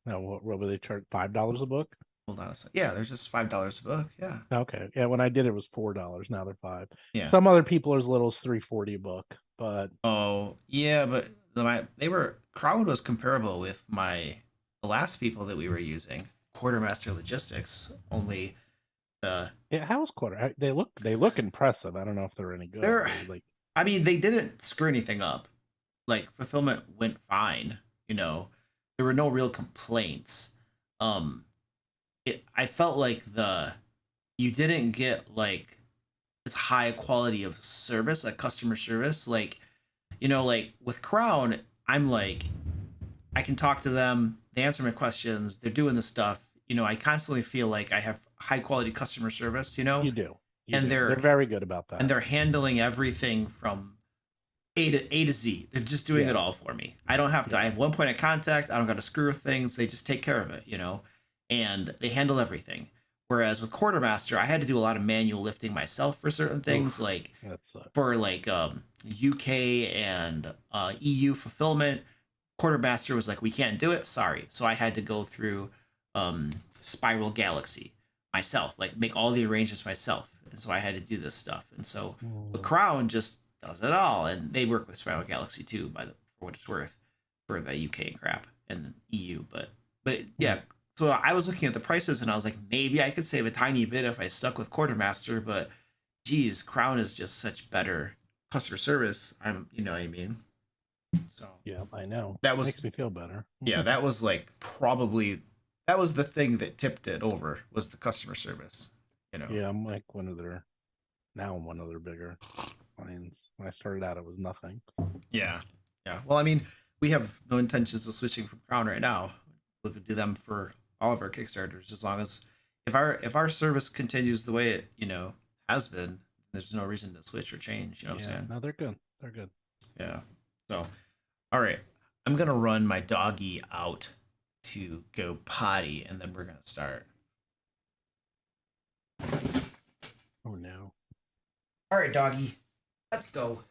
No, what were they charge? $5 a book? Hold on a sec. Yeah, there's just $5 a book. Yeah. Okay. Yeah, when I did it was $4. Now they're 5. Yeah. Some other people are as little as 3.40 a book, but Oh, yeah, but they were Crowd was comparable with the last people that we were using, Quartermaster Logistics. Only yeah, how's quarter? They look impressive. I don't know if they're any good. they're Like, I mean, they didn't screw anything up. Like fulfillment went fine, you know. There were no real complaints. Um I felt like the you didn't get like this high quality of service, like customer service. Like, like with Crown, I'm like, I can talk to them, they answer my questions, they're doing the stuff. I constantly feel like I have high quality customer service, you do. You and do. They're very good about that. they're handling everything from A to Z. They're just doing Yeah. it all for me. I don't have to. Yeah. I have one point of contact. I don't got to screw with things. They just take care of it. And they handle everything. Whereas with Quartermaster, I had to do a lot of manual lifting myself for certain things, Oof, like that sucks. for like UK and EU fulfillment. Quartermaster was like, we can't do it. Sorry. So I had to go through Spiral Galaxy myself, like make all the arrangements myself. And so I had to do this stuff. And so the Mm. Crown just does it all, and they work with Spiral Galaxy too, for what it's worth, for the UK crap and the EU. But yeah. So I was looking at the prices, and I was like, maybe I could save a tiny bit if I stuck with Quartermaster, but geez, Crown is just such better customer service. You know what I mean? So Yeah, I know. that was Makes me feel better. yeah, that was like probably that was the thing that tipped it over, was the customer service. Yeah, I'm like I'm one of their bigger clients. When I started out, it was nothing. Yeah, yeah. Well, I mean, we have no intentions of switching from Crown right now. We could do them for all of our Kickstarters, as long as if our service continues the way it has been. There's no reason to switch or change. You know what I'm Yeah, saying? no, they're good. They're good. Yeah. So, all right, I'm gonna run my doggy out to go potty, and then we're gonna start. Oh no. All right, doggy, let's go.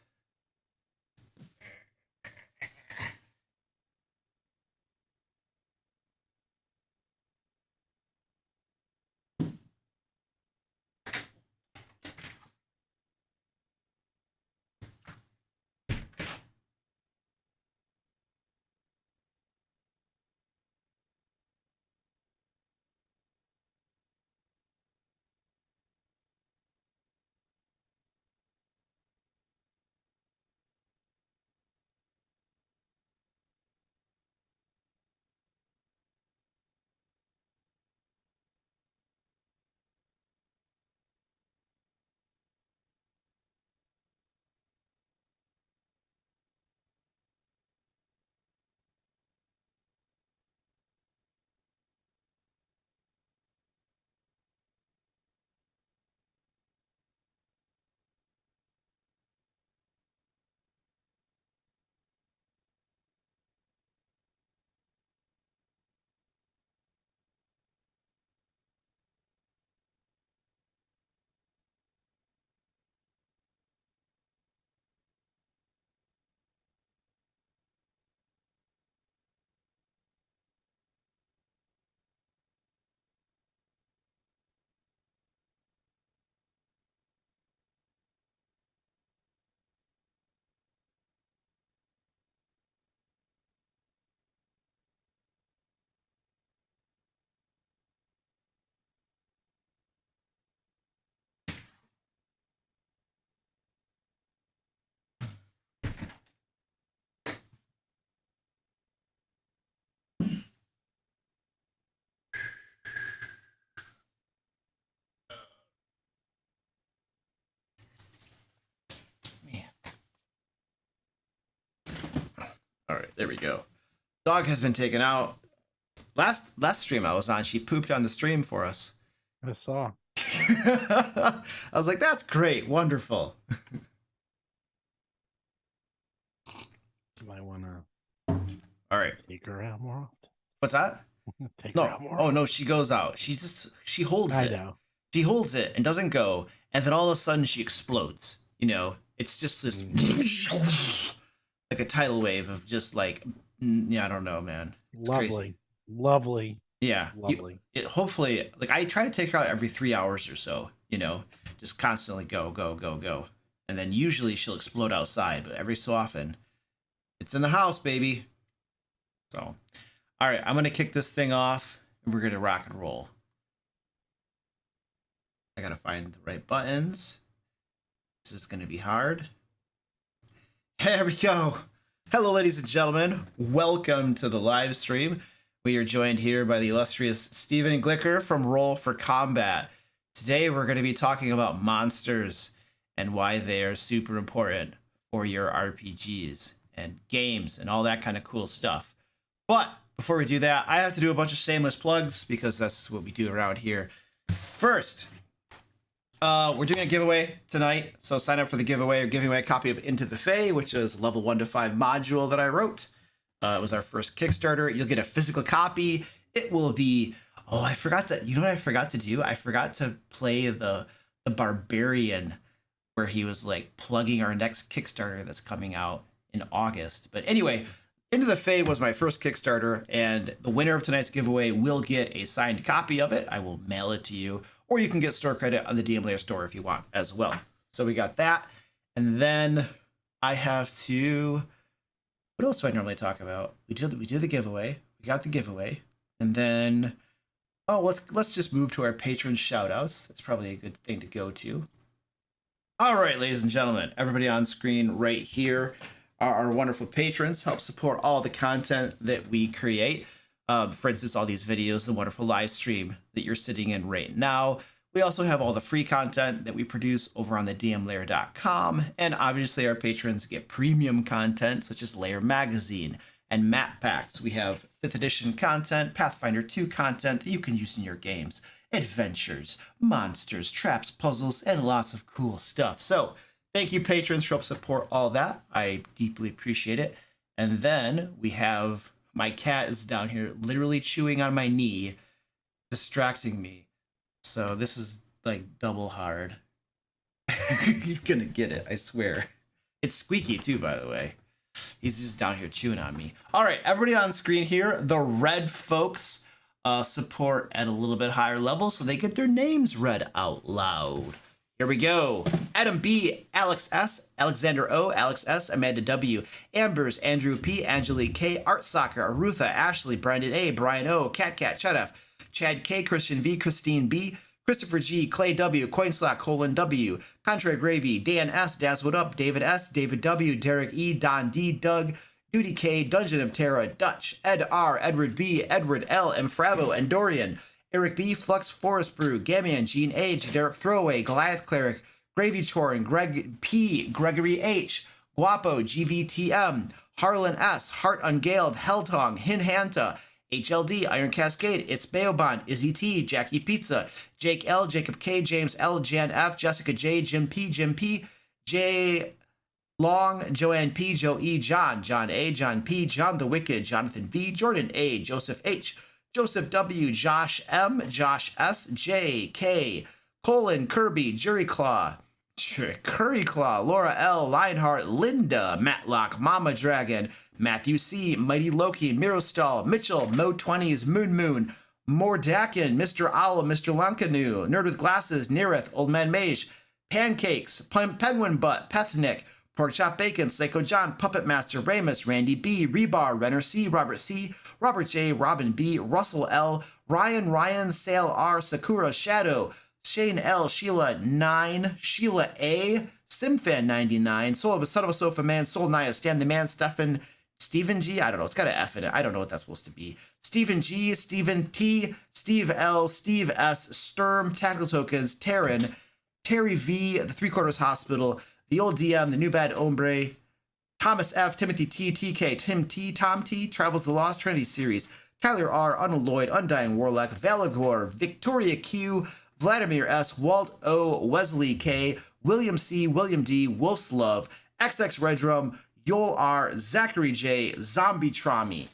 Man. All right, there we go. Dog has been taken out. Last stream I was on, she pooped on the stream for us. I saw. I was like, that's great, wonderful. You might want to All right. take her out more often. What's that? Take her No. out more Oh often. no, she goes out. She holds I it. know. She holds it and doesn't go, and then all of a sudden she explodes. It's just this like a tidal wave of just like, yeah, I don't know, man. It's Lovely. crazy. Lovely. Yeah. Lovely. Hopefully, like I try to take her out every 3 hours or so, just constantly go, go, go, go. And then usually she'll explode outside, but every so often it's in the house, baby. So, all right, I'm going to kick this thing off and we're going to rock and roll. I got to find the right buttons. This is going to be hard. There we go. Hello, ladies and gentlemen. Welcome to the live stream. We are joined here by the illustrious Stephen Glicker from Roll for Combat. Today, we're going to be talking about monsters and why they are super important for your RPGs and games and all that kind of cool stuff. But before we do that, I have to do a bunch of shameless plugs because that's what we do around here. First, we're doing a giveaway tonight, so sign up for the giveaway. We're giving away a copy of Into the Fae, which is a level 1 to 5 module that I wrote. It was our first Kickstarter. You'll get a physical copy. It will be... Oh, I forgot to... You know what I forgot to do? I forgot to play the Barbarian, where he was like plugging our next Kickstarter that's coming out in August. But anyway, Into the Fae was my first Kickstarter, and the winner of tonight's giveaway will get a signed copy of it. I will mail it to you, or you can get store credit on the DM Lair store if you want as well. So we got that. And then I have to... What else do I normally talk about? We did the giveaway. We got the giveaway. And then... Oh, let's just move to our patron shoutouts. That's probably a good thing to go to. All right, ladies and gentlemen, everybody on screen right here are our wonderful patrons. Help support all the content that we create. For instance, all these videos, the wonderful live stream that you're sitting in right now. We also have all the free content that we produce over on the dmlair.com. And obviously our patrons get premium content such as Lair Magazine and map packs. We have 5th edition content, Pathfinder 2 content that you can use in your games, adventures, monsters, traps, puzzles, and lots of cool stuff. So thank you, patrons, for helping support all that. I deeply appreciate it. And then we have my cat is down here literally chewing on my knee, distracting me. So this is like double hard. He's gonna get it, I swear. It's squeaky too, by the way. He's just down here chewing on me. All right, everybody on screen here, the red folks support at a little bit higher level, so they get their names read out loud. Here we go. Adam B, Alex S, Alexander O, Alex S, Amanda W, Ambers, Andrew P, Angelique K, Art Soccer, Arutha, Ashley, Brandon A, Brian O, Cat, Chad F, Chad K, Christian V, Christine B, Christopher G, Clay W, Coinslack, W, Contrary Gravy, Dan S, Dazzwood Up, David S, David W, Derek E, Don D, Doug, Duty K, Dungeon of Terra, Dutch, Ed R, Edward B, Edward L, M. Fravo, and Dorian, Eric B, Flux Forest Brew, Gamian, Gene H, Derek Throwaway, Goliath Cleric, Gravy Chorin, Greg P, Gregory H, Guapo, GVTM, Harlan S, Heart Ungaled, Helltong, Hinhanta, HLD, Iron Cascade, It's Mayoban, Izzy T, Jackie Pizza, Jake L, Jacob K, James L, Jan F, Jessica J, Jim P, J Long, Joanne P, Joe E, John A, John P, John the Wicked, Jonathan V, Jordan A, Joseph H, Joseph W, Josh M, Josh S, J, K, Colin, Kirby, Curry Claw, Laura L, Lionheart, Linda, Matlock, Mama Dragon, Matthew C, Mighty Loki, Mirostal, Mitchell, Mo20s, Moon, Mordakin, Mr. Owl, Mr. Lankanu, Nerd with Glasses, Neareth, Old Man Mage, Pancakes, Penguin Butt, Pethnick, Pork Chop Bacon, Psycho John, Puppet Master, Ramus, Randy B, Rebar, Renner C, Robert J, Robin B, Russell L, Ryan, Sale R, Sakura Shadow, Shane L, Sheila 9, Sheila A, Simfan 99, Soul of a Son of a Sofa Man, Soul Naya, Stan the Man, Stephen G, I don't know, it's got an F in it, I don't know what that's supposed to be. Stephen G, Stephen T, Steve L, Steve S, Sturm, Tactical Tokens, Taryn, Terry V, The Three Quarters Hospital, The Old DM, The New Bad Hombre, Thomas F, Timothy T, TK, Tim T, Tom T, Travels the Lost Trinity Series, Tyler R, Unalloyed, Undying Warlock, Valagor, Victoria Q, Vladimir S, Walt O, Wesley K, William C, William D, Wolf's Love, XX Redrum, Yol R, Zachary J, Zombie Trami.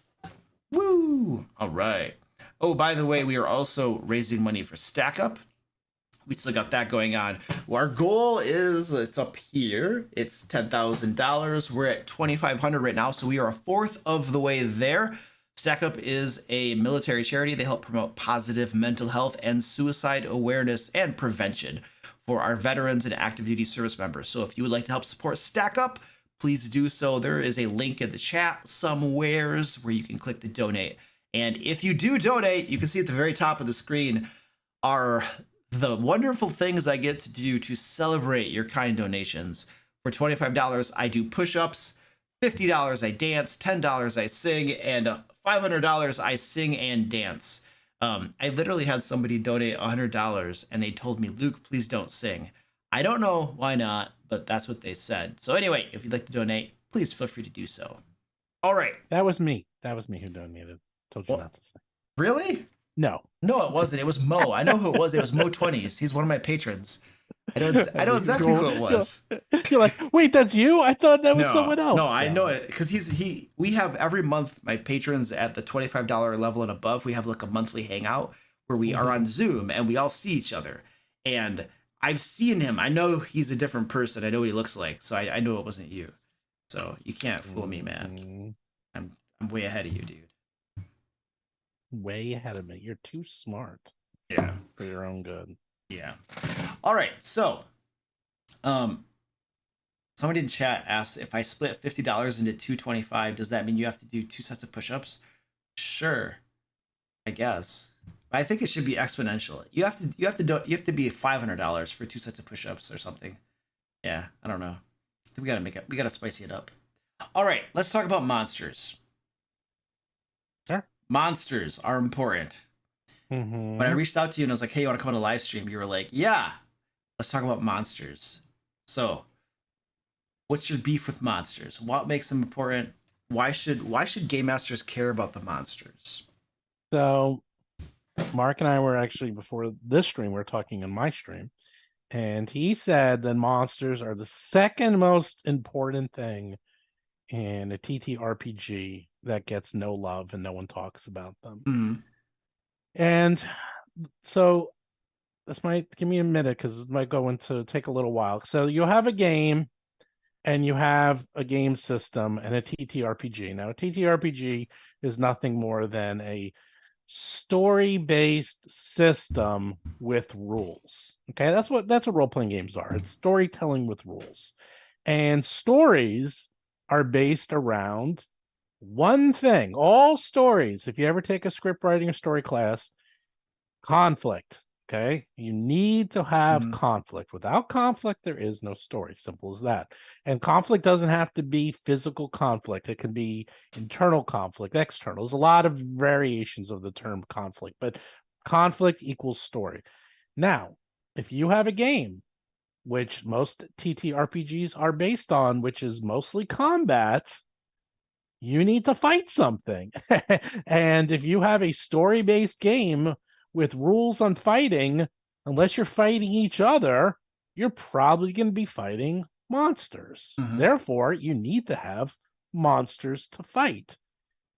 Woo! All right. Oh, by the way, we are also raising money for Stack Up. We still got that going on. Our goal is, it's up here. It's $10,000. We're at $2,500 right now, so we are a fourth of the way there. Stack Up is a military charity. They help promote positive mental health and suicide awareness and prevention for our veterans and active duty service members. So if you would like to help support Stack Up, please do so. There is a link in the chat somewheres where you can click to donate. And if you do donate, you can see at the very top of the screen are the wonderful things I get to do to celebrate your kind donations. For $25, I do push-ups. $50 I dance, $10 I sing, and $500 I sing and dance. I literally had somebody donate $100 and they told me, Luke, please don't sing. I don't know why not, but that's what they said. So anyway, if you'd like to donate, please feel free to do so. All right. That was me. That was me who donated. Told you not to sing. Really? No. No, it wasn't. It was Mo. I know who it was. It was Mo20s. He's one of my patrons. I know exactly who it was. You're like, wait, that's you? I thought that was someone else. No, I know it because we have every month my patrons at the $25 level and above. We have like a monthly hangout where we are on Zoom and we all see each other. And I've seen him. I know he's a different person. I know what he looks like. So I know it wasn't you. So you can't fool me, man. I'm way ahead of you, dude. Way ahead of me. You're too smart. Yeah. For your own good. Yeah. All right. So, somebody in chat asked if I split $50 into $225, does that mean you have to do 2 sets of push-ups? Sure, I guess. I think it should be exponential. You have to be $500 for 2 sets of push-ups or something. Yeah, I don't know. We gotta spicy it up. All right, let's talk about monsters. Sure. Monsters are important. When I reached out to you and I was like, hey, you want to come on a live stream? You were like, yeah, let's talk about monsters. So what's your beef with monsters? What makes them important? Why should game masters care about the monsters? So Mark and I were actually, before this stream, we were talking in my stream, and he said that monsters are the second most important thing in a TTRPG that gets no love and no one talks about them. Mm-hmm. And so this might give me a minute because it might take a little while. So you have a game and you have a game system and a TTRPG. Now, a TTRPG is nothing more than a story-based system with rules. Okay, that's what role-playing games are. It's storytelling with rules. And stories are based around one thing. All stories, if you ever take a script writing or story class, conflict. Okay, you need to have conflict. Without conflict, there is no story. Simple as that. And conflict doesn't have to be physical conflict. It can be internal conflict, external. There's a lot of variations of the term conflict, but conflict equals story. Now, if you have a game, which most TTRPGs are based on, which is mostly combat, you need to fight something. And if you have a story-based game with rules on fighting, unless you're fighting each other, you're probably going to be fighting monsters. Therefore, you need to have monsters to fight.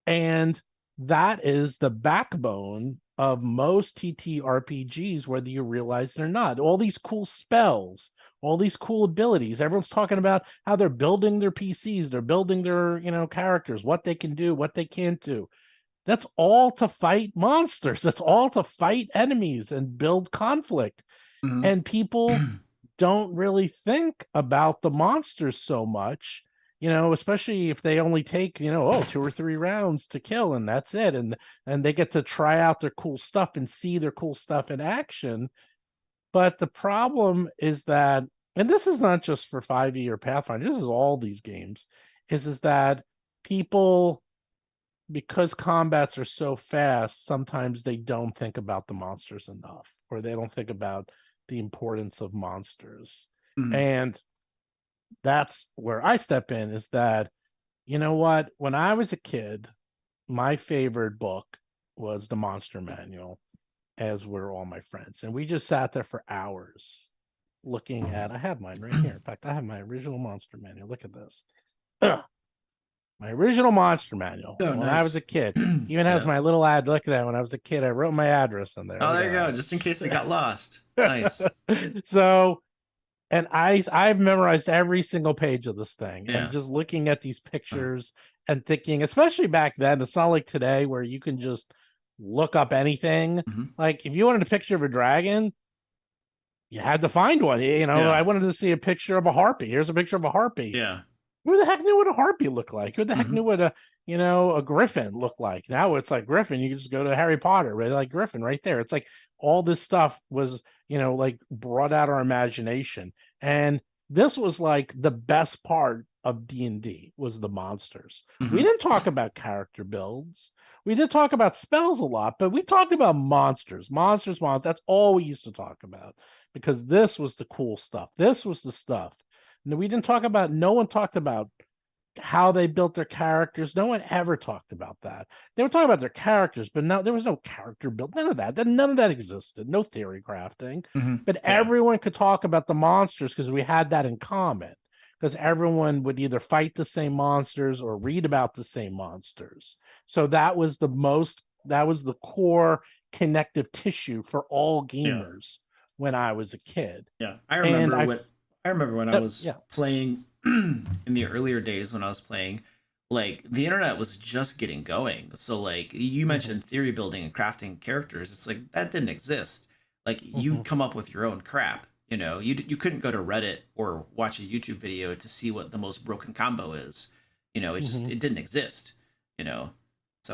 And that is the backbone of most TTRPGs, whether you realize it or not. All these cool spells, all these cool abilities. Everyone's talking about how they're building their PCs, they're building their, characters, what they can do, what they can't do. That's all to fight monsters. That's all to fight enemies and build conflict. And people don't really think about the monsters so much, especially if they only take, 2 or 3 rounds to kill and that's it. And they get to try out their cool stuff and see their cool stuff in action. But the problem is that, and this is not just for 5e or Pathfinder, this is all these games, is that people, because combats are so fast, sometimes they don't think about the monsters enough, or they don't think about the importance of monsters. And that's where I step in, is that, when I was a kid, my favorite book was the Monster Manual, as were all my friends. And we just sat there for hours looking at, I have mine right here. In fact, I have my original Monster Manual. Look at this. My original Monster Manual when I was a kid. Even has my little ad. Look at that. When I was a kid, I wrote my address in there. Oh, there you go. Just in case it got lost. Nice. So, and I've memorized every single page of this thing. And just looking at these pictures and thinking, especially back then, it's not like today where you can just look up anything. Mhm. Like if you wanted a picture of a dragon, you had to find one. You know, Yeah. I wanted to see a picture of a harpy. Here's a picture of a harpy. Yeah. Who the heck knew what a harpy looked like? Who the heck Mhm. knew what a griffin looked like? Now it's like Griffin. You can just go to Harry Potter, right? Like Griffin right there. It's like all this stuff was, like brought out our imagination. And this was like the best part of D&D was the monsters. We Mhm. didn't talk about character builds. We did talk about spells a lot, but we talked about monsters. Monsters. That's all we used to talk about because this was the cool stuff. This was the stuff. No, we didn't talk about, no one talked about how they built their characters. No one ever talked about that. They were talking about their characters, but no, there was no character build. None of that. None of that existed. No theory crafting. Mhm. But Yeah. everyone could talk about the monsters because we had that in common. Because everyone would either fight the same monsters or read about the same monsters. So that was the core connective tissue for all Yeah. gamers when I was a kid. Yeah. And I remember when I was yeah. playing in the earlier days when I was playing, like the internet was just getting going. So like you mentioned theory building and crafting characters, it's like that didn't exist. Like you come up with your own crap. You couldn't go to Reddit or watch a YouTube video to see what the most broken combo is. It didn't exist. So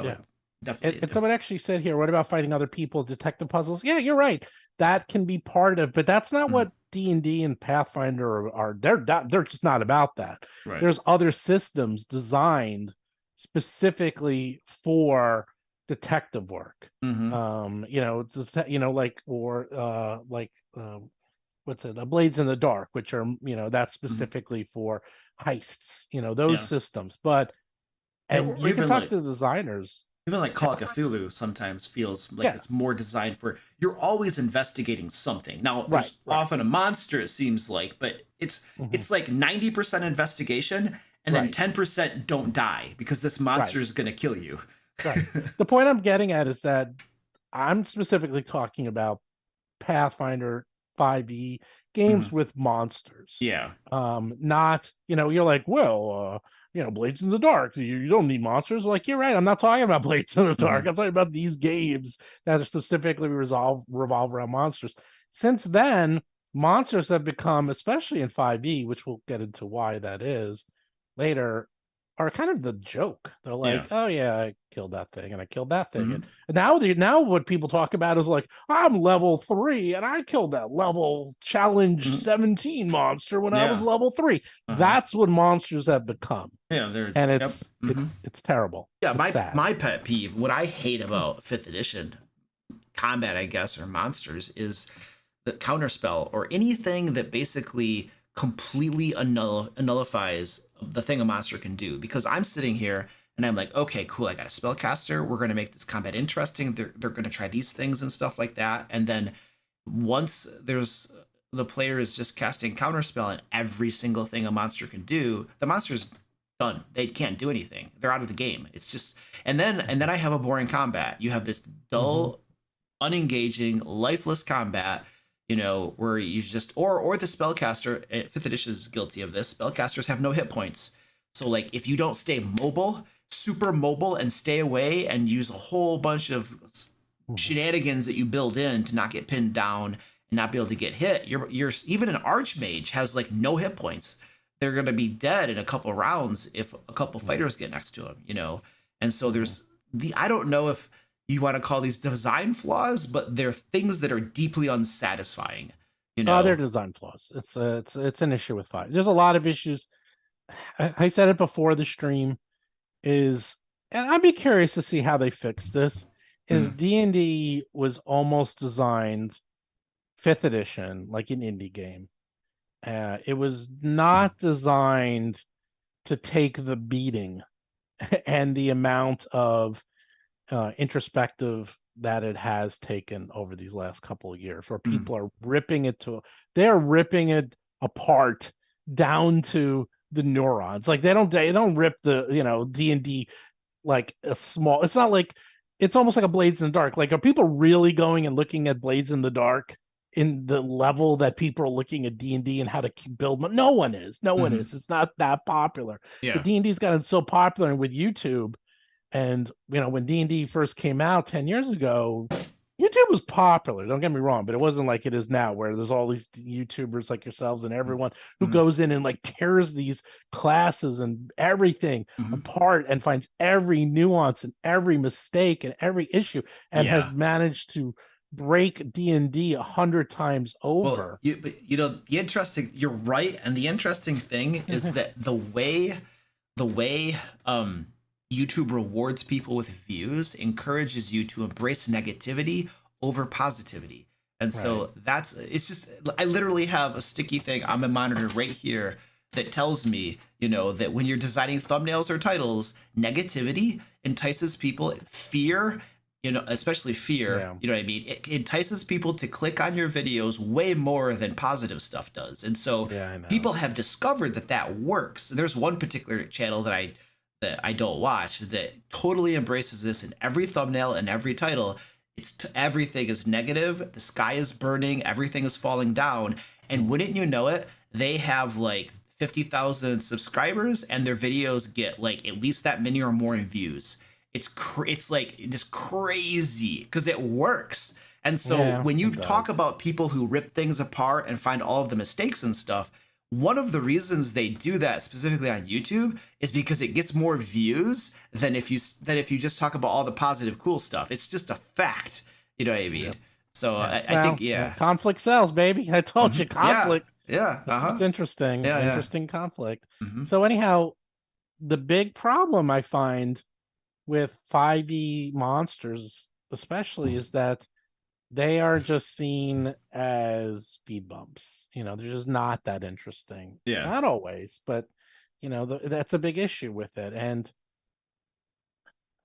Yeah. definitely. And someone actually said here, what about fighting other people, detective puzzles? Yeah, you're right. That can be part of, but that's not what D&D and Pathfinder are. They're just not about that. Right. There's other systems designed specifically for detective work. What's it? Blades in the Dark, which are that's specifically for heists. Those Yeah. systems, but Yeah, and or you can even talk like to the designers. even like Call of Cthulhu sometimes feels like Yeah. it's more designed for you're always investigating something. Now Right, there's often a monster, it seems like, but it's like 90% investigation and then Right. 10% don't die because this monster is gonna kill you. Right. The point I'm getting at is that I'm specifically talking about Pathfinder 5e games with monsters. Yeah. Not, you're like, well, Blades in the Dark. You don't need monsters. Like, you're right. I'm not talking about Blades in the Dark. I'm talking about these games that are specifically revolve around monsters. Since then, monsters have become, especially in 5e, which we'll get into why that is later, are kind of the joke. They're like, oh yeah, I killed that thing and I killed that thing. And now what people talk about is like, I'm level 3 and I killed that level challenge 17 monster when I was level 3. That's what monsters have become. Yeah, they're and it's terrible. Yeah, it's my pet peeve, what I hate about 5th edition combat, I guess, or monsters is the counterspell or anything that basically completely nullifies the thing a monster can do. Because I'm sitting here and I'm like, okay, cool, I got a spellcaster. We're going to make this combat interesting. They're going to try these things and stuff like that. And then once the player is just casting counterspell and every single thing a monster can do, the monster's done. They can't do anything. They're out of the game. It's just, and then I have a boring combat. You have this dull, unengaging, lifeless combat, where you just, or the spellcaster, 5th edition is guilty of this. Spellcasters have no hit points. So like, if you don't stay mobile, super mobile and stay away and use a whole bunch of shenanigans that you build in to not get pinned down and not be able to get hit, you're even an archmage has like no hit points. They're going to be dead in a couple rounds if a couple fighters get next to them, And so there's I don't know if you want to call these design flaws, but they're things that are deeply unsatisfying. They're design flaws. It's an issue with 5. There's a lot of issues. I said it before the stream and I'd be curious to see how they fix this. Is D&D was almost designed 5th edition like an indie game. It was not designed to take the beating and the amount of introspective that it has taken over these last couple of years, where people are ripping it apart down to the neurons. Like they don't rip the D&D like a small. It's not like, it's almost like a Blades in the Dark. Like, are people really going and looking at Blades in the Dark in the level that people are looking at D&D and how to build. No one is. No one is. It's not that popular. But Yeah. D&D's gotten so popular, and with YouTube, and when D&D first came out 10 years ago, YouTube was popular, don't get me wrong, but it wasn't like it is now, where there's all these YouTubers like yourselves and everyone who goes in and like tears these classes and everything apart and finds every nuance and every mistake and every issue, and has managed to break D&D 100 times over. Well, you're right, and the interesting thing is that the way YouTube rewards people with views encourages you to embrace negativity over positivity. And so it's just, I literally have a sticky thing on my monitor right here that tells me, that when you're designing thumbnails or titles, negativity entices people, fear, especially fear, you know what I mean? It entices people to click on your videos way more than positive stuff does. And so people have discovered that works. There's one particular channel that I don't watch that totally embraces this in every thumbnail and every title. Everything is negative. The sky is burning. Everything is falling down. And wouldn't you know it, they have like 50,000 subscribers, and their videos get like at least that many or more in views. It's like just crazy because it works. And so when you talk about people who rip things apart and find all of the mistakes and stuff, one of the reasons they do that specifically on YouTube is because it gets more views than if you just talk about all the positive, cool stuff. It's just a fact. You know what I mean? So I think, conflict sells, baby. I told you, conflict. Yeah. It's interesting. Interesting conflict. Mm-hmm. So anyhow, the big problem I find with 5e monsters, especially, is that they are just seen as speed bumps. They're just not that interesting. Yeah. Not always, but that's a big issue with it. And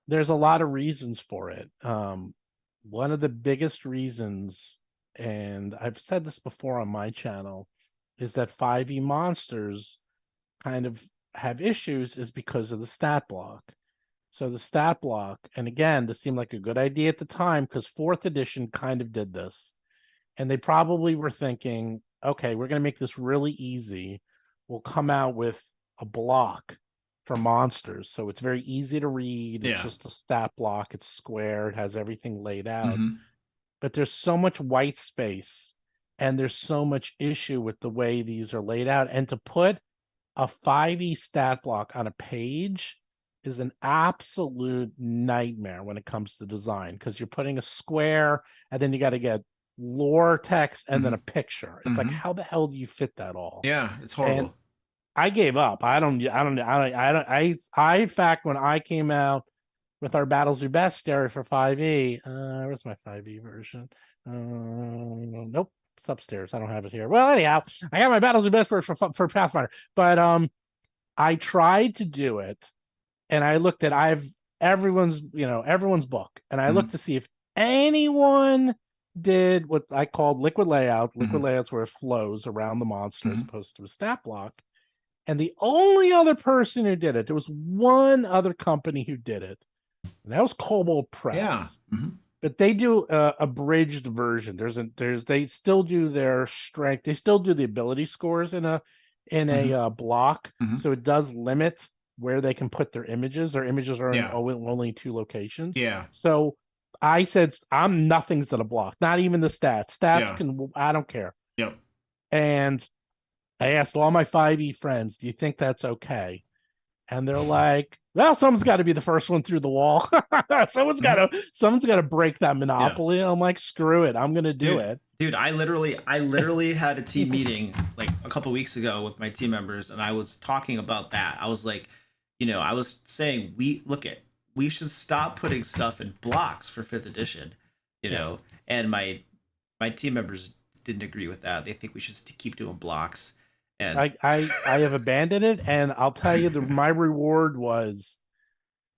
there's a lot of reasons for it. One of the biggest reasons, and I've said this before on my channel, is that 5e monsters kind of have issues is because of the stat block. So the stat block, and again, this seemed like a good idea at the time because 4th edition kind of did this. And they probably were thinking, okay, we're going to make this really easy. We'll come out with a block for monsters. So it's very easy to read. It's just a stat block. It's square. It has everything laid out. But there's so much white space, and there's so much issue with the way these are laid out. And to put a 5e stat block on a page is an absolute nightmare when it comes to design, because you're putting a square and then you got to get lore text and then a picture. It's like, how the hell do you fit that all? Yeah, it's horrible. And I gave up. In fact, when I came out with our Battles of Bestiary for 5e, where's my 5e version? Nope, it's upstairs. I don't have it here. Well, anyhow, I got my Battles of Bestiary for Pathfinder, but I tried to do it. And I looked at everyone's book, and I looked to see if anyone did what I called liquid layout. Liquid layouts where it flows around the monster as opposed to a stat block. And the only other person who did it, there was one other company who did it, and that was Kobold Press. Yeah. But they do a abridged version. They still do their strength. They still do the ability scores in a block, so it does limit where they can put their images. Their images are in only 2 locations. Yeah. So I said, nothing's in a block, not even the stats. I don't care. Yep. And I asked all my 5e friends, do you think that's okay? And they're like, well, someone's got to be the first one through the wall. someone's got to break that monopoly. I'm like, screw it. I'm going to do it. Dude, I literally had a team meeting like a couple weeks ago with my team members, and I was talking about that. I was like, I was saying we should stop putting stuff in blocks for 5th edition, and my team members didn't agree with that. They think we should keep doing blocks. And I have abandoned it, and I'll tell you, my reward was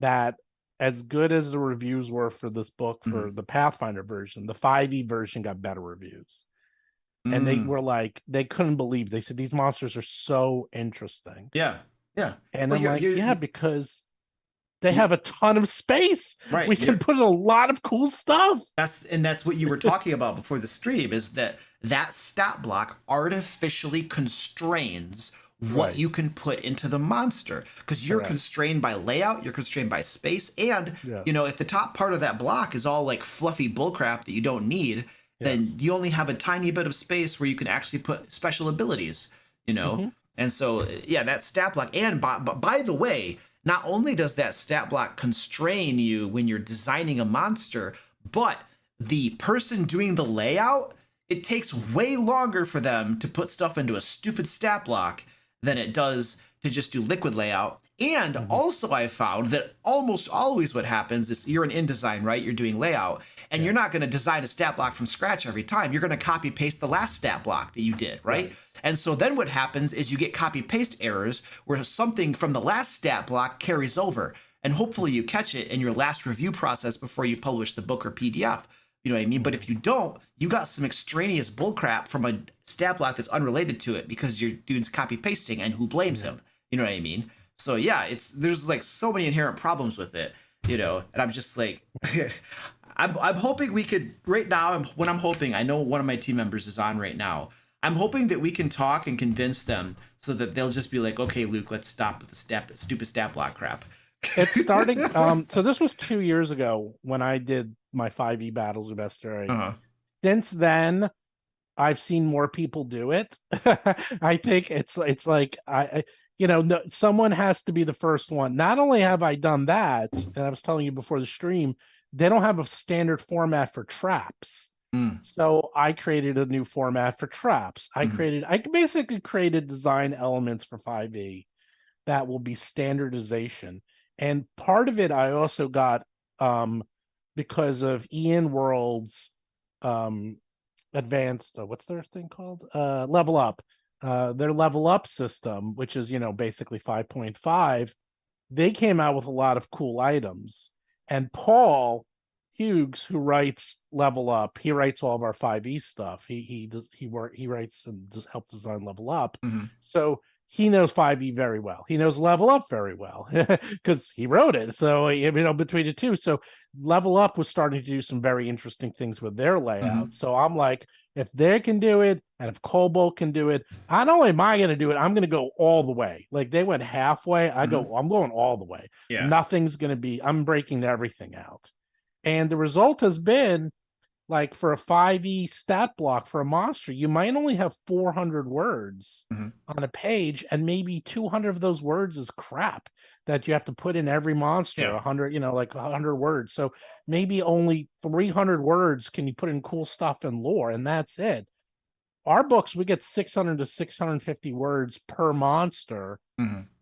that, as good as the reviews were for this book for the Pathfinder version, the 5e version got better reviews. And they were like, they couldn't believe. They said, these monsters are so interesting. Yeah. And I'm like, because They have a ton of space. Right. We can put in a lot of cool stuff. That's what you were talking about before the stream, is that stat block artificially constrains what you can put into the monster, because you're constrained by layout, you're constrained by space, and if the top part of that block is all like fluffy bullcrap that you don't need, then you only have a tiny bit of space where you can actually put special abilities, And so that stat block. And by the way, not only does that stat block constrain you when you're designing a monster, but the person doing the layout, it takes way longer for them to put stuff into a stupid stat block than it does to just do liquid layout. And also I found that almost always what happens is you're in InDesign, right? You're doing layout, and you're not going to design a stat block from scratch every time. You're going to copy paste the last stat block that you did, right? And so then what happens is you get copy paste errors where something from the last stat block carries over, and hopefully you catch it in your last review process before you publish the book or PDF. You know what I mean? But if you don't, you got some extraneous bullcrap from a stat block that's unrelated to it because your dude's copy pasting, and who blames him? You know what I mean? So yeah, there's like so many inherent problems with it, and I'm just like, I'm hoping we could right now. I know one of my team members is on right now. I'm hoping that we can talk and convince them so that they'll just be like, okay, Luke, let's stop with the stupid stat block crap. It's starting. So this was 2 years ago when I did my 5e battles of Bestiary. Since then, I've seen more people do it. I think it's like someone has to be the first one. Not only have I done that, and I was telling you before the stream, they don't have a standard format for traps. So I created a new format for traps. I basically created design elements for 5e that will be standardization. And part of it I also got because of Ian World's advanced, what's their thing called? Level Up. Their level up system, which is, basically 5.5, they came out with a lot of cool items. And Paul Hughes, who writes Level Up, he writes all of our 5e stuff. He writes and just help design Level Up. So he knows 5e very well. He knows Level Up very well because he wrote it. So, between the two. So Level Up was starting to do some very interesting things with their layout. So I'm like, if they can do it, and if Cobalt can do it, not only am I going to do it, I'm going to go all the way. Like they went halfway, I'm going all the way. Nothing's going to be, I'm breaking everything out. And the result has been, like, for a 5e stat block for a monster, you might only have 400 words on a page, and maybe 200 of those words is crap that you have to put in every monster. 100, like 100 words. So maybe only 300 words can you put in cool stuff and lore, and that's it. Our books, we get 600 to 650 words per monster,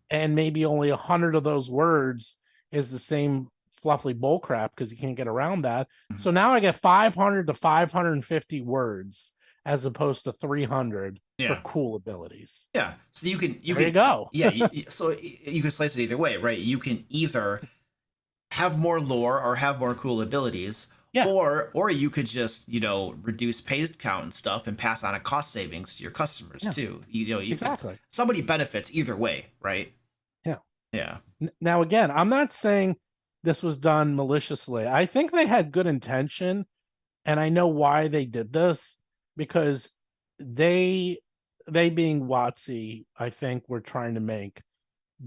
and maybe only 100 of those words is the same fluffy bullcrap because you can't get around that. So now I get 500 to 550 words as opposed to 300 for cool abilities. So you can there you go. So you can slice it either way, right? You can either have more lore or have more cool abilities, or you could just reduce page count and stuff and pass on a cost savings to your customers too. Exactly. Somebody benefits either way, right? Yeah. Now again, I'm not saying this was done maliciously. I think they had good intention, and I know why they did this, because they being WotC, I think, were trying to make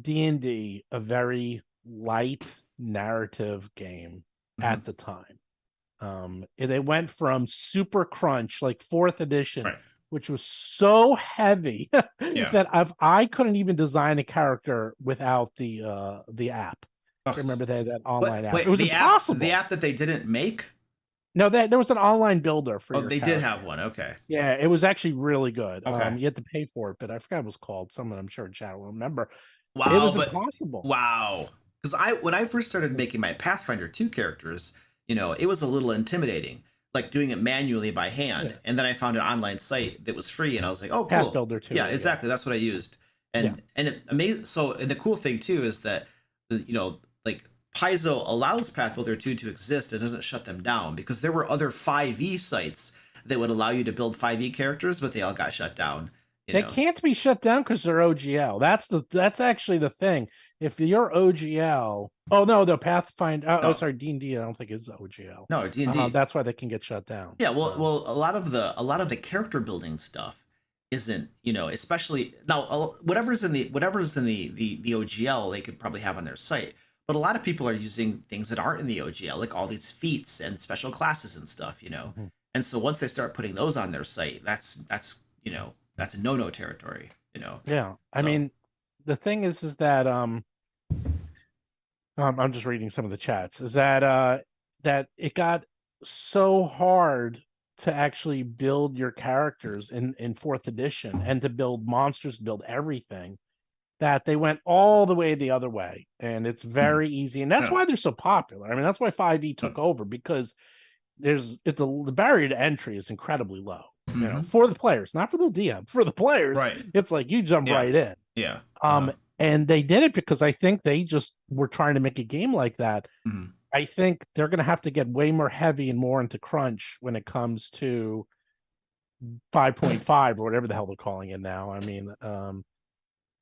D&D a very light narrative game at the time. They went from super crunch, like 4th edition, which was so heavy that I couldn't even design a character without the app. I remember that online app. It was impossible. The app that they didn't make? No, there was an online builder for. They did have one. Okay. Yeah, it was actually really good. Okay. You had to pay for it, but I forgot what it was called. Someone I'm sure in chat will remember. Wow, it was impossible. Wow. Because when I first started making my Pathfinder 2 characters, it was a little intimidating, like doing it manually by hand. And then I found an online site that was free, and I was like, oh, cool. Path Builder 2. Yeah, exactly. That's what I used. And it amazing. So the cool thing too is that like Paizo allows Path Builder 2 to exist. It doesn't shut them down, because there were other 5e sites that would allow you to build 5e characters, but they all got shut down. They can't be shut down because they're OGL. That's actually the thing. if you're OGL, oh no, the Pathfinder. Oh, No, sorry, D&D. I don't think it's OGL. no, D&D. That's why they can get shut down. Yeah, well, So a lot of the character building stuff isn't, you know, especially now whatever's in the OGL they could probably have on their site, but a lot of people are using things that aren't in the OGL, like all these feats and special classes and stuff, you know. mhm. And so once they start putting those on their site, that's you know that's a no territory, you know. Yeah, I So mean, the thing is that I'm just reading some of the chats. Is that that it got so hard to actually build your characters in fourth edition and to build monsters, to build everything, that they went all the way the other way, and it's mm, very easy, and that's yeah, why they're so popular. I mean, that's why 5e mm, took over, because the barrier to entry is incredibly low. You know, mm-hmm. for the players, not for the DM. For the players, Right, it's like you jump yeah, right in. yeah, And they did it because I think they just were trying to make a game like that. mhm. I think they're going to have to get way more heavy and more into crunch when it comes to 5.5 or whatever the hell they're calling it now. I mean,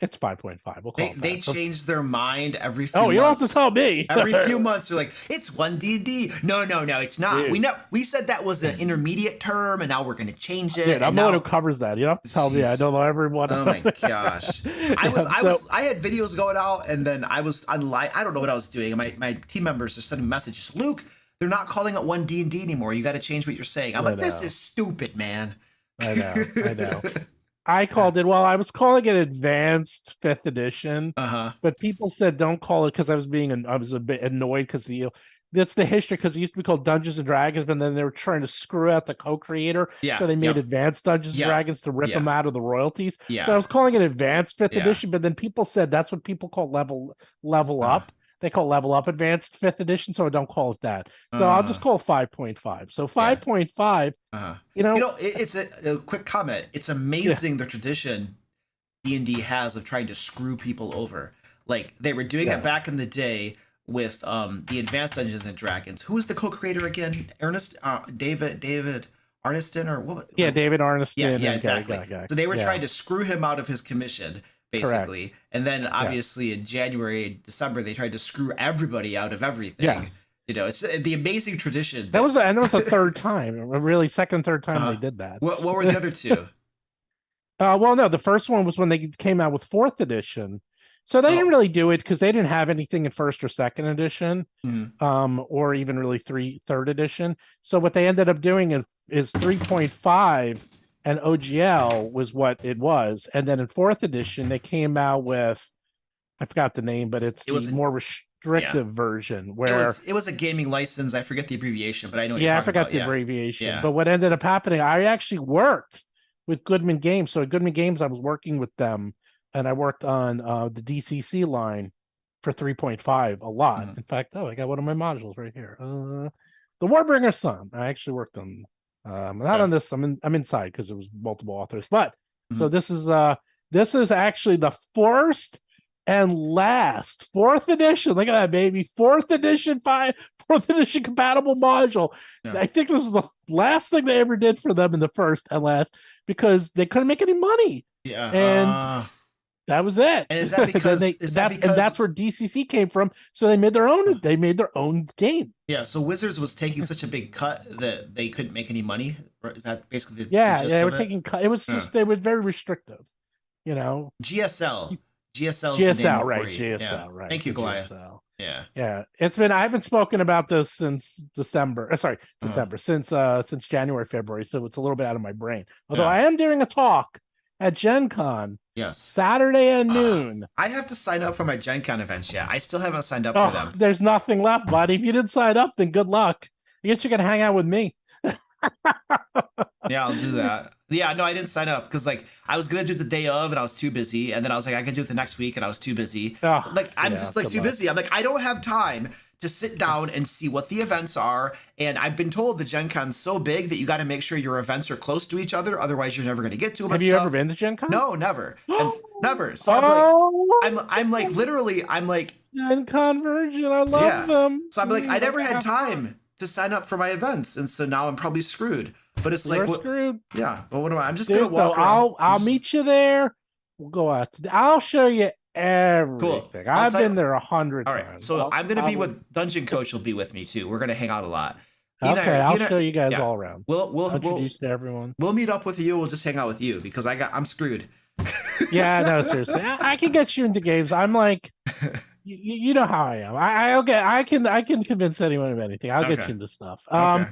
it's 5.5. We'll call it They that. So, change their mind every few oh, you don't have to months. tell me. Every few months, they're like, "It's 1D&D." No, it's not. Dude. We said that was an intermediate term, and now we're going to change it. Dude, I'm and the now... one who covers that. You don't have to tell me. I don't know everyone. Oh my gosh! I had videos going out, and then I was online. I don't know what I was doing. And my team members are sending messages. Luke, they're not calling it 1D&D anymore. You got to change what you're saying. I'm like, this is stupid, man. I know. I called it. Well, I was calling it Advanced Fifth Edition, but people said don't call it, because I was a bit annoyed because that's the history, because it used to be called Dungeons and Dragons, but then they were trying to screw out the co-creator, Yeah. so they made Advanced Dungeons and Dragons to rip Yeah. them out of the royalties. Yeah. So I was calling it Advanced Fifth Yeah. Edition, but then people said that's what people call level up. They call level up Advanced Fifth Edition, so I don't call it that. So I'll just call it 5.5. So 5.5, you know, it's a quick comment. It's amazing the tradition D&D has of trying to screw people over. Like they were doing it back in the day with the Advanced Dungeons and Dragons. Who was the co-creator again? David Arneston, or what? Yeah, David Arneston. Yeah, exactly. So they were trying to to screw him out of his commission, basically. Correct. And then obviously in January, December, they tried to screw everybody out of everything. Yes. You know, it's the amazing tradition. That was the third time, really third time they did that. What were the other two? Well, no, the first one was when they came out with fourth edition. So they didn't really do it because they didn't have anything in first or second edition, or even really third edition. So what they ended up doing is 3.5, and OGL was what it was. And then in fourth edition, they came out with, I forgot the name, but it was more restrictive version where it was a gaming license. I forget the abbreviation, but I know. I forgot the abbreviation. Yeah. But what ended up happening, I actually worked with Goodman Games. So at Goodman Games, I was working with them, and I worked on the DCC line for 3.5 a lot. In fact, I got one of my modules right here. The Warbringer's Son. I actually worked on not on this. I'm inside because it was multiple authors. But so this is actually the first and last fourth edition. Look at that, baby. Fourth edition compatible module. Yeah. I think this is the last thing they ever did for them in the first and last, because they couldn't make any money. Yeah. And that was it. And is that because and that's where DCC came from? So they made their own. They made their own game. Yeah. So Wizards was taking such a big cut that they couldn't make any money. Is that basically the gist they were taking cut. It was just they were very restrictive. You know, GSL right? GSL, right? Thank you, Goliath. GSL. Yeah. It's been. I haven't spoken about this since December. Since January, February. So it's a little bit out of my brain. Although I am doing a talk at Gen Con. Yes. Saturday at noon. I have to sign up for my Gen Con events yet. I still haven't signed up for them. There's nothing left, buddy. If you didn't sign up, then good luck. I guess you can hang out with me. Yeah, I'll do that. Yeah, no, I didn't sign up because I was gonna do it the day of and I was too busy, and then I was like, I can do it the next week and I was too busy. I'm just too busy. I'm like, I don't have time to sit down and see what the events are. And I've been told the Gen Con's so big that you got to make sure your events are close to each other, otherwise you're never going to get to them. Have you ever been to Gen Con? No, never. And never. So I'm like Gen Con virgin. I love them. So I'm like, I never had time to sign up for my events, and so now I'm probably screwed. But it's screwed. Yeah, but what am I? I'm just gonna walk around. I'll meet you there. We'll go out. I'll show you Cool. everything. I'll I've tell you. been there 100 All right. times. So I'm gonna be I'll with Dungeon Coach. Will be with me too. We're gonna hang out a lot. okay, He I'll and I, show you guys yeah. all around. We'll I'll we'll we'll introduce to everyone. we'll meet up with you. We'll just hang out with you because I'm screwed. Yeah, no, seriously. I can get you into games. I'm like, you know how I am. I can convince anyone of anything. I'll get Okay. you into stuff. Okay.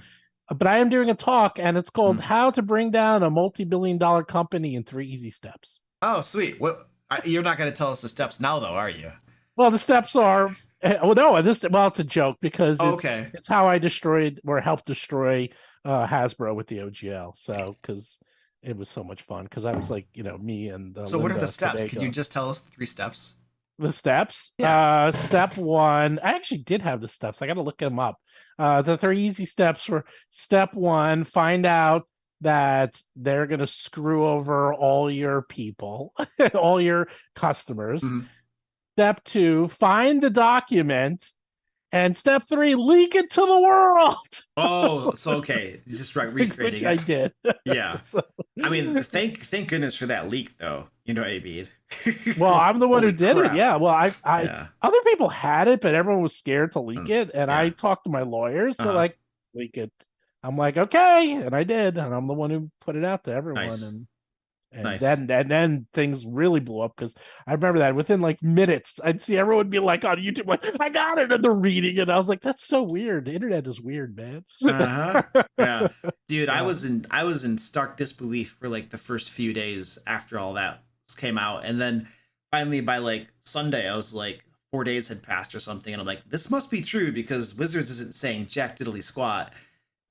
But I am doing a talk, and it's called Mm. "How to Bring Down a Multi-Billion-Dollar Company in 3 Easy Steps." Oh, sweet. What? You're not gonna tell us the steps now, though, are you? Well, the steps are. Well, no, it's a joke because Oh, it's okay. it's how I destroyed or helped destroy Hasbro with the OGL. So because it was so much fun because I was like, me and So what are the Linda steps? Could you Cadego. just tell us the 3 steps? The steps. Yeah. Step one. I actually did have the steps. I got to look them up. The 3 easy steps were step one: find out that they're going to screw over all your people, all your customers. Mhm. Step two: find the document. And step three: leak it to the world. Oh, so okay, just Which recreating I it. did. Yeah. So, I mean, thank goodness for that leak, though. You know what I mean? well, I'm the one who Holy did it. crap! Yeah. Well, I Yeah. other people had it, but everyone was scared to leak it. And I Yeah. talked to my lawyers. They're Uh-huh. like, leak it. I'm like, okay, and I did, and I'm the one who put it out to everyone. Nice. And Nice. then things really blew up because I remember that within like minutes, I'd see everyone be like on YouTube, like, I got it, and they're reading it. I was like, that's so weird. The internet is weird, man. Uh-huh. Yeah. Dude, Yeah. I was in stark disbelief for like the first few days after all that came out. And then finally by like Sunday, I was like 4 days had passed or something, and I'm like, this must be true because Wizards isn't saying jack diddly squat.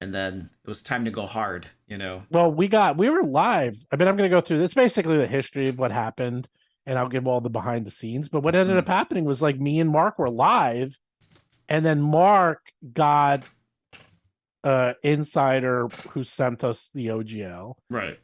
And then it was time to go hard, you know. Well, we were live. I mean, I'm going to go through this basically the history of what happened, and I'll give all the behind the scenes. But what ended Mm. up happening was like me and Mark were live, and then Mark got insider who sent us the OGL, Right.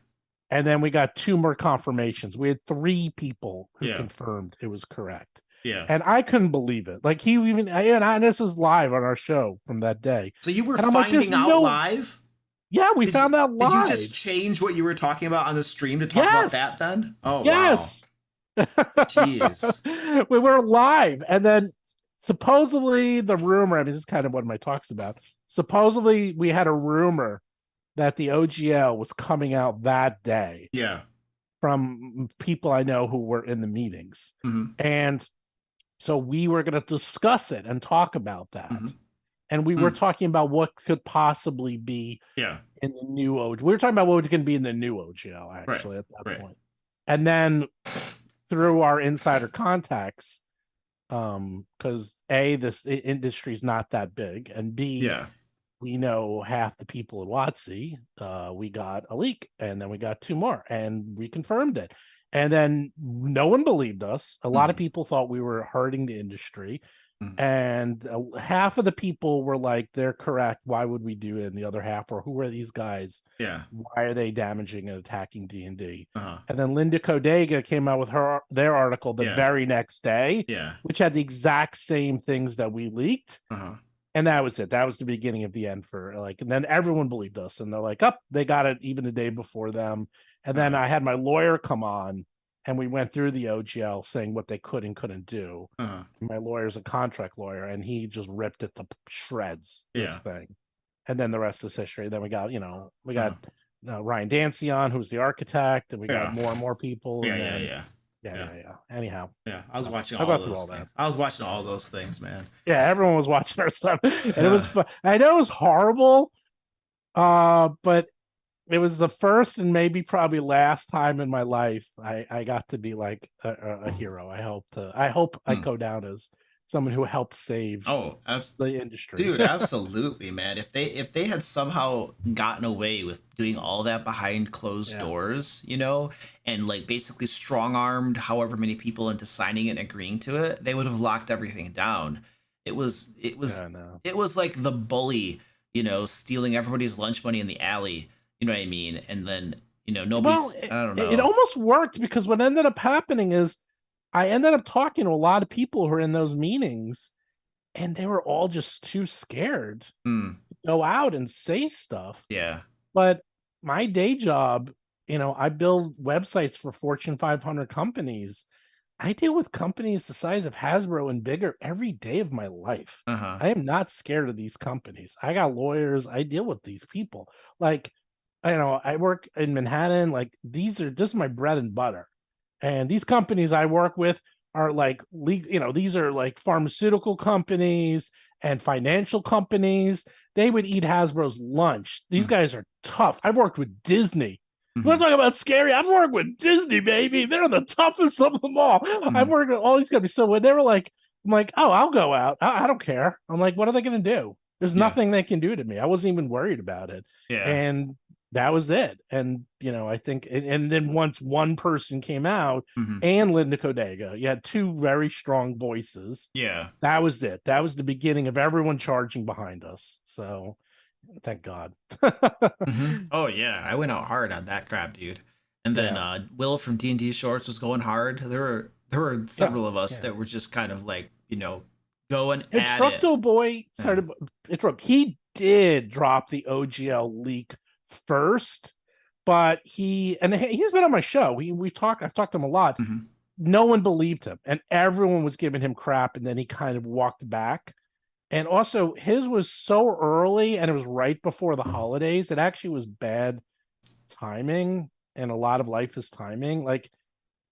and then we got 2 more confirmations. We had 3 people who Yeah. confirmed it was correct. Yeah. And I couldn't believe it. Like he even, and this is live on our show from that day. So you were And I'm like, finding out live? Yeah, we found out Did you live. just change what you were talking about on the stream to talk about Yes. that then? Oh, wow. Yes. Jeez. We were live. And then supposedly the rumor, I mean, this is kind of what my talk's about. Supposedly we had a rumor that the OGL was coming out that day Yeah. from people I know who were in the meetings. Mhm. And so we were going to discuss it and talk about that. Mhm. And we were talking about what could possibly be Yeah. in the new OGL. We were talking about what was going to be in the new OGL, actually, at that point. And then through our insider contacts, because A, this industry is not that big, and B, Yeah. we know half the people at WotC, we got a leak, and then we got 2 more, and we confirmed it. And then no one believed us. A lot of people thought we were hurting the industry. And half of the people were like, they're correct. Why would we do it? And the other half were, who are these guys? Yeah. Why are they damaging and attacking D&D? Uh-huh. And then Linda Codega came out with their article the very next day, which had the exact same things that we leaked. Uh-huh. And that was it. That was the beginning of the end for like, and then everyone believed us, and they're like, oh, they got it even the day before them. And then I had my lawyer come on, and we went through the OGL saying what they could and couldn't do. My lawyer's a contract lawyer, and he just ripped it to shreds, this thing. And then the rest is history. Then we got, Ryan Dancy on, who's the architect, and we got more and more people. Yeah. Anyhow. Yeah, I was watching I'll all go through those all things. that. I was watching all those things, man. Yeah, everyone was watching our stuff. And it was fun. I know it was horrible, but it was the first and maybe probably last time in my life I got to be like a hero. I hope I go down as someone who helped save the industry. Dude, absolutely, man. If they had somehow gotten away with doing all that behind closed doors, and like basically strong-armed however many people into signing it and agreeing to it, they would have locked everything down. It was like the bully, stealing everybody's lunch money in the alley. You know what I mean? And then, nobody's, I don't know. It almost worked, because what ended up happening is I ended up talking to a lot of people who were in those meetings, and they were all just too scared to go out and say stuff. Yeah. But my day job, I build websites for Fortune 500 companies. I deal with companies the size of Hasbro and bigger every day of my life. Uh-huh. I am not scared of these companies. I got lawyers. I deal with these people. Like, I work in Manhattan. Like, this is my bread and butter. And these companies I work with are like these are like pharmaceutical companies and financial companies. They would eat Hasbro's lunch. These Mm. guys are tough. I've worked with Disney. We're Mhm. talking about scary. I've worked with Disney, baby. They're the toughest of them all. I've Mhm. worked with all these companies. So when they were like, I'm like, oh, I'll go out. I don't care. I'm like, what are they going to do? There's Yeah. nothing they can do to me. I wasn't even worried about it. Yeah. And that was it. And, I think, and then once one person came out Mhm. and Linda Codega, you had two very strong voices. Yeah. That was it. That was the beginning of everyone charging behind us. So thank God. Oh yeah, I went out hard on that crap, dude. And then Yeah. Will from D&D Shorts was going hard. There were Yeah. several of us Yeah. that were just kind of like, going at it. Instructo Boy Yeah. started interrupt. He did drop the OGL leak first, but he's been on my show. I've talked to him a lot. Mhm. No one believed him, and everyone was giving him crap, and then he kind of walked back. And also, his was so early, and it was right before the holidays. It actually was bad timing, and a lot of life is timing. Like,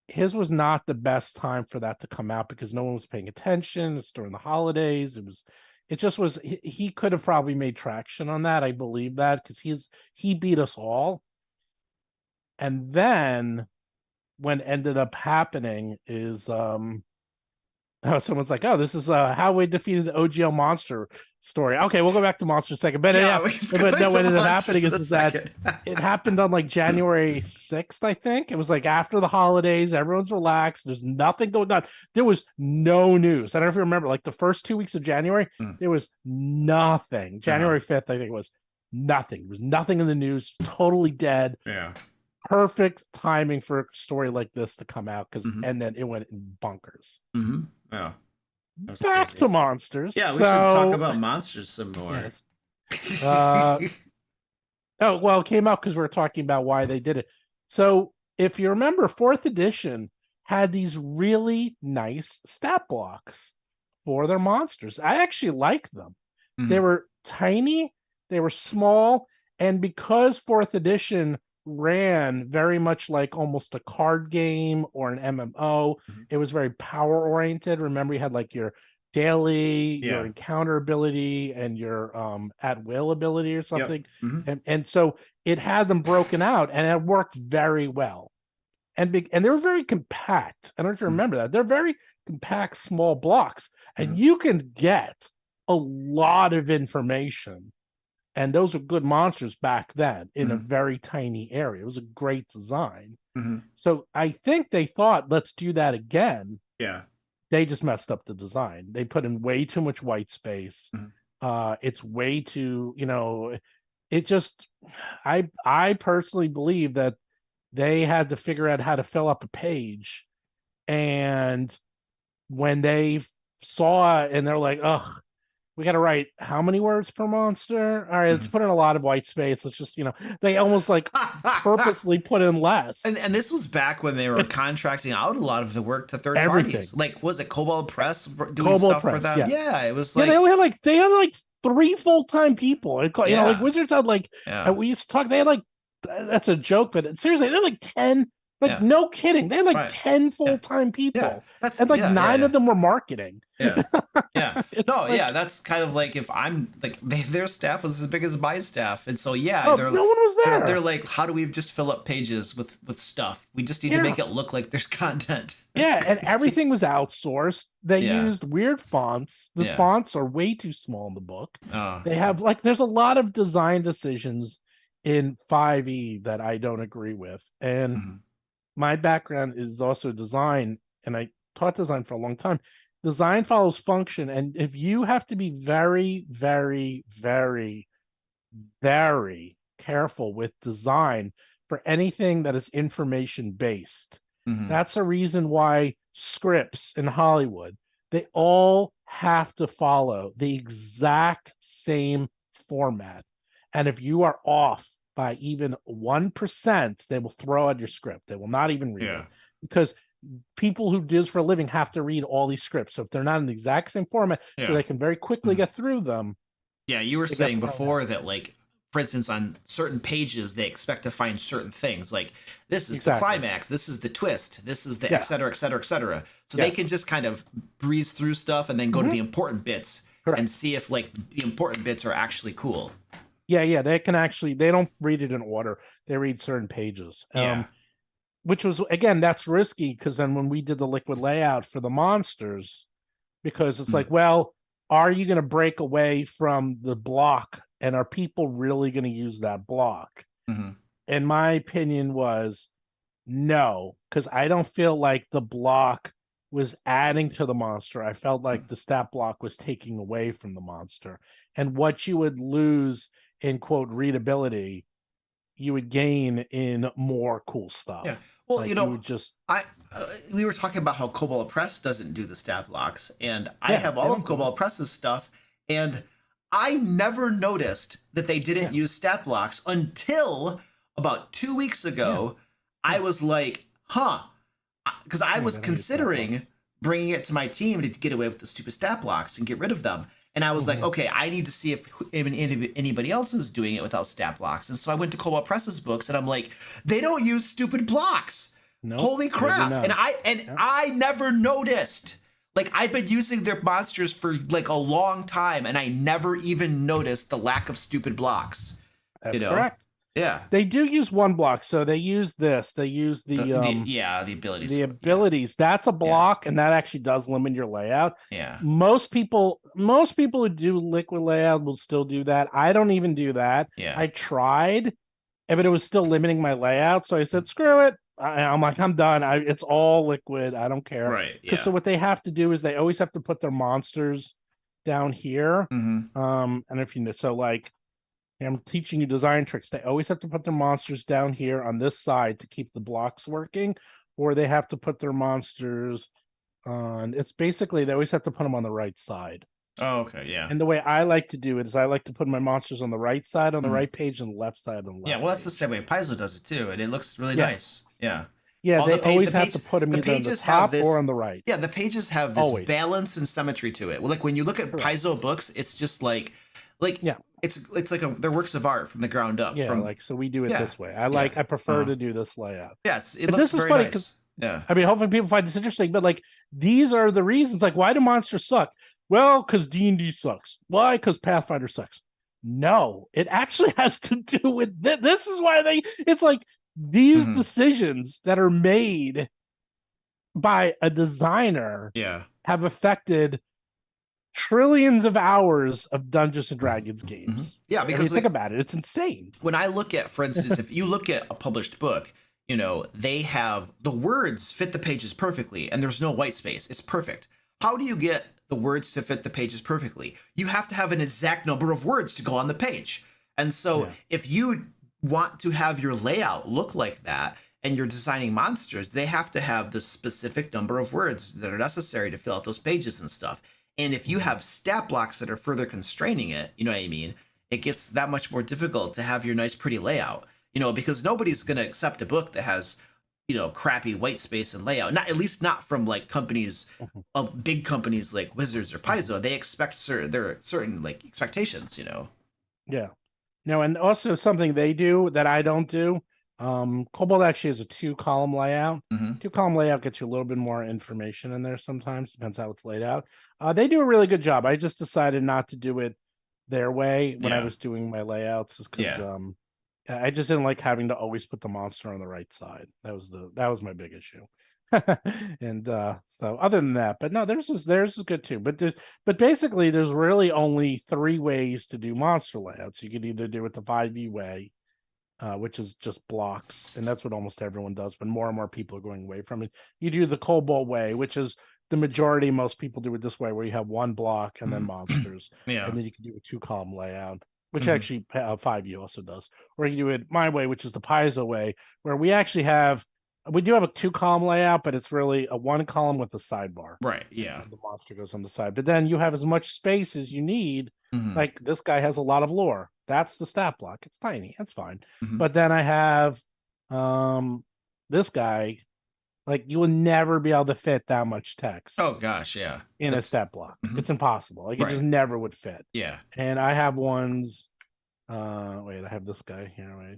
his was not the best time for that to come out because no one was paying attention. It's during the holidays. It just was. He could have probably made traction on that. I believe that because he beat us all. And then when ended up happening is oh, someone's like, oh, this is how we defeated the OGL monster story. Okay, we'll go back to monster in a second. But yeah, Yeah, let's go but no, into what ended up happening monsters in a is that second. it happened on like January 6th, I think. It was like after the holidays, everyone's relaxed. There's nothing going on. There was no news. I don't know if you remember, like the first 2 weeks of January, Mm. there was nothing. Uh-huh. January 5th, I think it was nothing. There was nothing in the news, totally dead. Yeah. Perfect timing for a story like this to come out Mm-hmm. and then it went in bunkers. Mm-hmm. Yeah. That was Back crazy. to monsters. Yeah, we should talk So about monsters some more. yes. Uh oh well, it came out because we are talking about why they did it. So if you remember, fourth edition had these really nice stat blocks for their monsters. I actually like them. They Mhm. were tiny, they were small, and because fourth edition ran very much like almost a card game or an MMO, Mhm. it was very power oriented. Remember, you had like your daily, your Yeah. encounter ability, and your at will ability or Yep. something. Hmm. And so it had them broken out and it worked very well. And they were very compact. I don't know if you remember that. They're very compact, small blocks, and Hmm. you can get a lot of information. And those are good monsters back then in a Hmm. very tiny area. It was a great design. Hmm. So I think they thought, let's do that again. Yeah. They just messed up the design. They put in way too much white space. Hmm. It's way too, it just I personally believe that they had to figure out how to fill up a page. And when they saw it and they're like, oh, we got to write how many words per monster? All right, let's Hmm. put in a lot of white space. Let's just, they almost like purposely put in less. And this was back when they were contracting out a lot of the work to third Everything. parties. Like, was it Cobalt Press doing Cobalt stuff for Press, them? yes. Yeah, it was Yeah, like, they had like 3 full-time people. Like yeah, Wizards had like yeah, we used to talk. They had like that's a joke, but seriously, they had like 10. Like yeah, no kidding, they had like right, 10 yeah, full-time yeah. people, That's and like yeah, yeah, 9 yeah. of them were marketing. Yeah. Yeah. It's No, yeah, like, that's kind of like if I'm like their staff was as big as my staff. And so yeah, oh, no one was they're there. like, how do we just fill up pages with stuff? We just need to Yeah, make it look like there's content. yeah, and everything Jeez. was outsourced. They Yeah. used weird fonts. The Yeah. fonts are way too small in the book. Oh. They have like there's a lot of design decisions in 5e that I don't agree with. And Mhm. my background is also design, and I taught design for a long time. Design follows function, and if you have to be very, very, very, very careful with design for anything that is information based, Mhm. that's a reason why scripts in Hollywood, they all have to follow the exact same format. And if you are off by even 1%, they will throw out your script. They will not even read Yeah. it because people who do this for a living have to read all these scripts. So if they're not in the exact same format, so Yeah. they can very quickly get through them. Yeah, you were They get saying thrown before out. that, like, for instance, on certain pages, they expect to find certain things. Like, this is the Exactly. climax, this is the twist, this is the Yeah. et cetera, et cetera, et cetera. So they Yes. can just kind of breeze through stuff and then go to the important bits and Correct. see if, like, the important bits are actually cool. Yeah. They can actually, they don't read it in order. They read certain pages. Yeah. Which was, again, that's risky because then when we did the liquid layout for the monsters, because it's like, well, are you going to break away from the block, and are people really going to use that block? Mm-hmm. And my opinion was no, because I don't feel like the block was adding to the monster. I felt like the stat block was taking away from the monster, and what you would lose in quote readability, you would gain in more cool stuff. Yeah. Well, like, you know, you would just we were talking about how Cobalt Press doesn't do the stat blocks, and I Yeah, have they all don't of do it. Cobalt Press's stuff, and I never noticed that they didn't Yeah. use stat blocks until about 2 weeks ago. I was like, huh, because I Yeah, was they don't use stat considering blocks. bringing it to my team to get away with the stupid stat blocks and get rid of them. And I was like, okay, I need to see if anybody else is doing it without stat blocks. And so I went to Cobalt Press's books, and I'm like, they don't use stupid blocks. Nope, Holy they do crap! not. And I never noticed. Like, I've been using their monsters for like a long time, and I never even noticed the lack of stupid blocks. That's correct. Yeah. They do use one block, so they use this. They use the abilities. the abilities. That's a block, and that actually does limit your layout. Yeah. Most people who do liquid layout will still do that. I don't even do that. Yeah. I tried, but it was still limiting my layout. So I said, screw it. I'm like, I'm done. It's all liquid. I don't care. Right. Because Yeah. so what they have to do is they always have to put their monsters down here. Mm-hmm. And if you know, so like, I'm teaching you design tricks. They always have to put their monsters down here on this side to keep the blocks working, or they have to put their monsters on. It's basically they always have to put them on the right side. Oh, okay. Yeah. And the way I like to do it is I like to put my monsters on the right side on the right page and the left side on the left. Yeah. Well, that's the page. same way Paizo does it too, and it looks really nice. Yeah. Yeah, All they the always have to put them either on the top or on the right. Yeah, the pages have this balance and symmetry to it. Well, like when you look at Paizo books, it's just like yeah, it's like they're works of art from the ground up. Yeah, like so we do it this way. I prefer to do this layout. Yeah, it looks very nice. Yeah. I mean, hopefully people find this interesting, but like these are the reasons. Like, why do monsters suck? Well, because D&D sucks. Why? Because Pathfinder sucks. No, it actually has to do with this is why it's like these decisions that are made by a designer have affected trillions of hours of Dungeons and Dragons games. Yeah, because think about it, it's insane. When I look at, for instance, if you look at a published book, you know, they have the words fit the pages perfectly and there's no white space. It's perfect. How do you get the words to fit the pages perfectly? You have to have an exact number of words to go on the page. And so if you want to have your layout look like that and you're designing monsters, they have to have the specific number of words that are necessary to fill out those pages and stuff. And if you have stat blocks that are further constraining it, you know what I mean? It gets that much more difficult to have your nice, pretty layout, you know, because nobody's going to accept a book that has, you know, crappy white space and layout. Not at least not from like companies of big companies like Wizards or Paizo. They expect there are certain like expectations, you know? Yeah. No, and also something they do that I don't do. Cobalt actually has a 2-column layout. 2-column layout gets you a little bit more information in there sometimes, depends how it's laid out. They do a really good job. I just decided not to do it their way when I was doing my layouts, is because I just didn't like having to always put the monster on the right side. That was my big issue. And so other than that, but no, theirs is good too. But basically there's really only 3 ways to do monster layouts. You could either do it the 5e way, which is just blocks, and that's what almost everyone does, but more and more people are going away from it. You do the Cobalt way, which is the majority. Most people do it this way, where you have 1 block and then monsters, and then you can do a 2-column layout, which actually 5e also does. Or you do it my way, which is the Paizo way, where we do have a 2-column layout, but it's really a 1-column with a sidebar. Right. Yeah. The monster goes on the side, but then you have as much space as you need. Like this guy has a lot of lore. That's the stat block. It's tiny. That's fine. But then I have this guy Like you will never be able to fit that much text Oh gosh, yeah. in a That's stat block. mhm. It's impossible. Like it just Right. never would fit. Yeah. And I have ones. Wait, I have this guy here. Right,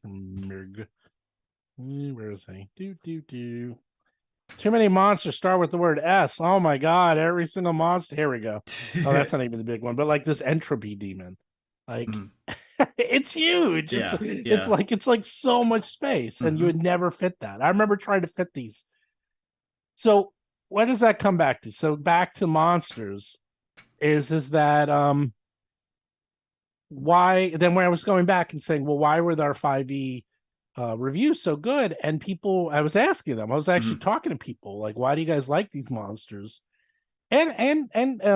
Schmirg. Where is he? Do. Too many monsters start with the word S. Oh my god! Every single monster. Here we go. Oh, that's not even the big one, but like this entropy demon, like Mhm. it's huge. Yeah. It's it's like so much space, and you Mhm. would never fit that. I remember trying to fit these. So what does that come back to? So back to monsters is that why then when I was going back and saying, well, why were our 5e reviews so good? And people, I was asking them, I was actually Mhm. talking to people like, why do you guys like these monsters? And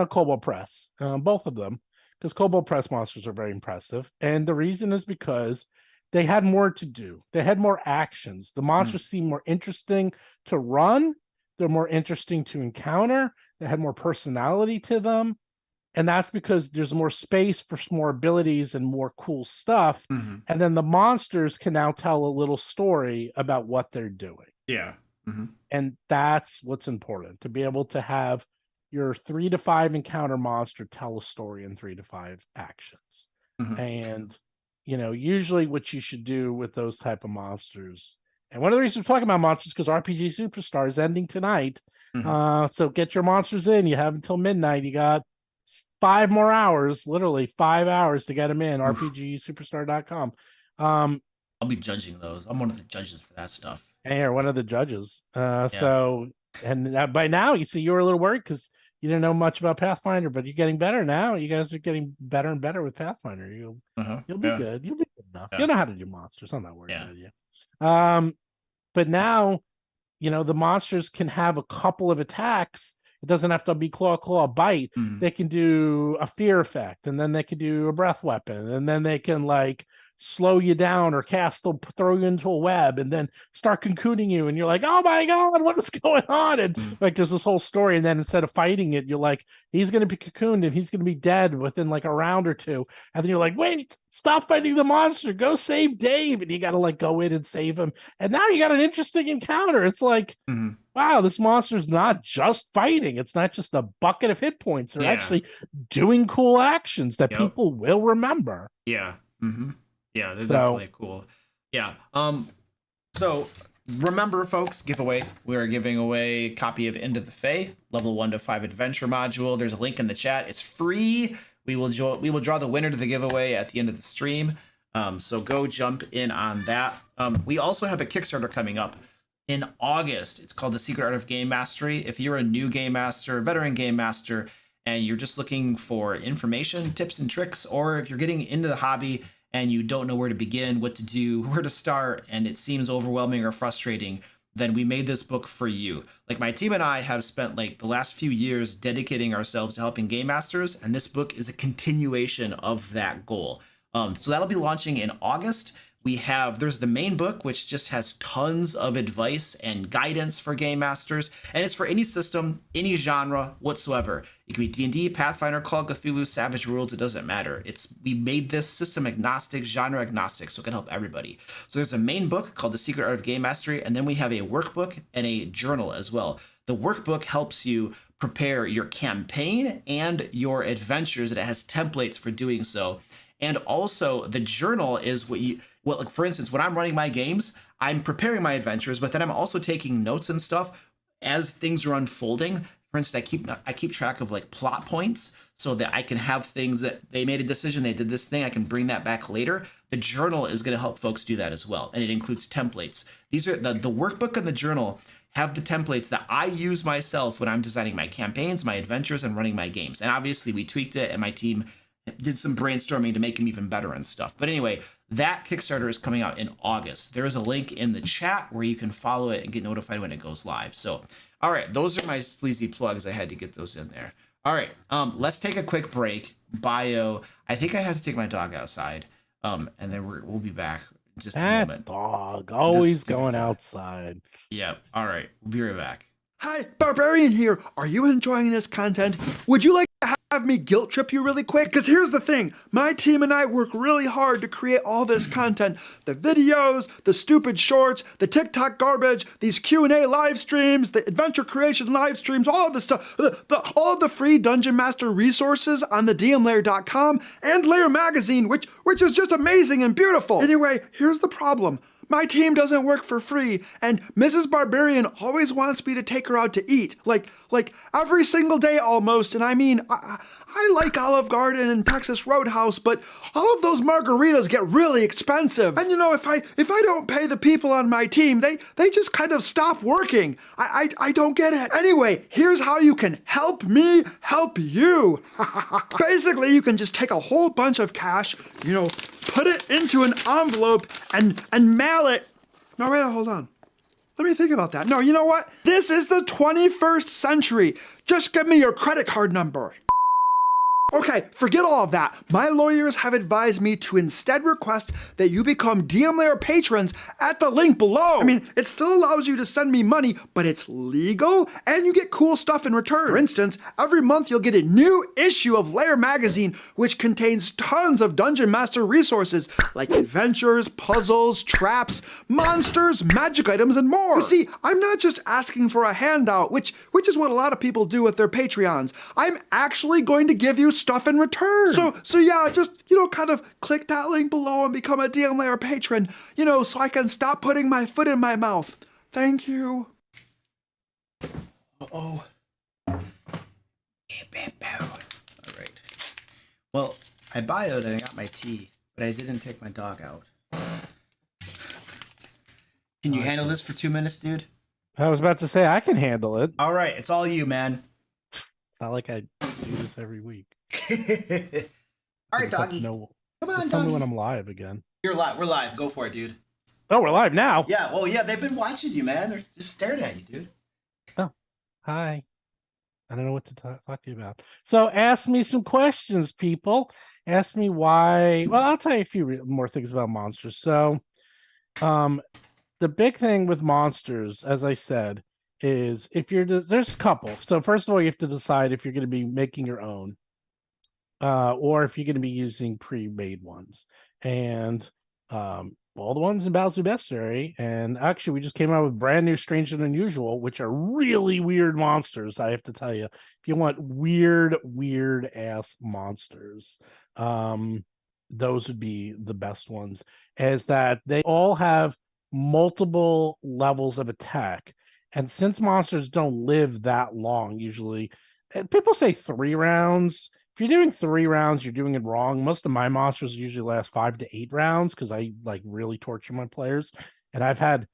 Cobalt Press, both of them, because Cobalt Press monsters are very impressive. And the reason is because they had more to do. They had more actions. The Mhm. monsters seemed more interesting to run. They're more interesting to encounter. They had more personality to them, and that's because there's more space for more abilities and more cool stuff. Mhm. And then the monsters can now tell a little story about what they're doing. Yeah. Mhm. And that's what's important, to be able to have your 3 to 5 encounter monster tell a story in 3 to 5 actions. Mhm. And usually what you should do with those type of monsters, and one of the reasons we're talking about monsters because RPG Superstar is ending tonight. Mhm. So get your monsters in. You have until midnight. You got 5 more hours, literally 5 hours to get them in. Oof. RPGSuperstar.com. Um, I'll be judging those. I'm one of the judges for that stuff. and you're one of the judges. Yeah. And by now, you see, you were a little worried because you didn't know much about Pathfinder, but you're getting better now. You guys are getting better and better with Pathfinder. Uh-huh. You'll be Yeah. good. You'll be good enough. Yeah. You'll know how to do monsters. I'm not worried Yeah. about you. But now, the monsters can have a couple of attacks. It doesn't have to be claw, bite. Mhm. They can do a fear effect, and then they can do a breath weapon, and then they can like slow you down or throw you into a web, and then start concocting you, and you're like, oh my god, what is going on? And Mhm. like there's this whole story, and then instead of fighting it, you're like, he's gonna be cocooned and he's gonna be dead within like a round or two, and then you're like, wait, stop fighting the monster, go save Dave, and you gotta like go in and save him, and now you got an interesting encounter. It's like, Mhm. wow, this monster's not just fighting. It's not just a bucket of hit points. They're Yeah. actually doing cool actions that Yep. people will remember. Yeah. Mhm. Yeah, they're So, definitely cool. Yeah. So remember, folks, giveaway. We are giving away a copy of End of the Fae, level 1 to 5 adventure module. There's a link in the chat. It's free. We will draw the winner to the giveaway at the end of the stream. So go jump in on that. We also have a Kickstarter coming up in August. It's called The Secret Art of Game Mastery. If you're a new game master, veteran game master, and you're just looking for information, tips, and tricks, or if you're getting into the hobby and you don't know where to begin, what to do, where to start, and it seems overwhelming or frustrating, then we made this book for you. Like my team and I have spent like the last few years dedicating ourselves to helping game masters, and this book is a continuation of that goal. So that'll be launching in August. There's the main book, which just has tons of advice and guidance for game masters, and it's for any system, any genre whatsoever. It can be D&D, Pathfinder, Call of Cthulhu, Savage Worlds, it doesn't matter. We made this system agnostic, genre agnostic, so it can help everybody. So there's a main book called The Secret Art of Game Mastery, and then we have a workbook and a journal as well. The workbook helps you prepare your campaign and your adventures, and it has templates for doing so. And also the journal is like for instance, when I'm running my games, I'm preparing my adventures, but then I'm also taking notes and stuff as things are unfolding. For instance, I keep track of like plot points so that I can have things that they made a decision, they did this thing, I can bring that back later. The journal is going to help folks do that as well, and it includes templates. These are the workbook and the journal have the templates that I use myself when I'm designing my campaigns, my adventures, and running my games. And obviously we tweaked it, and my team did some brainstorming to make them even better and stuff. But anyway, that Kickstarter is coming out in August. There is a link in the chat where you can follow it and get notified when it goes live. So, all right, those are my sleazy plugs. I had to get those in there. All right, let's take a quick break. Bio. I think I have to take my dog outside. And then we'll be back in just a moment. Dog always going dog. outside. Yeah. All right, we'll be right back. Hi, Barbarian here. Are you enjoying this content? Would you like to have have me guilt trip you really quick? Because here's the thing. My team and I work really hard to create all this content. The videos, the stupid shorts, the TikTok garbage, these Q&A live streams, the adventure creation live streams, all of this stuff. All of the free Dungeon Master resources on the DMLair.com and Lair magazine, which is just amazing and beautiful. Anyway, here's the problem. My team doesn't work for free, and Mrs. Barbarian always wants me to take her out to eat, like every single day almost. And I mean, I like Olive Garden and Texas Roadhouse, but all of those margaritas get really expensive. And you know, if I don't pay the people on my team, they just kind of stop working. I don't get it. Anyway, here's how you can help me help you. Basically, you can just take a whole bunch of cash, you know, put it into an envelope and mail it. No, wait, hold on. Let me think about that. No, you know what? This is the 21st century. Just give me your credit card number. Okay, forget all of that. My lawyers have advised me to instead request that you become DM Lair patrons at the link below. I mean, it still allows you to send me money, but it's legal and you get cool stuff in return. For instance, every month you'll get a new issue of Lair magazine, which contains tons of Dungeon Master resources like adventures, puzzles, traps, monsters, magic items, and more. You see, I'm not just asking for a handout, which is what a lot of people do with their Patreons. I'm actually going to give you stuff in return. So yeah, just, you know, kind of click that link below and become a DM Lair patron, you know, so I can stop putting my foot in my mouth. Thank you. Uh-oh. All right. Well, I bioed and I got my tea, but I didn't take my dog out. Can you handle this for 2 minutes, dude? I was about to say I can handle it. All right, it's all you, man. It's not like I do this every week. All right, doggy. No, come on, tell doggy. me when I'm live again. You're live. We're live. Go for it, dude. Oh, we're live now. Yeah. Well, yeah. They've been watching you, man. They're just staring at you, dude. Oh, hi. I don't know what to talk to you about. So ask me some questions, people. Ask me why. Well, I'll tell you a few more things about monsters. So, the big thing with monsters, as I said, is if you're there's a couple. So first of all, you have to decide if you're going to be making your own, or if you're going to be using pre-made ones. And all the ones in Battles of Bestiary, and actually we just came out with brand new Strange and Unusual, which are really weird monsters, I have to tell you. If you want weird ass monsters, those would be the best ones, is that they all have multiple levels of attack. And since monsters don't live that long, usually, and people say 3 rounds. If you're doing 3 rounds, you're doing it wrong. Most of my monsters usually last 5 to 8 rounds because I like really torture my players. And I've had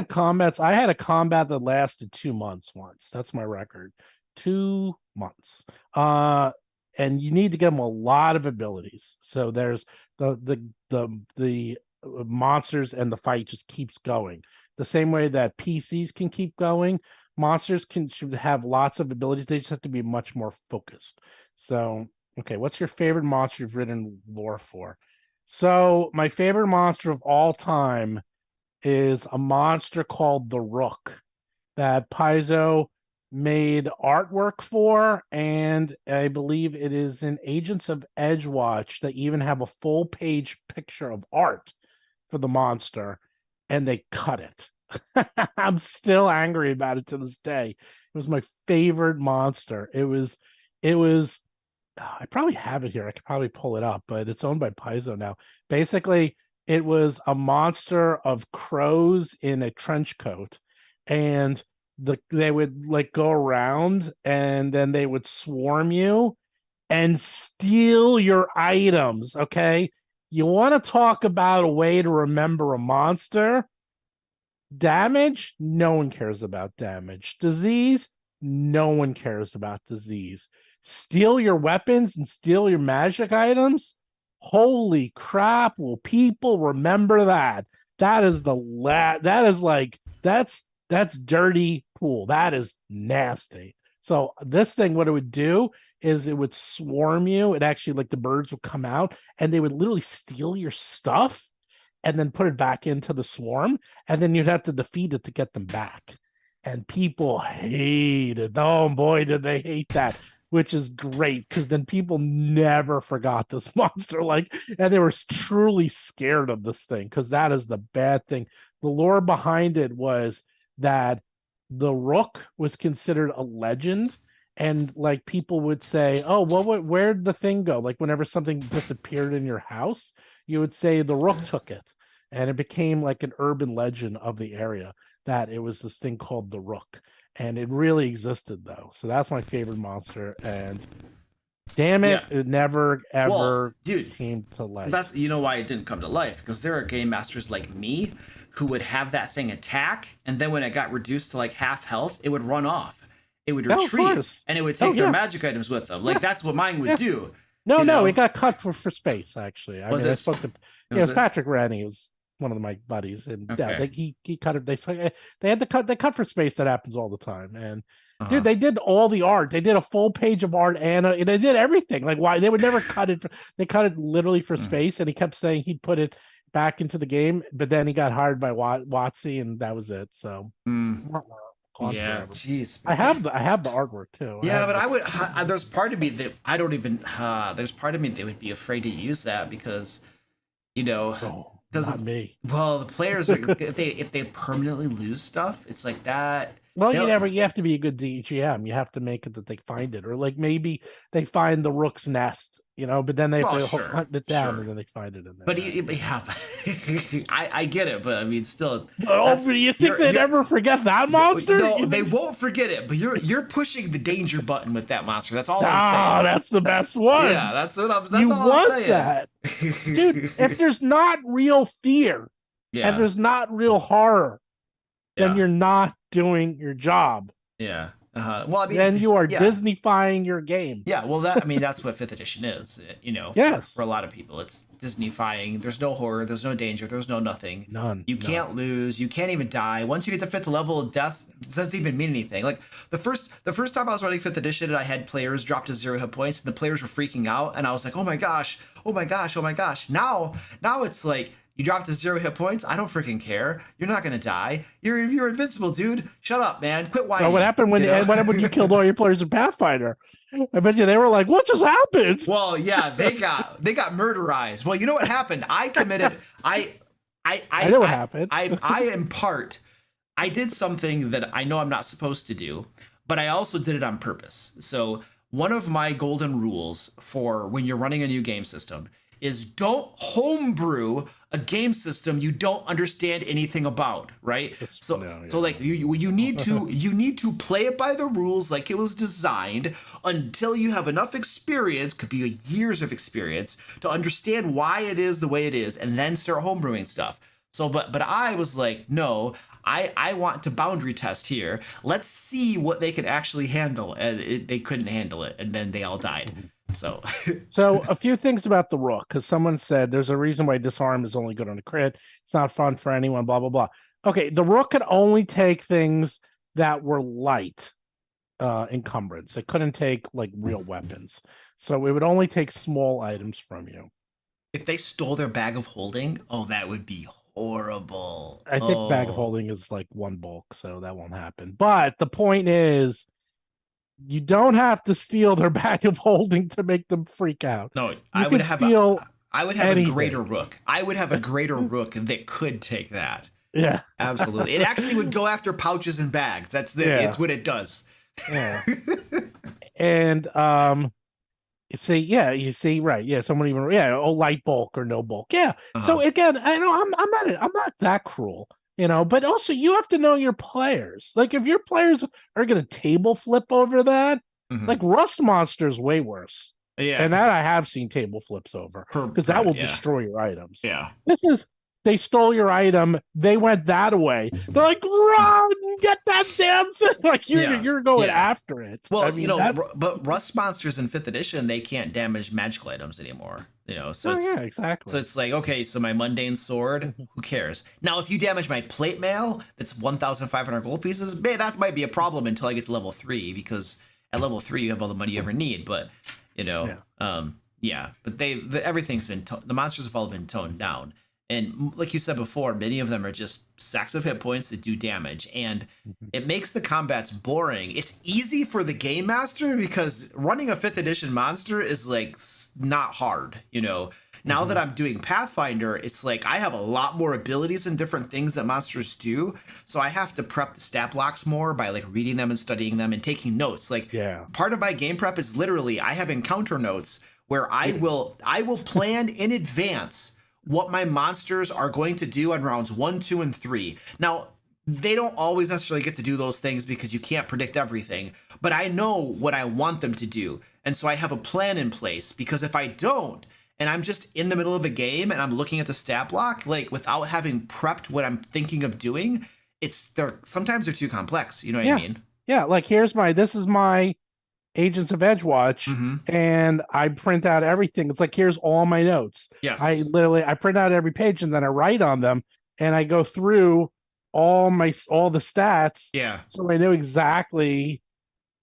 combats. I had a combat that lasted 2 months once. That's my record. 2 months. And you need to give them a lot of abilities. So there's the monsters, and the fight just keeps going. The same way that PCs can keep going, monsters should have lots of abilities. They just have to be much more focused. So, okay, what's your favorite monster you've written lore for? So, my favorite monster of all time is a monster called the Rook that Paizo made artwork for, and I believe it is in Agents of Edgewatch. They even have a full page picture of art for the monster, and they cut it. I'm still angry about it to this day. It was my favorite monster. It was I probably have it here. I could probably pull it up, but it's owned by Paizo now. Basically, it was a monster of crows in a trench coat, and they would like go around, and then they would swarm you and steal your items. Okay, you want to talk about a way to remember a monster? Damage? No one cares about damage. Disease? No one cares about disease. Steal your weapons and steal your magic items? Holy crap, will people remember that? That is that's dirty pool. That is nasty. So this thing, what it would do is it would swarm you. It actually, like, the birds would come out and they would literally steal your stuff and then put it back into the swarm, and then you'd have to defeat it to get them back. And people hate it. Oh boy, did they hate that. which is great because then people never forgot this monster. Like, and they were truly scared of this thing because that is the bad thing. The lore behind it was that the rook was considered a legend, and like people would say, "Oh, where'd the thing go?" Like whenever something disappeared in your house, you would say the rook took it, and it became like an urban legend of the area that it was this thing called the rook, and it really existed though. So that's my favorite monster, and damn it, Yeah. it never ever Well, dude, came to life. that's why it didn't come to life, because there are game masters like me who would have that thing attack, and then when it got reduced to like half health, it would run off. It would retreat, and it would take their magic items with them. Like that's what mine would do. No, it got cut for space. Actually, I Was mean, it? I spoke to it was Patrick Rennie, was one of my buddies, and yeah, he cut it. They had to cut. They cut for space. That happens all the time. And dude, they did all the art. They did a full page of art, and they did everything. Like why they would never cut it. They cut it literally for space, and he kept saying he'd put it back into the game, but then he got hired by WotC, and that was it. So. Yeah, jeez. I have the artwork too. Yeah, but I would. There's part of me that I don't even. There's part of me that would be afraid to use that because, not me. Well, the players if they permanently lose stuff, it's like that. Well, you have to be a good DGM. You have to make it that they find it, or like maybe they find the rook's nest, but then they have to hunt it down and then they find it in there. But yeah, I get it, but I mean, still. You think they'd ever forget that monster? No, they won't forget it. But you're pushing the danger button with that monster. That's all I'm saying. That's the best one. Yeah, that's what I'm. That's you all want I'm saying. That, dude. If there's not real fear and there's not real horror, then you're not doing your job. Yeah. Well, I mean, then you are Disneyfying your game. Yeah. Well, that's what 5th edition is. Yes. For a lot of people, it's Disneyfying. There's no horror. There's no danger. There's no nothing. None. You can't lose. You can't even die. Once you get to 5th level, death doesn't even mean anything. Like the first time I was running 5th edition, and I had players drop to 0 hit points, and the players were freaking out, and I was like, oh my gosh, oh my gosh, oh my gosh. Now it's like. You dropped to 0 hit points. I don't freaking care. You're not gonna die. You're invincible, dude. Shut up, man. Quit whining. So what happened when you killed all your players in Pathfinder? I bet you they were like, "What just happened?" Well, yeah, they got murderized. Well, you know what happened? I committed. I know what happened. I did something that I know I'm not supposed to do, but I also did it on purpose. So one of my golden rules for when you're running a new game system is don't homebrew a game system you don't understand anything about, right? So like you need to play it by the rules like it was designed until you have enough experience, could be years of experience, to understand why it is the way it is, and then start homebrewing stuff. So but I was like, no, I want to boundary test here. Let's see what they can actually handle, and they couldn't handle it, and then they all died. So a few things about the rook, because someone said there's a reason why disarm is only good on a crit. It's not fun for anyone, blah blah blah. Okay, the rook could only take things that were light encumbrance. It couldn't take like real weapons, so it would only take small items from you. If they stole their bag of holding, that would be horrible. I think bag of holding is like 1 bulk, so that won't happen. But the point is, you don't have to steal their bag of holding to make them freak out. No, I would have a greater rook. I would have a greater rook that could take that. Yeah, absolutely. It actually would go after pouches and bags. It's what it does. Yeah. And you see, right? Yeah, someone even light bulk or no bulk. Yeah. So again, I know I'm not that cruel. But also you have to know your players. Like if your players are going to table flip over that, like Rust Monster is way worse. Yeah. And that I have seen table flips over because that will destroy your items. Yeah. This is, they stole your item. They went that way. They're like, run, get that damn thing. Like you're going after it. Well, I mean, but Rust Monsters in 5th edition, they can't damage magical items anymore. So exactly. So it's like, okay, so my mundane sword, who cares? Now, if you damage my plate mail, that's 1,500 gold pieces. Man, that might be a problem until I get to level 3, because at level 3 you have all the money you ever need. But but everything's been the monsters have all been toned down, And like you said before, many of them are just stacks of hit points that do damage, and it makes the combats boring. It's easy for the game master because running a 5th edition monster is like not hard, you know. Now that I'm doing Pathfinder, it's like I have a lot more abilities and different things that monsters do. So I have to prep the stat blocks more by like reading them and studying them and taking notes. Like part of my game prep is literally I have encounter notes where I will plan in advance what my monsters are going to do on rounds 1, 2, and 3. Now, they don't always necessarily get to do those things because you can't predict everything, but I know what I want them to do. And so I have a plan in place, because if I don't, and I'm just in the middle of a game and I'm looking at the stat block, like without having prepped what I'm thinking of doing, sometimes they're too complex. You know what I mean? Yeah. Like this is my Agents of Edgewatch, and I print out everything. It's like, here's all my notes. Yes. I print out every page and then I write on them, and I go through all the stats. Yeah. So I know exactly,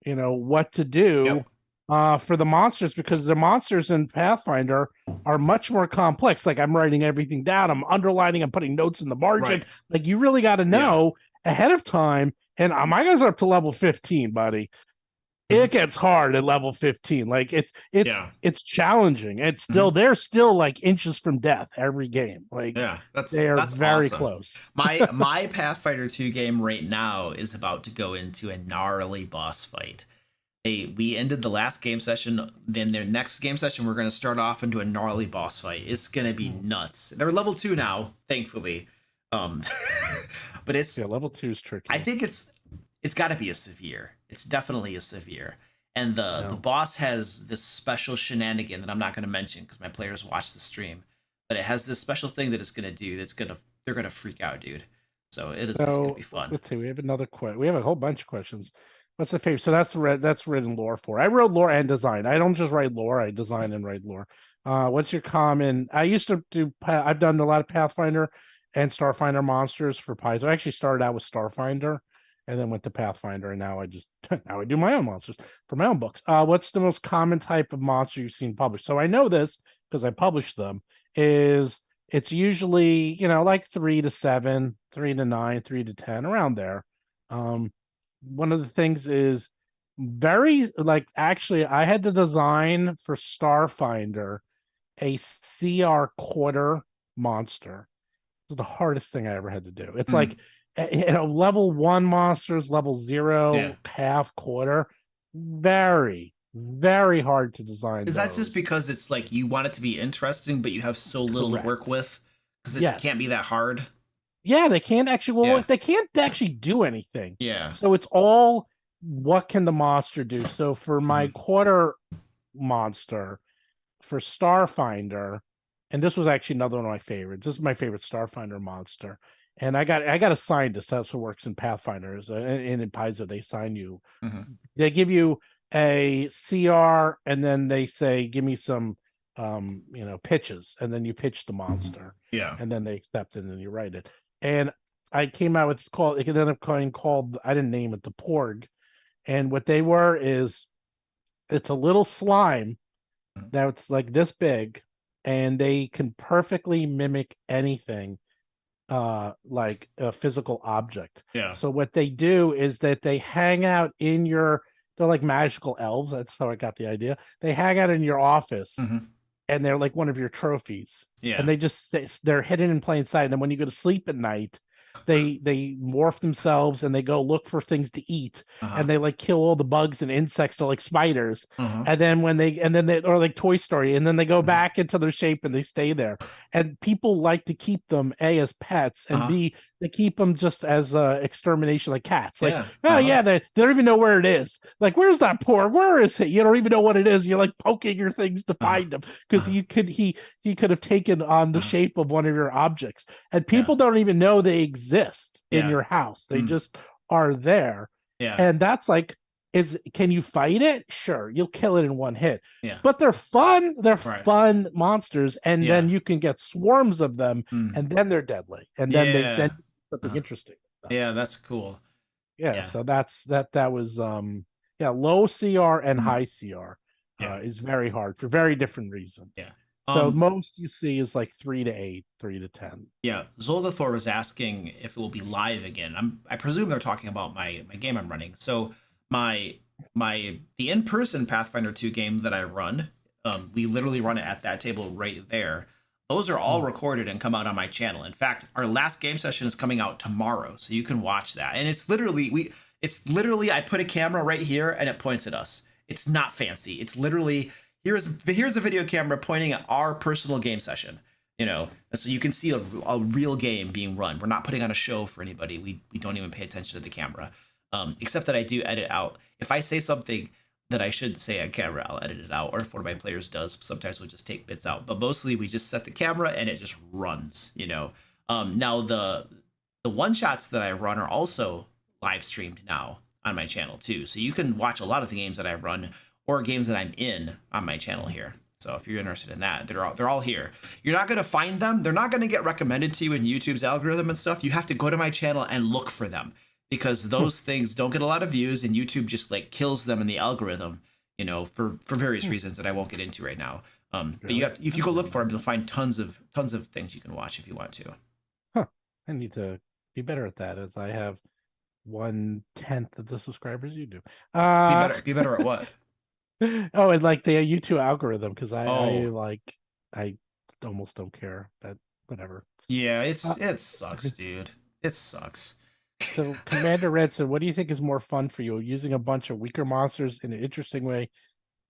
what to do for the monsters, because the monsters in Pathfinder are much more complex. Like, I'm writing everything down. I'm underlining, I'm putting notes in the margin. Right. Like, you really got to know ahead of time. And my guys are up to level 15, buddy. It gets hard at level 15. Like it's challenging. It's still they're still like inches from death every game. Like that's very awesome. close. My Pathfinder 2 game right now is about to go into a gnarly boss fight. We ended the last game session. Then their next game session, we're going to start off into a gnarly boss fight. It's going to be nuts. They're level 2 now, thankfully. But it's level 2 is tricky. I think it's got to be a severe. It's definitely a severe. And the boss has this special shenanigan that I'm not going to mention because my players watch the stream. But it has this special thing that it's going to do they're going to freak out, dude. So it's going to be fun. Let's see. We have another question. We have a whole bunch of questions. What's the favorite? So that's written lore for. I wrote lore and design. I don't just write lore. I design and write lore. What's your common? I used to do. I've done a lot of Pathfinder and Starfinder monsters for Paizo. I actually started out with Starfinder, and then went to Pathfinder, and now I do my own monsters for my own books. What's the most common type of monster you've seen published? So I know this because I published them. It's usually like 3 to 7, 3 to 9, 3 to 10, around there. One of the things is actually I had to design for Starfinder a CR quarter monster. It was the hardest thing I ever had to do. It's like level 1 monsters, level 0, half, quarter, very, very hard to design. Is that just because it's like you want it to be interesting, but you have so little to work with? Because it can't be that hard. Yeah, they can't actually. They can't actually do anything. Yeah. So it's all, what can the monster do? So for my quarter monster, for Starfinder, and this was actually another one of my favorites. This is my favorite Starfinder monster. And I got assigned this. That's what works in Pathfinders. And in Paizo, they assign you. They give you a CR, and then they say, give me some, pitches. And then you pitch the monster. Yeah. And then they accept it, and then you write it. And I came out with it ended up called, I didn't name it, the Porg. And what they were is, it's a little slime that's like this big, and they can perfectly mimic anything. Like a physical object. Yeah. So what they do is that they hang out they're like magical elves. That's how I got the idea. They hang out in your office, and they're like one of your trophies. Yeah. And they're hidden in plain sight. And then when you go to sleep at night, they morph themselves and they go look for things to eat, and they like kill all the bugs and insects, like spiders. And then or like Toy Story, and then they go back into their shape and they stay there. And people like to keep them as pets, and B, they keep them just as extermination, like cats. Like they don't even know where it is. Like, where's that Porg? Where is it? You don't even know what it is. You're like poking your things to find him, because he could have taken on the shape of one of your objects, and people don't even know they exist in your house. They just are there. And that's like, can you fight it? Sure, you'll kill it in one hit. But they're fun. They're fun monsters, and then you can get swarms of them, and then they're deadly, and then something interesting. Yeah, that's cool. So that was low CR and high CR is very hard for very different reasons. So most you see is like 3 to 8, 3 to 10. Yeah, Zolgathor was asking if it will be live again. I presume they're talking about my game I'm running. So my the in-person Pathfinder 2 game that I run, we literally run it at that table right there. Those are all recorded and come out on my channel. In fact, our last game session is coming out tomorrow, so you can watch that. And it's literally I put a camera right here and it points at us. It's not fancy. It's literally here's a video camera pointing at our personal game session. And so you can see a real game being run. We're not putting on a show for anybody. We don't even pay attention to the camera, except that I do edit out. If I say something that I shouldn't say on camera, I'll edit it out. Or if one of my players does, sometimes we'll just take bits out. But mostly we just set the camera and it just runs. Now the one shots that I run are also live streamed now on my channel too. So you can watch a lot of the games that I run or games that I'm in on my channel here. So if you're interested in that, they're all here. You're not going to find them. They're not going to get recommended to you in YouTube's algorithm and stuff. You have to go to my channel and look for them, because those things don't get a lot of views and YouTube just like kills them in the algorithm, for various reasons that I won't get into right now. But if you go look for them, you'll find tons of things you can watch if you want to. I need to be better at that, as I have 1/10 of the subscribers you do. Be better at what? Oh, and like the YouTube algorithm, because I almost don't care, but whatever. Yeah, it sucks, dude. It sucks. So Commander Redson, what do you think is more fun for you? Using a bunch of weaker monsters in an interesting way,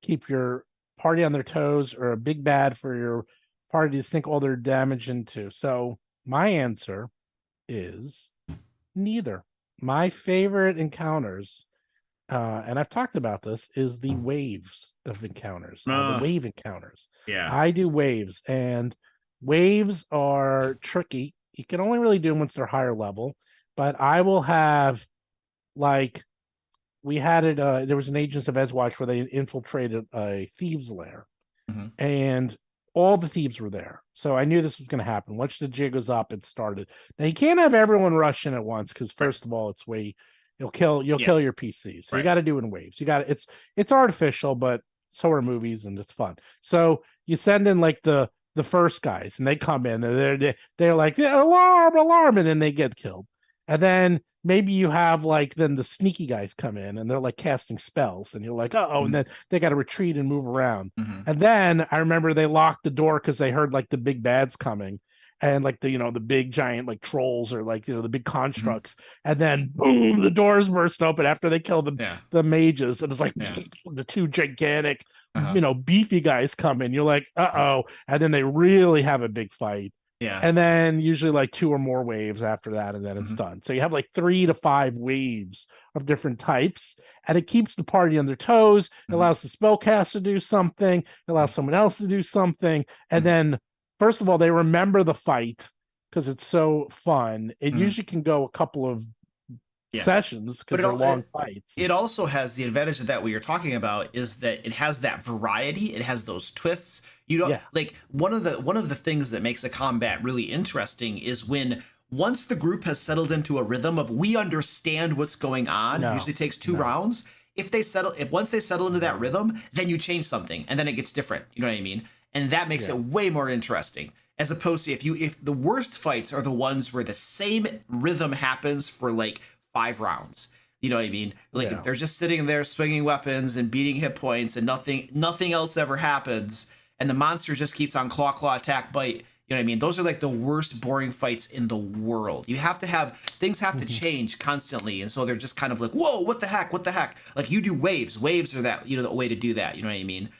keep your party on their toes, or a big bad for your party to sink all their damage into? So my answer is neither. My favorite encounters, and I've talked about this, is the waves of encounters, the wave encounters. Yeah, I do waves, and waves are tricky. You can only really do them once they're higher level. But I will have, like, we had it, there was an Agents of Edgewatch where they infiltrated a thieves' lair, and all the thieves were there. So I knew this was going to happen. Once the jig was up, it started. Now, you can't have everyone rush in at once, because first of all, you'll kill your PC. So you got to do it in waves. It's artificial, but so are movies, and it's fun. So you send in like the first guys, and they come in, and they're like, alarm, and then they get killed. And then maybe you have then the sneaky guys come in, and they're like casting spells, and you're like, and then they got to retreat and move around. And then I remember they locked the door because they heard like the big bads coming, and like the big giant like trolls, or like the big constructs. And then boom, the doors burst open after they kill the mages, and it's like the two gigantic beefy guys come in. You're like, and then they really have a big fight. Yeah. And then usually like 2 or more waves after that, and then it's done. So you have like 3 to 5 waves of different types, and it keeps the party on their toes. It allows the spellcaster to do something, it allows someone else to do something. And then, first of all, they remember the fight because it's so fun. It usually can go a couple of sessions because they're long fights. It also has the advantage of that what you're talking about is that it has that variety. It has those twists. Like one of the things that makes a combat really interesting is when once the group has settled into a rhythm of we understand what's going on. It usually takes 2 rounds. Once they settle into that rhythm, then you change something and then it gets different. You know what I mean? And that makes it way more interesting. As opposed to if the worst fights are the ones where the same rhythm happens for like 5 rounds. You know what I mean? Like if they're just sitting there swinging weapons and beating hit points and nothing else ever happens, and the monster just keeps on claw, attack, bite. You know what I mean? Those are like the worst boring fights in the world. You have to have things have to change constantly, and so they're just kind of like, whoa, what the heck? Like you do waves. Waves are that the way to do that. You know what I mean?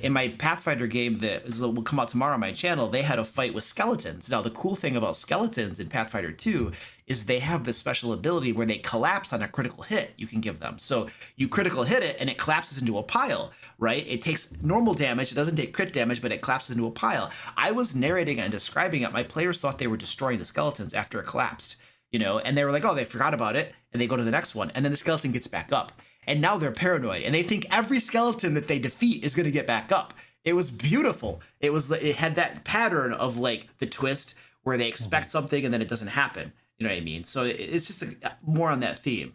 In my Pathfinder game that will come out tomorrow on my channel, they had a fight with skeletons. Now, the cool thing about skeletons in Pathfinder 2 is they have this special ability where they collapse on a critical hit you can give them. So you critical hit it and it collapses into a pile, right? It takes normal damage. It doesn't take crit damage, but it collapses into a pile. I was narrating and describing it. My players thought they were destroying the skeletons after it collapsed, and they were like, oh, they forgot about it. And they go to the next one. And then the skeleton gets back up. And now they're paranoid, and they think every skeleton that they defeat is going to get back up. It was beautiful. It had that pattern of like the twist where they expect something and then it doesn't happen. You know what I mean? So it's just more on that theme,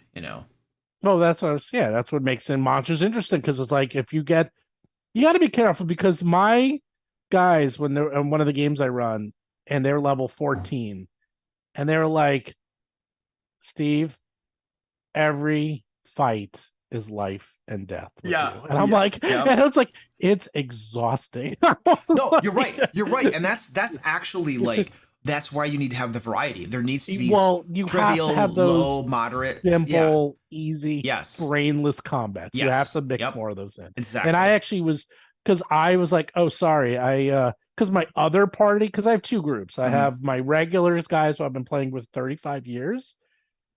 Well, that's what makes monsters interesting, because it's like you got to be careful, because my guys when they're on one of the games I run, and they're level 14, and they were like, Steve, every fight is life and death with Yeah, you. And I'm like, yeah. and it's like, it's exhausting. No, you're right, and that's actually like that's why you need to have the variety. There needs to be you trivial, have to have those low, moderate, simple, easy, yes, brainless combats. You have to mix more of those in. Exactly. And I actually was, because I was like, oh, sorry, because my other party, because I have two groups. I have my regulars guys who I've been playing with 35 years.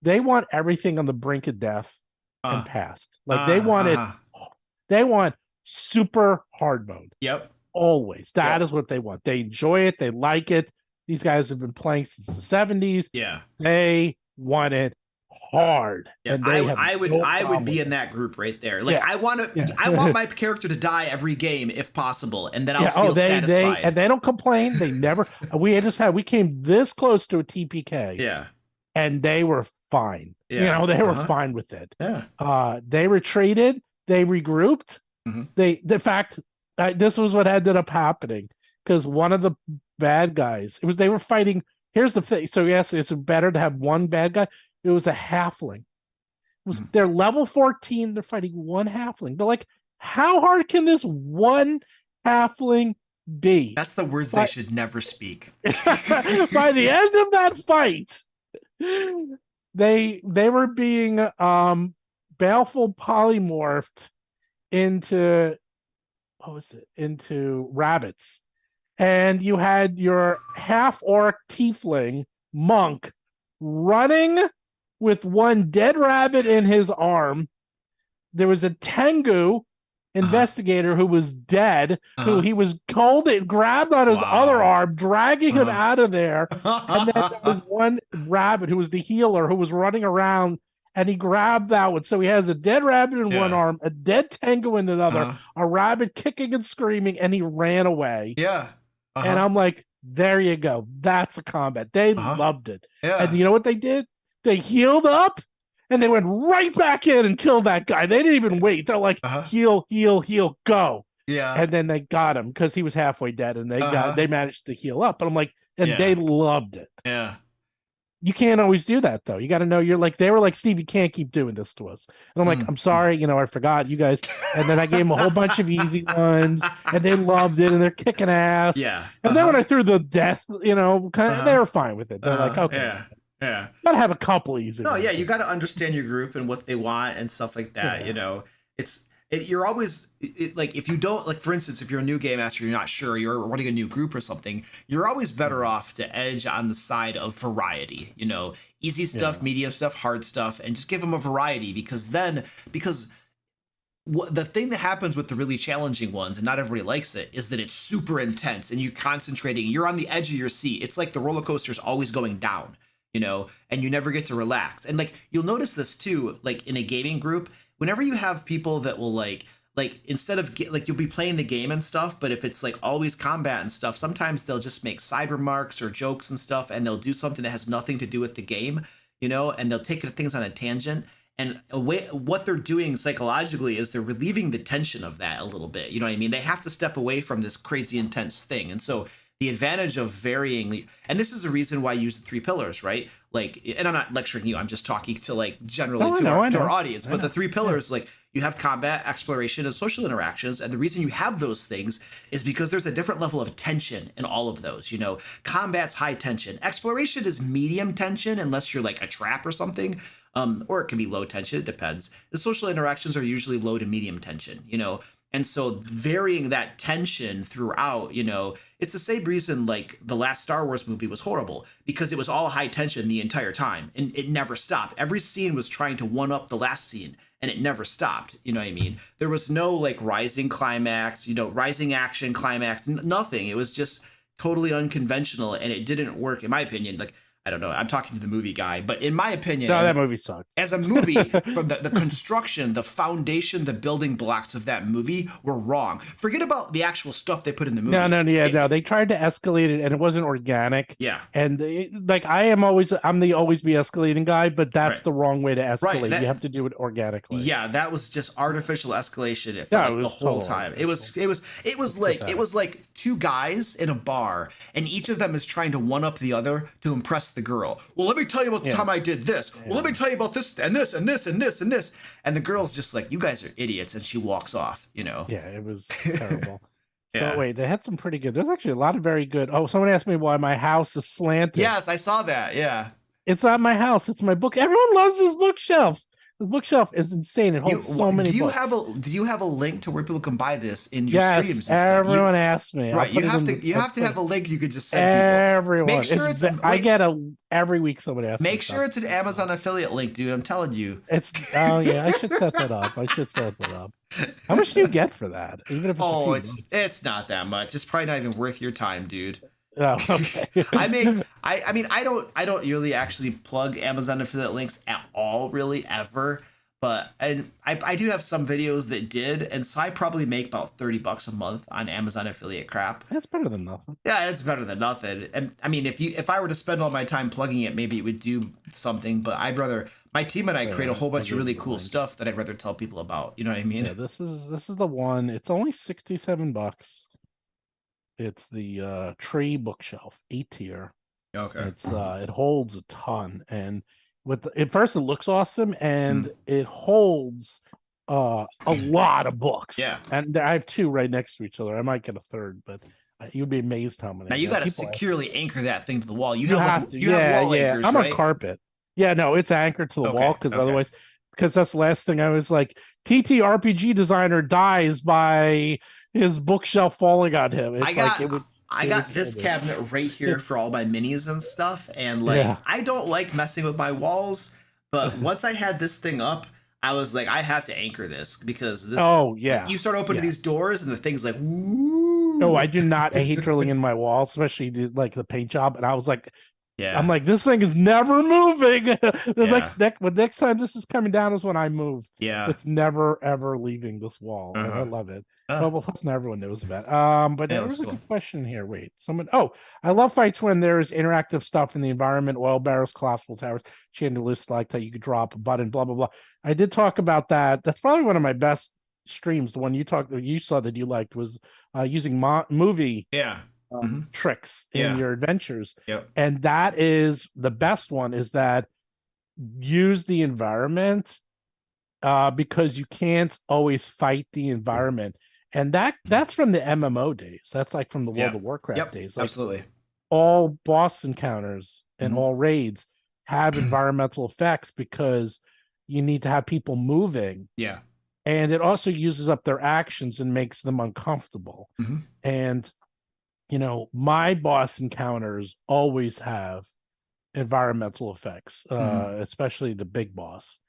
They want everything on the brink of death and past. Like they want super hard mode. Yep. Always. That is what they want. They enjoy it. They like it. These guys have been playing since the 70s. Yeah. They want it hard. Yeah. And I would be in that group right there. Like I want my character to die every game if possible, and then I'll feel satisfied. And they don't complain. They never we came this close to a TPK. Yeah. And they were fine. Yeah. They were fine with it. Yeah. They retreated, they regrouped. In fact, this was what ended up happening, because one of the bad guys, they were fighting. Here's the thing. So yes, it's better to have one bad guy. It was a halfling. They're level 14. They're fighting one halfling. They're like, how hard can this one halfling be? That's the words they should never speak. By the end of that fight, they were being baleful polymorphed into into rabbits, and you had your half orc tiefling monk running with one dead rabbit in his arm. There was a Tengu investigator who was dead, who he was grabbed on his other arm, dragging him out of there. And then there was one rabbit who was the healer, who was running around, and he grabbed that one. So he has a dead rabbit in one arm, a dead Tengu in another, a rabbit kicking and screaming, and he ran away. Yeah. And I'm like, there you go. That's a combat. They loved it. Yeah. And you know what they did? They healed up, and they went right back in and killed that guy. They didn't even wait. They're like, heal, go. Yeah. And then they got him because he was halfway dead, and they managed to heal up. But I'm like, and they loved it. Yeah. You can't always do that, though. You got to know they were like, Steve, you can't keep doing this to us. And I'm like, I'm sorry, I forgot you guys. And then I gave them a whole bunch of easy ones, and they loved it, and they're kicking ass. Yeah. And then when I threw the death, they were fine with it. They're like, okay. Yeah. Gotta have a couple easy. No, you got to understand your group and what they want and stuff like that. You're always like, if you don't, like, for instance, if you're a new game master, you're not sure, you're running a new group or something, you're always better off to edge on the side of variety. Easy stuff, medium stuff, hard stuff, and just give them a variety, because the thing that happens with the really challenging ones, and not everybody likes it, is that it's super intense and you're concentrating, you're on the edge of your seat. It's like the roller coaster's always going down, and you never get to relax. And like, you'll notice this too, like in a gaming group, whenever you have people that will like instead of you'll be playing the game and stuff, but if it's like always combat and stuff, sometimes they'll just make side remarks or jokes and stuff, and they'll do something that has nothing to do with the game, and they'll take things on a tangent. And what they're doing psychologically is they're relieving the tension of that a little bit. You know what I mean? They have to step away from this crazy intense thing. And so the advantage of varying, and this is a reason why I use the 3 pillars, right? Like, and I'm not lecturing you, I'm just talking to like generally to our audience. But the 3 pillars, like, you have combat, exploration, and social interactions. And the reason you have those things is because there's a different level of tension in all of those. Combat's high tension. Exploration is medium tension, unless you're like a trap or something. Or it can be low tension, it depends. The social interactions are usually low to medium tension, And so varying that tension throughout, it's the same reason like the last Star Wars movie was horrible, because it was all high tension the entire time and it never stopped. Every scene was trying to one up the last scene and it never stopped. You know what I mean? There was no like rising climax, rising action climax, nothing. It was just totally unconventional, and it didn't work, in my opinion. Like, I don't know. I'm talking to the movie guy, but in my opinion, No, that movie sucks. as a movie, from the construction, the foundation, the building blocks of that movie were wrong. Forget about the actual stuff they put in the movie. No. They tried to escalate it, and it wasn't organic. Yeah. And like I'm the always be escalating guy, but that's the wrong way to escalate. You have to do it organically. Yeah, that was just artificial escalation. It Yeah, felt like the whole time. It was like two guys in a bar, and each of them is trying to one up the other to impress the girl. Well, let me tell you about the time I did this. Well, let me tell you about this and this and this and this and this. And the girl's just like, you guys are idiots, and she walks off, you know. Yeah, it was terrible. Yeah. So wait, they had some pretty good. There's actually a lot of very good. Oh, someone asked me why my house is slanted. Yes, I saw that. Yeah. It's not my house. It's my book. Everyone loves this bookshelf. The bookshelf is insane. It holds so many books. Do you have a link to where people can buy this in your streams? Yes, everyone asked me. Right, you have to have a link you could just send everyone. people. Make sure I get every week somebody asks. Make sure it's an Amazon affiliate link, dude. I'm telling you. Oh yeah, I should set that up. How much do you get for that? Even if it's not that much. It's probably not even worth your time, dude. Oh, okay. I mean, I don't really actually plug Amazon affiliate links at all, really, ever. But I do have some videos that did, and so I probably make about $30 a month on Amazon affiliate crap. That's better than nothing. Yeah, it's better than nothing. And I mean, if I were to spend all my time plugging it, maybe it would do something. But my team and I create a whole bunch of really cool stuff that I'd rather tell people about. You know what I mean? Yeah, this is the one. It's only $67. It's the tree bookshelf, 8-tier. Okay. It's it holds a ton, and at first it looks awesome, and it holds a lot of books. Yeah. And I have 2 right next to each other. I might get a third, but you'd be amazed how many. Now you got to securely anchor that thing to the wall. You have wall anchors, I'm right? on carpet. Yeah, no, it's anchored to the wall otherwise, because that's the last thing I was like. TTRPG designer dies by his bookshelf falling on him. It's I got this cabinet right here for all my minis and stuff, and I don't like messing with my walls, but once I had this thing up, I was like, I have to anchor this because this. Oh yeah. You start opening these doors, and the thing's like, woo. No, I do not. I hate drilling in my wall, especially the paint job. And I was like, I'm like, this thing is never moving. Next time this is coming down is when I move. Yeah. It's never ever leaving this wall. And I love it. Well, plus not everyone knows about it. But there was a good question here. Wait, I love fights when there's interactive stuff in the environment, oil barrels, collapsible towers, chandeliers, stalactite, you could drop a button, blah, blah, blah. I did talk about that. That's probably one of my best streams. The one you saw that you liked was using movie tricks in your adventures. Yep. And that is the best one, is that use the environment because you can't always fight the environment. And that's from the MMO days. That's like from the World of Warcraft days. Like, absolutely. All boss encounters and all raids have environmental effects because you need to have people moving. Yeah. And it also uses up their actions and makes them uncomfortable. And, my boss encounters always have environmental effects, especially the big boss.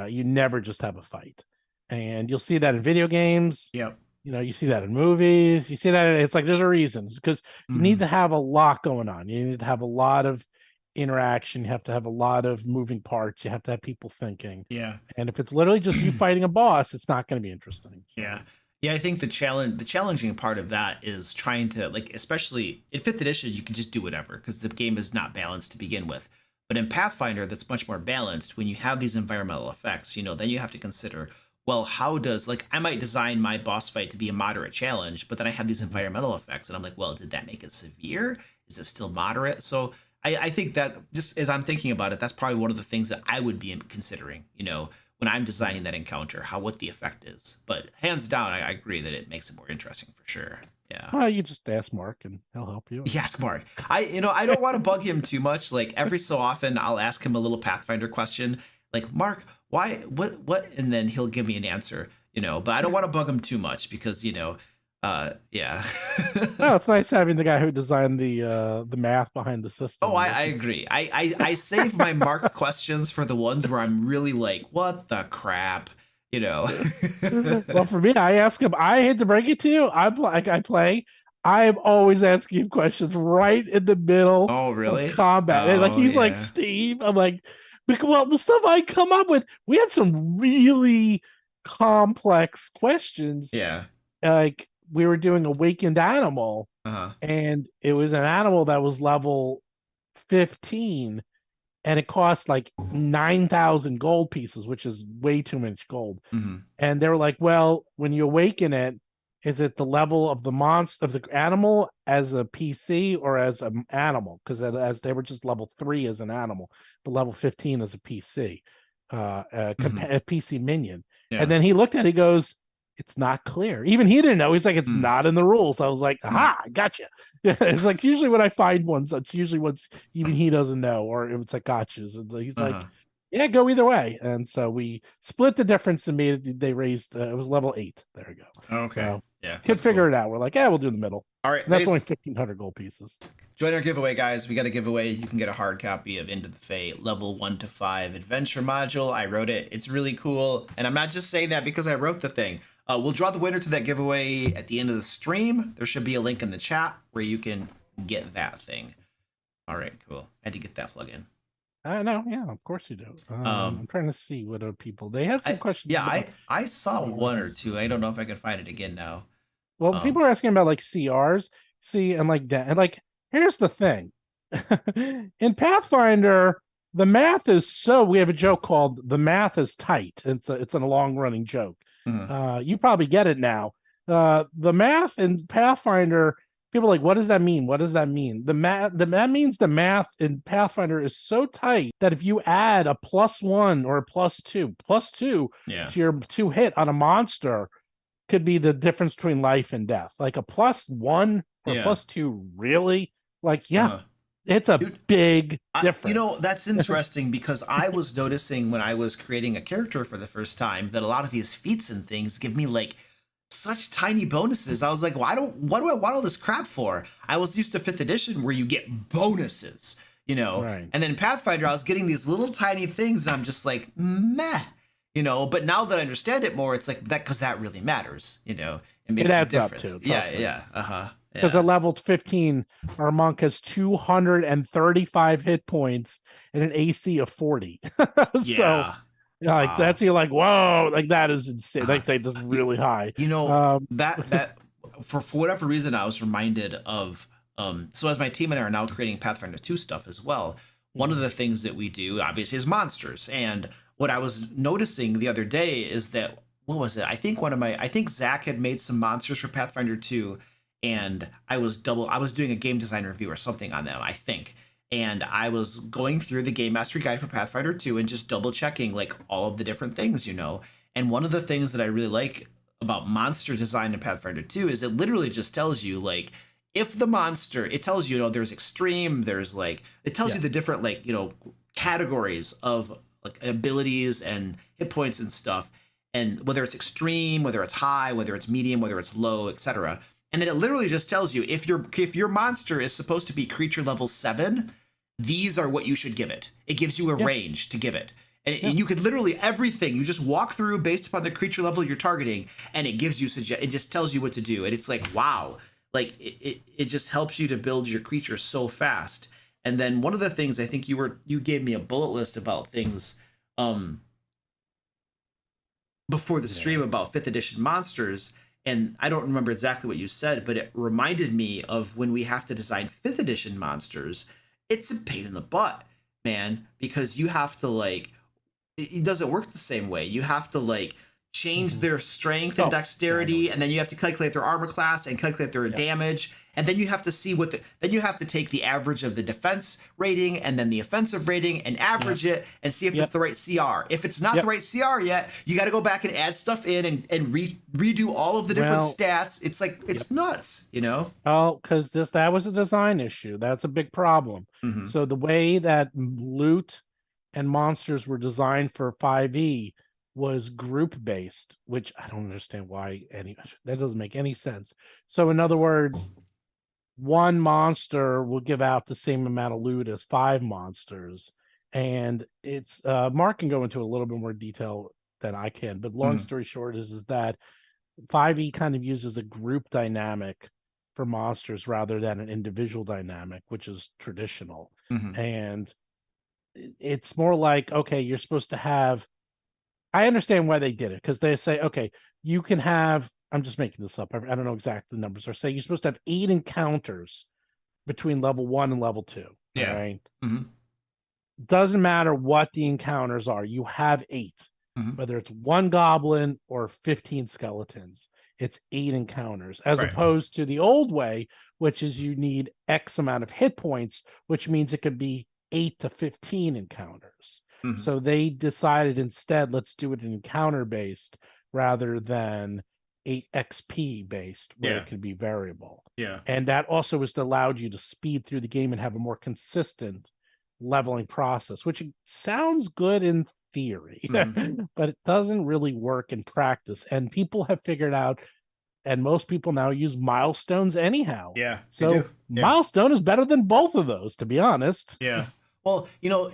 You never just have a fight. And you'll see that in video games. Yep. You see that in movies. You see that it's like there's a reason, because you need to have a lot going on. You need to have a lot of interaction. You have to have a lot of moving parts. You have to have people thinking. Yeah. And if it's literally just you fighting a boss, it's not going to be interesting. So. Yeah. Yeah, I think the challenging part of that is trying to, especially in 5th edition, you can just do whatever because the game is not balanced to begin with. But in Pathfinder, that's much more balanced. When you have these environmental effects, then you have to consider, well, how does, I might design my boss fight to be a moderate challenge, but then I have these environmental effects, and I'm like, well, did that make it severe? Is it still moderate? So I think that, just as I'm thinking about it, that's probably one of the things that I would be considering, when I'm designing that encounter, what the effect is. But hands down, I agree that it makes it more interesting for sure. Yeah. Well, you just ask Mark and he'll help you. Yes, Mark. I don't want to bug him too much. Every so often I'll ask him a little Pathfinder question, Mark, why, what? And then he'll give me an answer, but I don't want to bug him too much because, yeah. No, it's nice having the guy who designed the math behind the system. Oh, I agree. I save my Mark questions for the ones where I'm really like, what the crap, Well, for me, I ask him, I hate to break it to you, I play I'm always asking him questions right in the middle Oh, of really? combat. And like Oh, he's like, yeah. Steve, I'm like, well, the stuff I come up with, we had some really complex questions. Yeah. Like we were doing awakened animal, Uh-huh. and it was an animal that was level 15, and it cost like 9,000 gold pieces, which is way too much gold. Hmm. And they were like, well, when you awaken it, is it the level of the monster of the animal as a PC or as an animal? Because as they were just level 3 as an animal, but level 15 as a PC, Hmm. a PC minion. And Yeah. then he looked at it, he goes, it's not clear. Even he didn't know. He's like, it's Mm. not in the rules. I was like, Mm. aha, gotcha. Yeah, it's like usually when I find ones, it's usually ones even he doesn't know, or if it's like gotchas. And he's like, Uh-huh. yeah, go either way. And so we split the difference and made it. They raised it was level 8. There we go. Okay. So Yeah, could that's figure cool. it out. We're like, yeah, we'll do the middle. All right, And that's ladies, only 1,500 gold pieces. join our giveaway, guys. We got a giveaway. You can get a hard copy of Into the Fate level 1 to 5 adventure module. I wrote it. It's really cool. And I'm not just saying that because I wrote the thing. We'll draw the winner to that giveaway at the end of the stream. There should be a link in the chat where you can get that thing. All right, cool. I had to get that plug in. I know, yeah, of course you do. I'm trying to see what other people they had some questions. Yeah, about I saw one or CRs. two. I don't know if I can find it again now. Well, people are asking about like CRs, see, and like that. And like, here's the thing: in Pathfinder, the math is so. We have a joke called "the math is tight." It's a long running joke. Mhm. You probably get it now. The math in Pathfinder, people are like, what does that mean? What does that mean? That means the math in Pathfinder is so tight that if you add a +1 or a +2 Yeah. to your 2 hit on a monster, could be the difference between life and death. Like a +1 or Yeah. +2, really? Like, yeah, Uh-huh. it's a Dude, big difference. You know, that's interesting because I was noticing when I was creating a character for the first time that a lot of these feats and things give me like such tiny bonuses. I was like, what do I want all this crap for? I was used to 5th edition where you get bonuses, you know? Right. And then Pathfinder, I was getting these little tiny things and I'm just like, meh, you know? But now that I understand it more, it's like that because that really matters, you know? It makes a adds up difference. too, Yeah, trust me. yeah. Uh-huh. Because Yeah. at level 15, our monk has 235 hit points and an AC of 40. So, Yeah. like, Wow. that's you're like, whoa, like that is insane. Uh-huh. Like, that's really high. You know, that for whatever reason I was reminded of so as my team and I are now creating Pathfinder 2 stuff as well, one of the things that we do obviously is monsters. And what I was noticing the other day is that what was it? I think Zach had made some monsters for Pathfinder 2 and I was doing a game design review or something on them, I think. And I was going through the game mastery guide for Pathfinder 2 and just double checking like all of the different things, you know. And one of the things that I really like about monster design in Pathfinder 2 is it literally just tells you like if the monster, it tells you, you know, there's extreme, there's like it tells you the different like, you know, categories of like abilities and hit points and stuff, and whether it's extreme, whether it's high, whether it's medium, whether it's low, etc. And then it literally just tells you if your monster is supposed to be creature level 7, these are what you should give it. It gives you a range to give it. And you could literally everything you just walk through based upon the creature level you're targeting, and it gives you it just tells you what to do, and it's like wow, like it just helps you to build your creature so fast. And then one of the things I think you gave me a bullet list about things before the stream about 5th edition monsters, and I don't remember exactly what you said, but it reminded me of when we have to design 5th edition monsters. It's a pain in the butt, man, because you have to like it doesn't work the same way. You have to like change their strength and dexterity, and then you have to calculate their armor class and calculate their damage, and then you have to see then you have to take the average of the defense rating and then the offensive rating and average it and see if it's the right CR. If it's not the right CR yet, you got to go back and add stuff in and redo all of the different stats. It's like it's nuts, you know? Oh, because that was a design issue. That's a big problem. Mm-hmm. So the way that loot and monsters were designed for 5e was group based, which I don't understand why that doesn't make any sense. So in other words, one monster will give out the same amount of loot as 5 monsters, and it's Mark can go into a little bit more detail than I can, but long story short is that 5e kind of uses a group dynamic for monsters rather than an individual dynamic, which is traditional. Mhm. And it's more like, okay, you're supposed to have, I understand why they did it, because they say, okay, you can have, I'm just making this up, I don't know exactly the numbers, are saying you're supposed to have 8 encounters between level 1 and level 2. Yeah. All right. Mhm. Doesn't matter what the encounters are, you have 8. Mhm. Whether it's 1 goblin or 15 skeletons, it's 8 encounters, as Right. opposed to the old way, which is you need X amount of hit points, which means it could be 8 to 15 encounters. Mhm. So they decided instead, let's do it encounter based rather than 8 XP based, where Yeah. it can be variable. Yeah. And that also just allowed you to speed through the game and have a more consistent leveling process, which sounds good in theory, Mhm. but it doesn't really work in practice. And people have figured out, and most people now use milestones anyhow. Yeah, they So do. Yeah. milestone is better than both of those, to be honest. Yeah. Well, you know,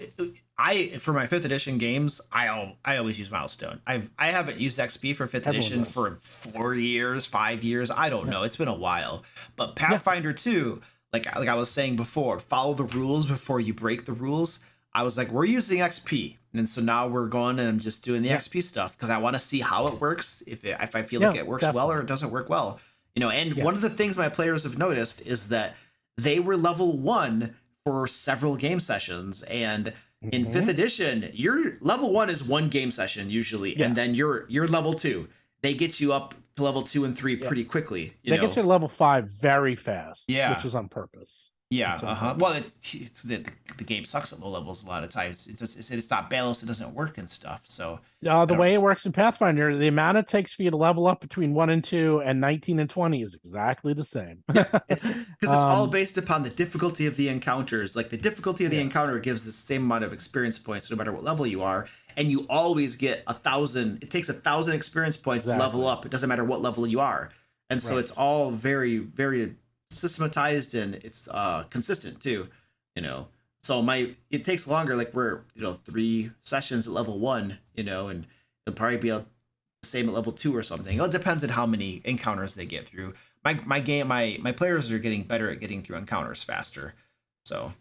for my 5th edition games, I always use milestone. I haven't used XP for 5th Everyone edition does. for 4 years, 5 years. I don't know. It's been a while. But Pathfinder 2, like I was saying before, follow the rules before you break the rules. I was like, we're using XP, and so now we're going and I'm just doing the XP stuff because I want to see how it works. If I feel like it works well or it doesn't work well, you know. And one of the things my players have noticed is that they were level 1 for several game sessions, and in 5th edition, your level 1 is 1 game session usually, and then you're level 2. They get you up to level 2 and 3 pretty quickly. They get you to level 5 very fast, Yeah, which is on purpose. Yeah, well, it's the game sucks at low levels a lot of times. It's not balanced, it doesn't work and stuff. So the way it works in Pathfinder, the amount it takes for you to level up between 1 and 2 and 19 and 20 is exactly the same. It's because it's all based upon the difficulty of the encounters. Like the difficulty of the encounter gives the same amount of experience points no matter what level you are, and you always get 1,000. It takes 1,000 experience points to level up. It doesn't matter what level you are, and so it's all very, very systematized, and it's consistent too, you know. So it takes longer, like we're 3 sessions at level 1, you know, and it'll probably be the same at level 2 or something. It depends on how many encounters they get through. My players are getting better at getting through encounters faster, so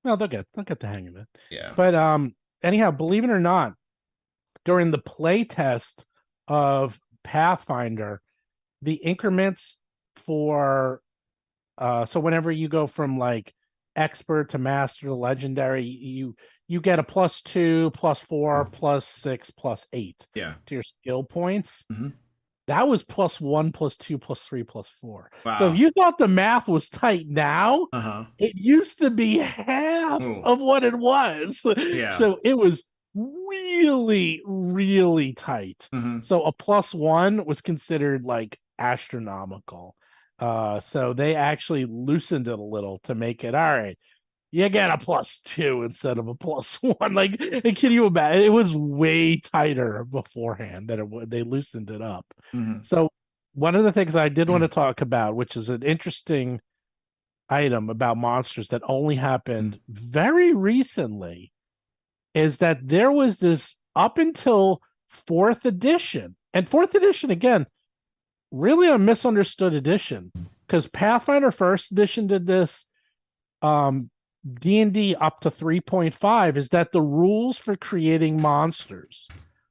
well, they'll get the hang of it. Yeah. But anyhow, believe it or not, during the play test of Pathfinder, the increments for so whenever you go from like expert to master to legendary, you get a +2, +4, +6, +8 Yeah. to your skill points. Mm-hmm. That was +1, +2, +3, +4. Wow. So if you thought the math was tight now, it used to be half of what it was. Yeah. So it was really, really tight. Mm-hmm. So a +1 was considered like astronomical. So they actually loosened it a little to make it all right. You get a +2 instead of a +1. Like, can you imagine? It was way tighter beforehand that they loosened it up. Mm-hmm. So one of the things I did want to talk about, which is an interesting item about monsters that only happened very recently, is that there was this up until 4th edition, and 4th edition again, really a misunderstood edition, because Pathfinder 1st edition did this, D&D up to 3.5, is that the rules for creating monsters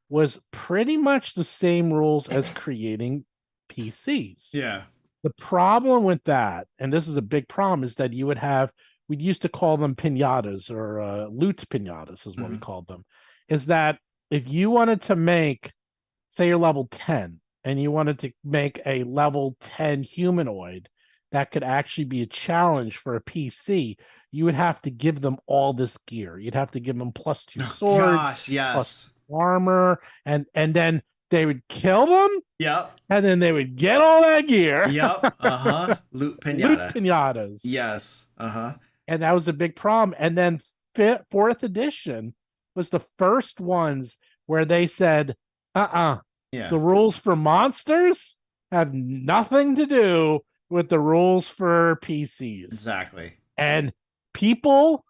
was pretty much the same rules as creating PCs. Yeah. The problem with that, and this is a big problem, is that we'd used to call them pinatas, or loot pinatas is what we called them, is that if you wanted to make, say you're level 10, and you wanted to make a level 10 humanoid that could actually be a challenge for a PC, you would have to give them all this gear. You'd have to give them +2 swords, plus armor, and then they would kill them. Yep. And then they would get all that gear. Yep. Loot pinata. Loot pinatas. Yes. And that was a big problem. And then 4th edition was the first ones where they said, yeah, the rules for monsters have nothing to do with the rules for PCs. Exactly. And people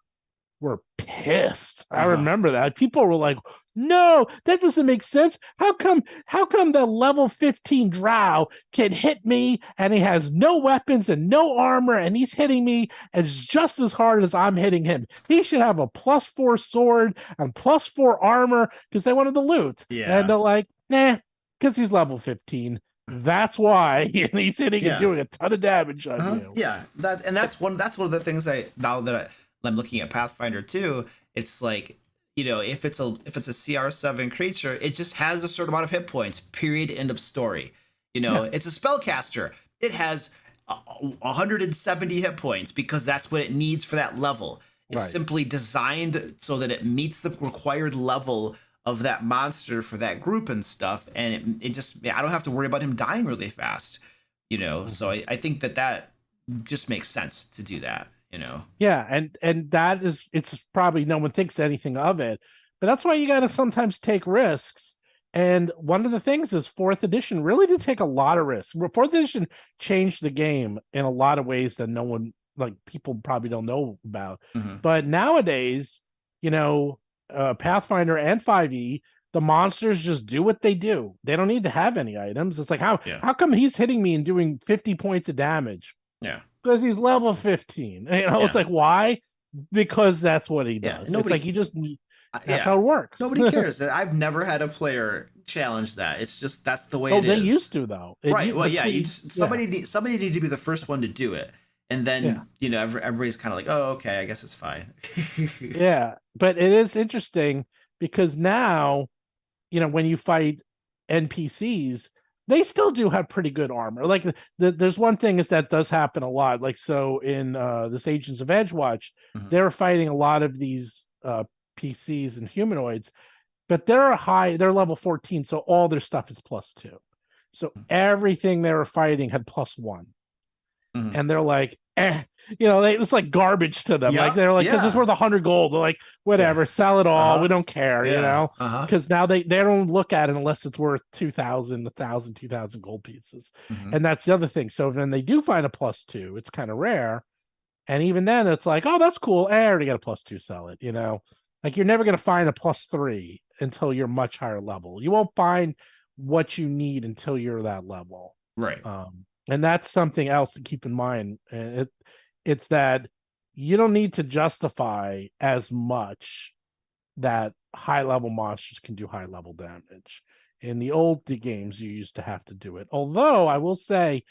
were pissed. I remember that. People were like, no, that doesn't make sense. How come the level 15 drow can hit me and he has no weapons and no armor and he's hitting me as just as hard as I'm hitting him? He should have a +4 sword and +4 armor because they wanted the loot. Yeah. And they're like, nah, because he's level 15. That's why. And he's hitting and doing a ton of damage on you. Yeah. That's one of the things I'm looking at Pathfinder 2, it's like, you know, if it's a CR7 creature, it just has a certain amount of hit points, period, end of story. You know, it's a spellcaster. It has 170 hit points because that's what it needs for that level. It's simply designed so that it meets the required level of that monster for that group and stuff. And it just, I don't have to worry about him dying really fast, you know? So I think that just makes sense to do that. You know, and that is, it's probably no one thinks anything of it, but that's why you got to sometimes take risks. And one of the things is 4th edition really did take a lot of risks. 4th edition changed the game in a lot of ways that no one, like, people probably don't know about. But nowadays, you know, Pathfinder and 5e, the monsters just do what they do. They don't need to have any items. It's like, how come he's hitting me and doing 50 points of damage? Yeah. Because he's level 15. You know, it's like, why? Because that's what he does. Nobody, it's like, you just need, that's how it works. Nobody cares. I've never had a player challenge that. It's just, that's the way it is. They used to, though. Somebody need to be the first one to do it. And then, you know, everybody's kind of like, oh, okay, I guess it's fine. But it is interesting because now, you know, when you fight NPCs, they still do have pretty good armor. Like there's one thing is that does happen a lot. Like, so in this Agents of Edgewatch, they're fighting a lot of these PCs and humanoids, but they're level 14, so all their stuff is +2. So everything they were fighting had +1. And they're like, you know, it's like garbage to them. Like, they're like, this is worth 100 gold. They're like, whatever, sell it all. We don't care, you know, because now they don't look at it unless it's worth 2,000, 1,000, 2,000 gold pieces. And that's the other thing. So then they do find a +2. It's kind of rare. And even then it's like, oh, that's cool. I already got a +2, sell it, you know, like, you're never going to find a +3 until you're much higher level. You won't find what you need until you're that level. Right. And that's something else to keep in mind. It's that you don't need to justify as much that high level monsters can do high level damage. In the old games, you used to have to do it. Although I will say,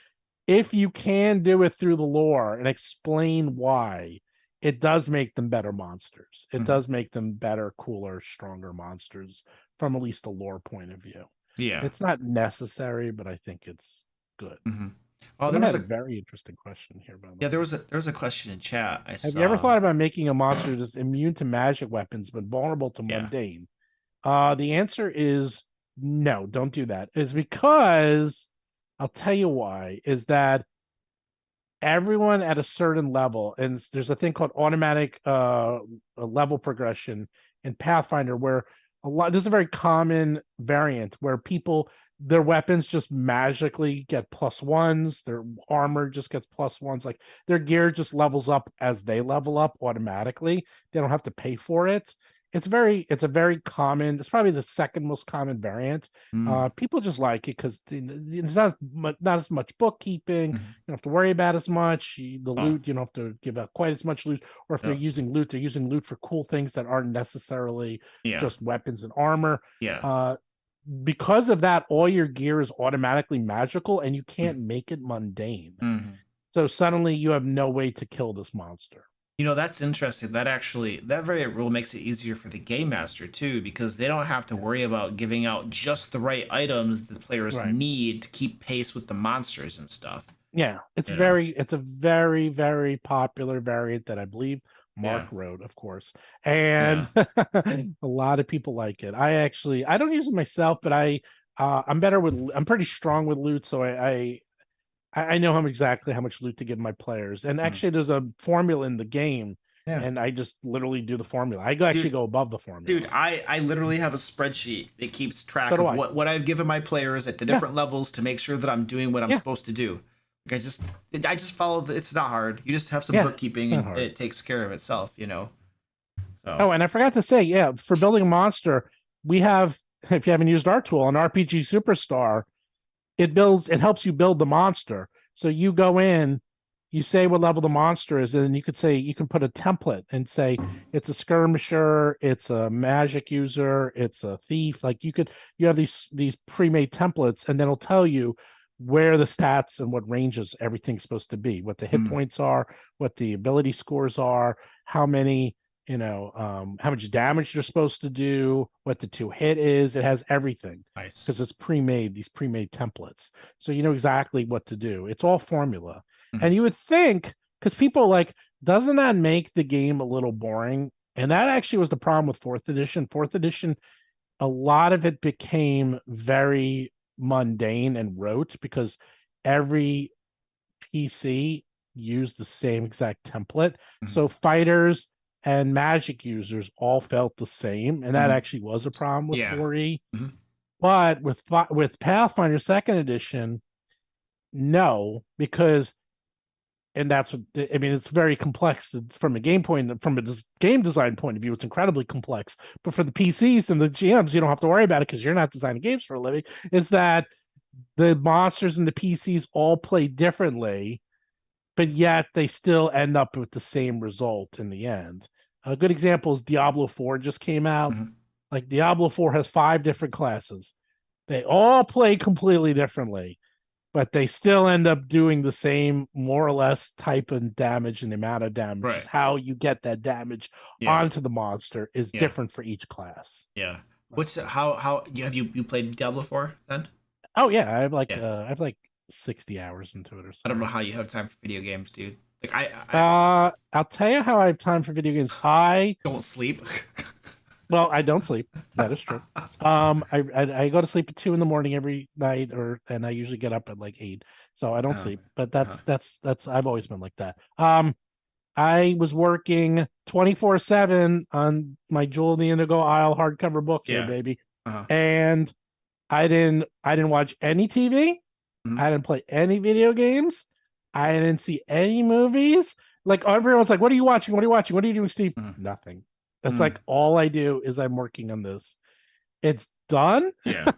if you can do it through the lore and explain why, it does make them better monsters. It does make them better, cooler, stronger monsters from at least a lore point of view. Yeah. It's not necessary, but I think it's good. Oh, there was a very interesting question here. By the way. Yeah, there was a question in chat. Have you ever thought about making a monster that's immune to magic weapons but vulnerable to mundane? The answer is no. Don't do that. It's because I'll tell you why. Is that everyone at a certain level, and there's a thing called automatic level progression in Pathfinder, where this is a very common variant where people, their weapons just magically get +1s, their armor just gets +1s, like their gear just levels up as they level up automatically. They don't have to pay for it. It's a very common, it's probably the second most common variant. People just like it because it's not as much bookkeeping. You don't have to worry about as much. The loot, you don't have to give out quite as much loot. Or if they're using loot for cool things that aren't necessarily just weapons and armor. Because of that, all your gear is automatically magical and you can't make it mundane. So suddenly you have no way to kill this monster. You know, that's interesting. That very rule makes it easier for the game master too, because they don't have to worry about giving out just the right items the players need to keep pace with the monsters and stuff. Yeah, it's a very, very popular variant that I believe Mark wrote, of course, and a lot of people like it. I don't use it myself, but I'm pretty strong with loot, so I know exactly how much loot to give my players. And actually, there's a formula in the game, and I just literally do the formula. I actually go above the formula. Dude, I literally have a spreadsheet that keeps track of what I've given my players at the different levels to make sure that I'm doing what I'm supposed to do. Like I just follow. It's not hard. You just have some bookkeeping, and it takes care of itself. You know. So Oh, and I forgot to say, yeah, for building a monster, we have, if you haven't used our tool, an RPG Superstar, it helps you build the monster. So you go in, you say what level the monster is, and then you can put a template and say it's a skirmisher, it's a magic user, it's a thief. Like you have these pre-made templates, and then it'll tell you where the stats and what ranges everything's supposed to be, what the hit points are, what the ability scores are, how many, how much damage they're supposed to do, what the 2-hit is. It has everything nice. because it's these pre-made templates. So you know exactly what to do. It's all formula. And you would think, because people doesn't that make the game a little boring? And that actually was the problem with 4th edition. 4th edition, a lot of it became very mundane and rote because every PC used the same exact template. So fighters and magic users all felt the same, and that actually was a problem with 4E. But with Pathfinder 2nd edition, no, because that's what I mean. It's very complex from a game design point of view. It's incredibly complex. But for the PCs and the GMs, you don't have to worry about it because you're not designing games for a living. It's that the monsters and the PCs all play differently, but yet they still end up with the same result in the end. A good example is Diablo 4 just came out. Like Diablo 4 has 5 different classes. They all play completely differently, but they still end up doing the same, more or less, type of damage, and the amount of damage. Right. Is how you get that damage onto the monster is different for each class. Yeah. What's how have you played Diablo 4 then? Oh yeah, I have like 60 hours into it or something. I don't know how you have time for video games, dude. Like I'll tell you how I have time for video games. I don't sleep. Well, I don't sleep. That is true. I go to sleep at 2 a.m. every night, and I usually get up at like 8. So I don't sleep. But that's I've always been like that. I was working 24/7 on my Jewel of the Indigo Isle hardcover book here, baby. And I didn't watch any TV. I didn't play any video games. I didn't see any movies. Like everyone's like, "What are you watching? What are you watching? What are you doing, Steve?" Nothing. That's like all I do is I'm working on this. It's done. Yeah.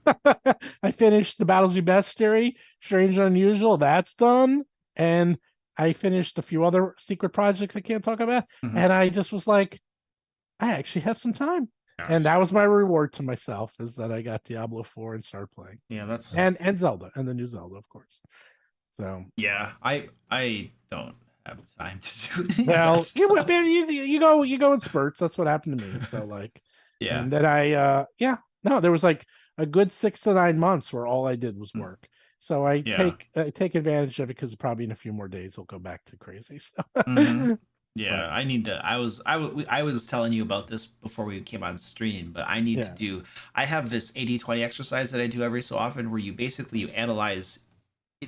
I finished the Battles You Best theory, Strange and Unusual. That's done. And I finished a few other secret projects I can't talk about. And I just was like, I actually have some time. Gosh. And that was my reward to myself, is that I got Diablo 4 and started playing. Yeah, that's and Zelda, and the new Zelda, of course. So yeah, I don't have time to do well, you go in spurts. That's what happened to me. So like, yeah. And then there was like a good 6 to 9 months where all I did was work. So I take advantage of it because probably in a few more days I'll go back to crazy stuff. Yeah, I need to. I was telling you about this before we came on stream, but I need to do. I have this 80-20 exercise that I do every so often, where you analyze.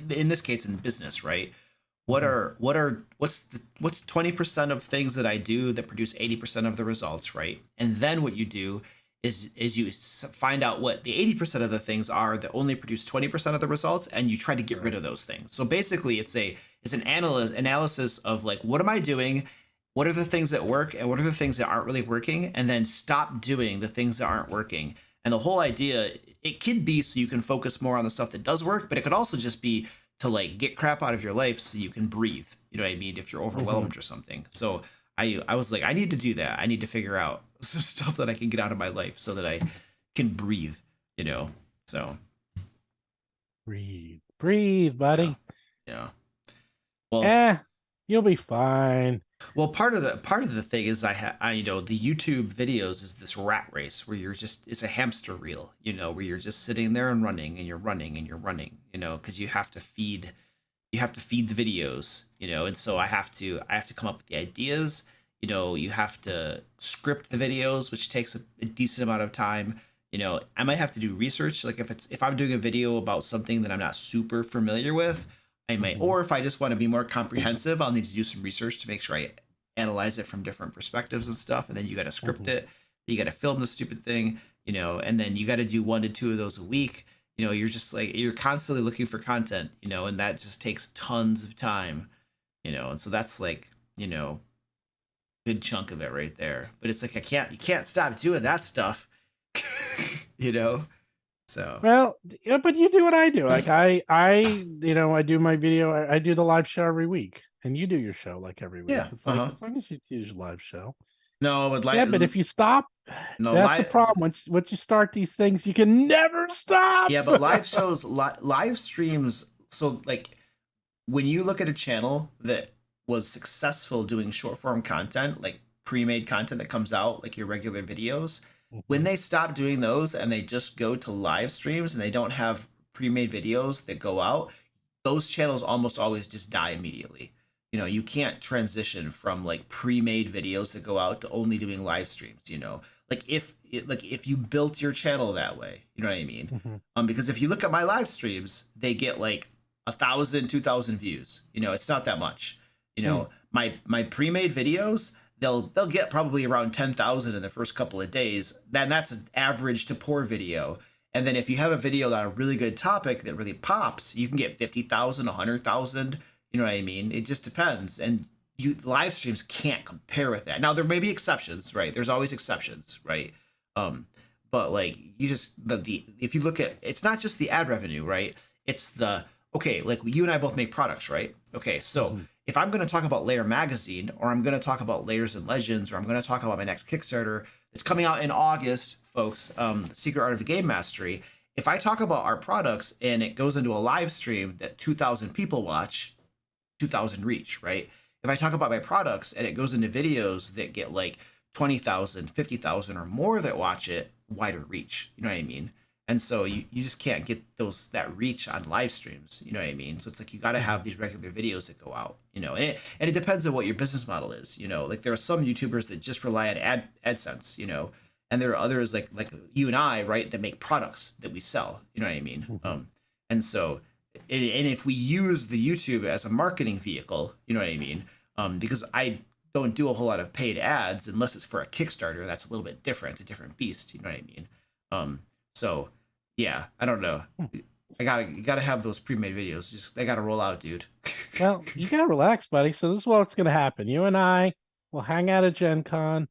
In this case, in business, right? What's 20% of things that I do that produce 80% of the results, right? And then what you do is you find out what the 80% of the things are that only produce 20% of the results, and you try to get rid of those things. So basically, it's an analysis of like, what am I doing? What are the things that work, and what are the things that aren't really working? And then stop doing the things that aren't working. And the whole idea, it could be so you can focus more on the stuff that does work, but it could also just be to like get crap out of your life so you can breathe. You know what I mean? If you're overwhelmed or something. So I was like, I need to do that. I need to figure out some stuff that I can get out of my life so that I can breathe, so. Breathe, buddy. Yeah. Well, you'll be fine. Well, part of the thing is the YouTube videos is this rat race where it's a hamster wheel, where you're just sitting there and running and you're running and you're running, because you have to feed the videos, and so I have to come up with the ideas, you have to script the videos, which takes a decent amount of time. I might have to do research, like if I'm doing a video about something that I'm not super familiar with, I might, or if I just want to be more comprehensive, I'll need to do some research to make sure I analyze it from different perspectives and stuff. And then you got to script it, you got to film the stupid thing, and then you got to do 1 to 2 of those a week. You're just like, you're constantly looking for content, and that just takes tons of time, and so that's like, good chunk of it right there. But it's like you can't stop doing that stuff. You know? So Well, yeah, but you do what I do. Like I do my video. I do the live show every week, and you do your show like every week. yeah. It's like as long as you do your live show. No, but Yeah, but if you stop, no that's the live problem. Once you start these things, you can never stop. yeah, but live shows live streams, so like when you look at a channel that was successful doing short form content, like pre-made content that comes out, like your regular videos, when they stop doing those and they just go to live streams and they don't have pre-made videos that go out, those channels almost always just die immediately. You can't transition from like pre-made videos that go out to only doing live streams. Like if you built your channel that way, you know what I mean? Because if you look at my live streams, they get like 1,000, 2,000 views. It's not that much. My pre-made videos, they'll get probably around 10,000 in the first couple of days. Then that's an average to poor video. And then if you have a video on a really good topic that really pops, you can get 50,000, 100,000. You know what I mean? It just depends. And live streams can't compare with that. Now there may be exceptions, right? There's always exceptions, right? But like you just if you look at, it's not just the ad revenue, right? It's okay, like you and I both make products, right? Okay, so if I'm going to talk about Lair magazine, or I'm going to talk about Lairs and Legends, or I'm going to talk about my next Kickstarter, it's coming out in August, folks, Secret Art of Game Mastery. If I talk about our products and it goes into a live stream that 2,000 people watch, 2,000 reach, right? If I talk about my products and it goes into videos that get like 20,000, 50,000 or more that watch it, wider reach, you know what I mean? And so you just can't get that reach on live streams, you know what I mean? So it's like you got to have these regular videos that go out, and it depends on what your business model is, like there are some YouTubers that just rely on AdSense, and there are others like you and I, right, that make products that we sell, you know what I mean? And so and if we use the YouTube as a marketing vehicle, you know what I mean? Because I don't do a whole lot of paid ads unless it's for a Kickstarter. That's a little bit different. It's a different beast, you know what I mean? So yeah, I don't know. You gotta have those pre-made videos. Just they gotta roll out, dude. Well, you gotta relax, buddy. So this is what's gonna happen. You and I will hang out at Gen Con.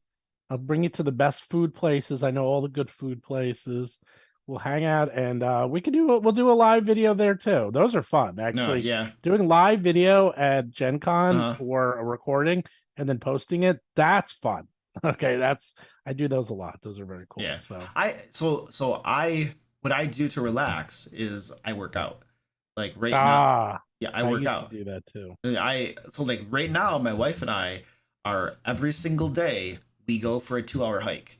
I'll bring you to the best food places. I know all the good food places. We'll hang out and we'll do a live video there too. Those are fun, actually. No, yeah. Doing live video at Gen Con for a recording and then posting it, that's fun. Okay, I do those a lot. Those are very cool. Yeah. So What I do to relax is I work out. Like right now. Yeah, I work out. To do that too. So like right now, my wife and I are every single day we go for a 2-hour hike.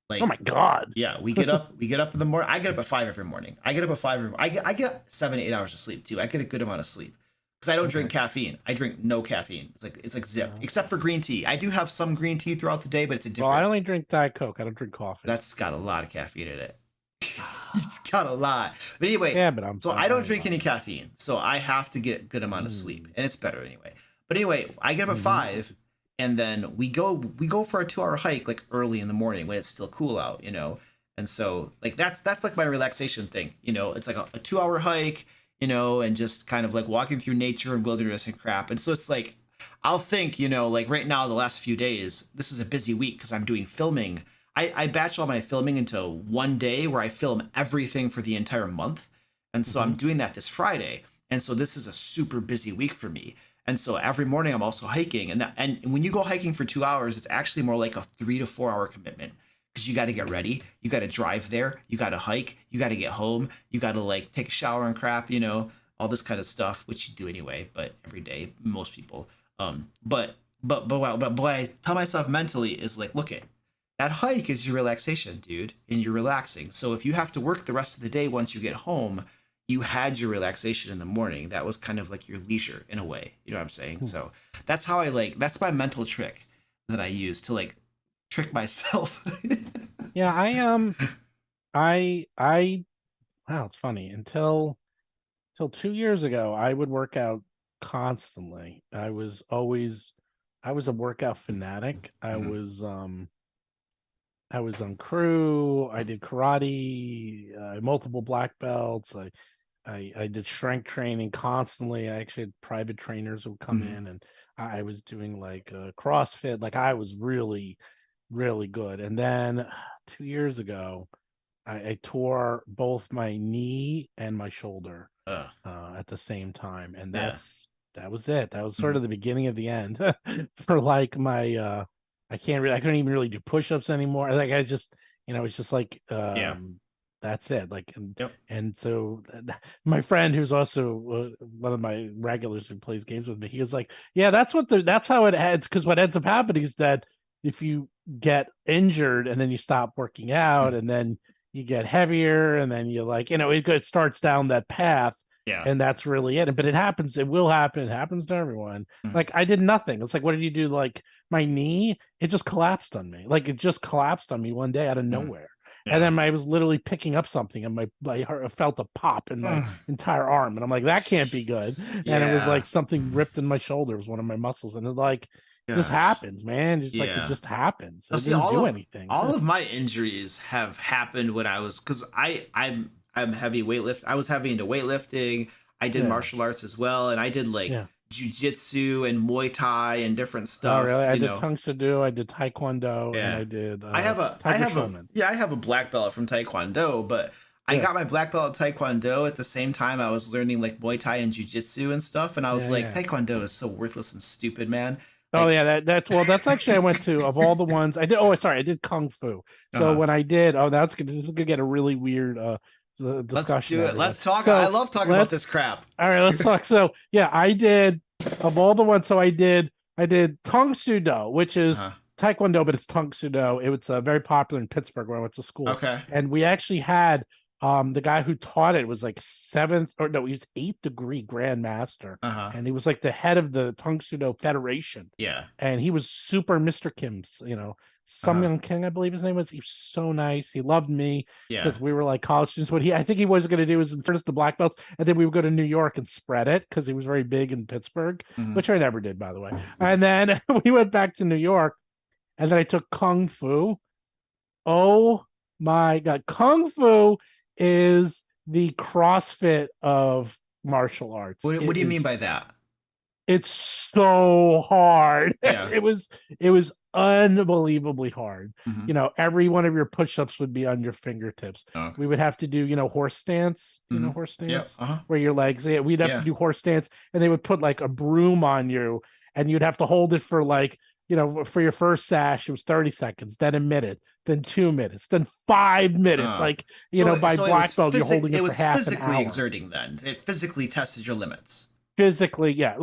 Like, oh my God. Yeah, we get up in the morning. I get up at 5 every morning. I get up at 5 I get 7 to 8 hours of sleep too. I get a good amount of sleep. Because I don't drink caffeine. I drink no caffeine. It's like zip. Except for green tea. I do have some green tea throughout the day, but it's a different. Well, I only drink Diet Coke. I don't drink coffee. That's got a lot of caffeine in it. It's got a lot. But anyway, yeah, but I don't drink any caffeine, so I have to get a good amount of sleep, and it's better anyway. But anyway, I get up at 5, and then we go for a 2-hour hike like early in the morning when it's still cool out, And so like that's like my relaxation thing, It's like a 2-hour hike, and just kind of like walking through nature and wilderness and crap. And so it's like I'll think, like right now the last few days, this is a busy week because I'm doing filming. I batch all my filming into one day where I film everything for the entire month. And so I'm doing that this Friday. And so this is a super busy week for me. And so every morning I'm also hiking. And when you go hiking for 2 hours, it's actually more like a 3 to 4 hour commitment because you got to get ready. You got to drive there. You got to hike. You got to get home. You got to like take a shower and crap, all this kind of stuff, which you do anyway, but every day, most people. But what I tell myself mentally is like, look it. That hike is your relaxation, dude, and you're relaxing. So if you have to work the rest of the day once you get home, you had your relaxation in the morning. That was kind of like your leisure in a way. You know what I'm saying? So that's how that's my mental trick that I use to like trick myself. Yeah, wow, it's funny. Until 2 years ago, I would work out constantly. I was a workout fanatic. I was on crew. I did karate, multiple black belts. I did strength training constantly. I actually had private trainers who would come in, and I was doing like CrossFit. Like I was really, really good. And then 2 years ago, I tore both my knee and my shoulder at the same time, and Yeah. that was it. That was sort of the beginning of the end for like my. I couldn't even really do push-ups anymore. Like I just, it's just like Yeah. that's it. Like Yep. and so my friend who's also one of my regulars who plays games with me, he was like, yeah, that's how it ends, because what ends up happening is that if you get injured and then you stop working out and then you get heavier and then you like, it starts down that path. Yeah. And that's really it. But it will happen. It happens to everyone. Like I did nothing. It's like, what did you do? Like my knee, it just collapsed on me. Like it just collapsed on me one day out of nowhere. Yeah. And then I was literally picking up something and I felt a pop in my entire arm. And I'm like, that can't be good. And it was like something ripped in my shoulder. It was one of my muscles. And it like, just happens, man. Just like it just happens. It didn't do anything. All of my injuries have happened when I was, because I'm heavy weightlift. I was heavy into weightlifting. I did martial arts as well, and I did like jujitsu and Muay Thai and different stuff. Oh, really? I did Tang Soo Do, I did Taekwondo, and I did. I have a black belt from Taekwondo, but I got my black belt at Taekwondo at the same time I was learning like Muay Thai and jujitsu and stuff, and I was like, Taekwondo is so worthless and stupid, man. Oh yeah, that's actually I went to, of all the ones I did. Oh, sorry, I did Kung Fu. So when I did, this is gonna get a really weird discussion. Let's do it. Let's talk. I love talking about this crap. All right, let's talk. So yeah, I did, of all the ones. So I did Tang Soo Do, which is Taekwondo, but it's Tang Soo Do. It was very popular in Pittsburgh when I went to school. Okay. And we actually had the guy who taught it was like he was 8th degree grandmaster, and he was like the head of the Tang Soo Do Federation. Yeah. And he was super Mr. Kim's, Some Young King, I believe his name was. He was so nice. He loved me because we were like college students. I think he was going to do was turn us to black belts, and then we would go to New York and spread it because he was very big in Pittsburgh, which I never did, by the way. And then we went back to New York, and then I took Kung Fu. Oh my God. Kung Fu is the CrossFit of martial arts. What do you mean by that? It's so hard. Yeah. It was unbelievably hard. Every one of your push-ups would be on your fingertips. Okay. We would have to do, horse stance, horse stance, Yeah. where your legs, we'd have to do horse stance, and they would put like a broom on you, and you'd have to hold it for like, for your first sash, it was 30 seconds, then a minute, then 2 minutes, then 5 minutes. By black belt, you're holding it for half an hour. It was physically exerting then. It physically tested your limits. Physically, yeah.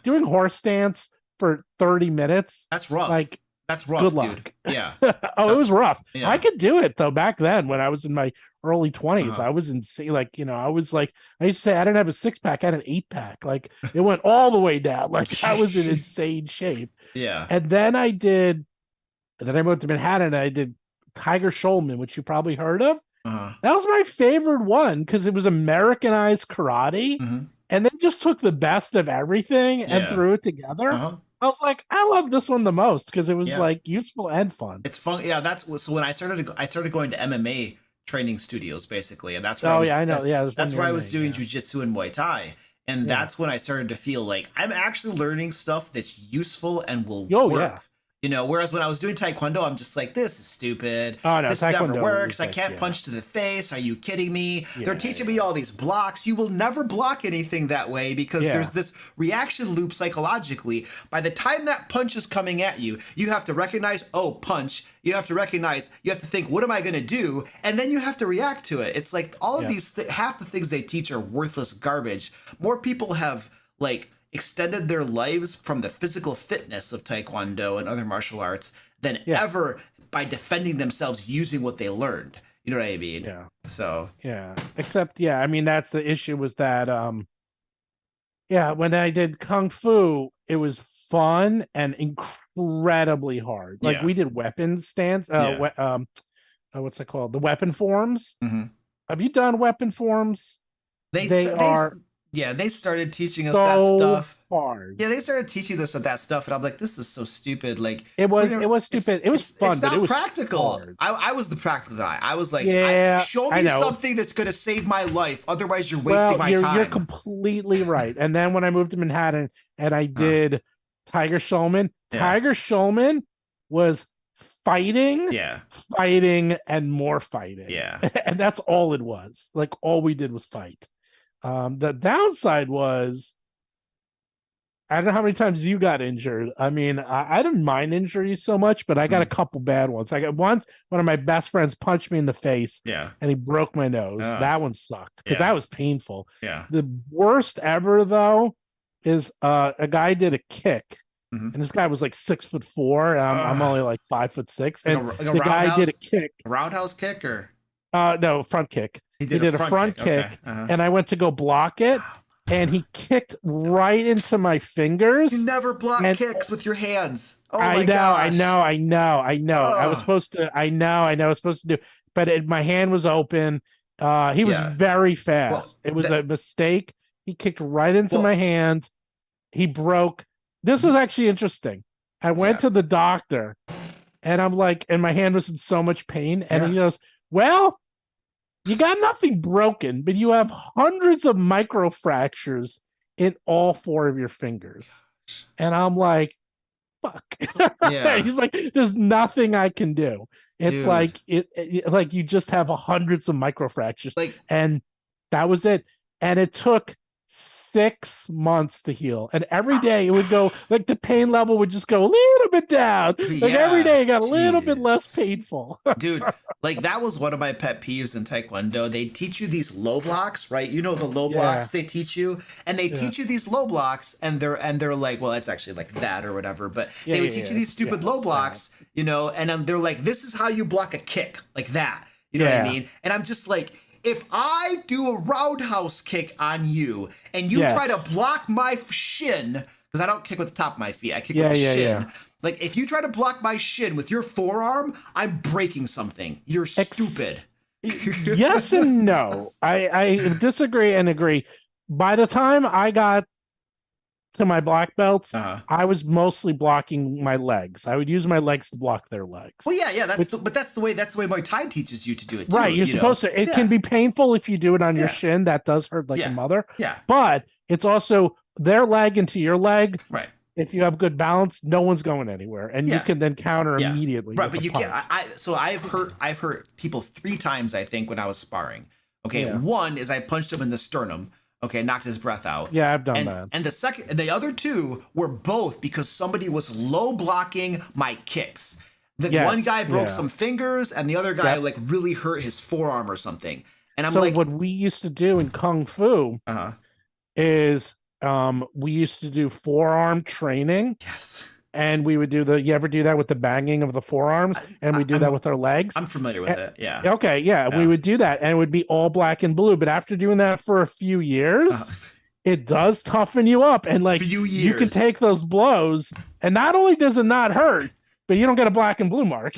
Doing horse stance for 30 minutes. That's rough. That's rough, good luck. Dude. Yeah. It was rough. Yeah. I could do it though. Back then, when I was in my early 20s, I was insane. I used to say I didn't have a 6-pack, I had an 8-pack. Like it went all the way down. Like I was in insane shape. Yeah. And then I moved to Manhattan and I did Tiger Schulman, which you probably heard of. That was my favorite one because it was Americanized karate. And they just took the best of everything and threw it together. I was like, I love this one the most because it was like useful and fun. It's fun. Yeah, so when I started going to MMA training studios basically, and that's where that's where I was doing jujitsu and Muay Thai. And that's when I started to feel like I'm actually learning stuff that's useful and will work. Whereas when I was doing Taekwondo, I'm just like, this is stupid. Oh, no, this never works. I can't punch to the face. Are you kidding me? They're teaching me all these blocks. You will never block anything that way because there's this reaction loop psychologically. By the time that punch is coming at you, you have to recognize, punch. You have to recognize, you have to think, what am I going to do? And then you have to react to it. It's like all of these, half the things they teach are worthless garbage. More people have extended their lives from the physical fitness of Taekwondo and other martial arts than ever by defending themselves using what they learned. You know what I mean? Yeah. So except that's the issue was that when I did Kung Fu, it was fun and incredibly hard. Like we did weapon stance. What's that called? The weapon forms. Have you done weapon forms? They are. Yeah, they started teaching us that stuff. Hard. Yeah, they started teaching us that stuff, and I'm like, this is so stupid. Like it was stupid. It was fun. It's not but it was practical. Hard. I was the practical guy. I was like, show me something that's gonna save my life. Otherwise, you're wasting my time. You're completely right. And then when I moved to Manhattan and I did Tiger Schulman. Yeah. Tiger Schulman was fighting, Yeah. fighting, and more fighting. Yeah. And that's all it was. Like all we did was fight. The downside was, I don't know how many times you got injured. I mean, I didn't mind injuries so much, but I got a couple bad ones. I got one of my best friends punched me in the face, Yeah. and he broke my nose. That one sucked because that was painful. Yeah. The worst ever though is a guy did a kick, and this guy was like 6'4". I'm only like 5'6", and the guy did a kick, a roundhouse kick, or no, front kick. He did a front kick, okay. and I went to go block it. And he kicked right into my fingers. You never block kicks with your hands. Oh I my gosh. I know. I was supposed to. I was supposed to do, but my hand was open. He was very fast. It was a mistake. He kicked right into my hand. He broke. This was actually interesting. I went to the doctor, and I'm like, and my hand was in so much pain, and he goes, "Well, you got nothing broken, but you have hundreds of micro fractures in all 4 of your fingers." And I'm like, fuck. Yeah. He's like, there's nothing I can do. It's Dude. like like you just have hundreds of micro fractures. Like, and that was it. And it took 6 months to heal. And every day it would go, like the pain level would just go a little bit down. Like every day it got a little bit less painful. Dude, like that was one of my pet peeves in Taekwondo. They teach you these low blocks, right? You know the low blocks they teach you, and they teach you these low blocks, and they're like, well, it's actually like that or whatever, but they would teach you these stupid low blocks, you know, and they're like, this is how you block a kick, like that. You know what I mean? And I'm just like, if I do a roundhouse kick on you and you try to block my shin, because I don't kick with the top of my feet, I kick with the shin. Yeah. Like, if you try to block my shin with your forearm, I'm breaking something. You're stupid. Yes and no. I disagree and agree. By the time I got to my black belts, I was mostly blocking my legs. I would use my legs to block their legs. Well, yeah, that's the way Muay Thai teaches you to do it too, right, you're supposed to. It can be painful if you do it on your shin. That does hurt like a mother. Yeah. But it's also their leg into your leg. Right. If you have good balance, no one's going anywhere, and you can then counter immediately. Right, but you can't. So I've hurt people 3 times, I think, when I was sparring. Okay, one is I punched him in the sternum. Okay, knocked his breath out. Yeah, I've done that. And the other 2 were both because somebody was low blocking my kicks. The one guy broke some fingers, and the other guy like really hurt his forearm or something. And I'm like, what we used to do in Kung Fu is we used to do forearm training. Yes. And we would do you ever do that with the banging of the forearms? And we do that with our legs. I'm familiar with it. Yeah. Okay. Yeah. We would do that, and it would be all black and blue. But after doing that for a few years, it does toughen you up. And like you can take those blows, and not only does it not hurt, but you don't get a black and blue mark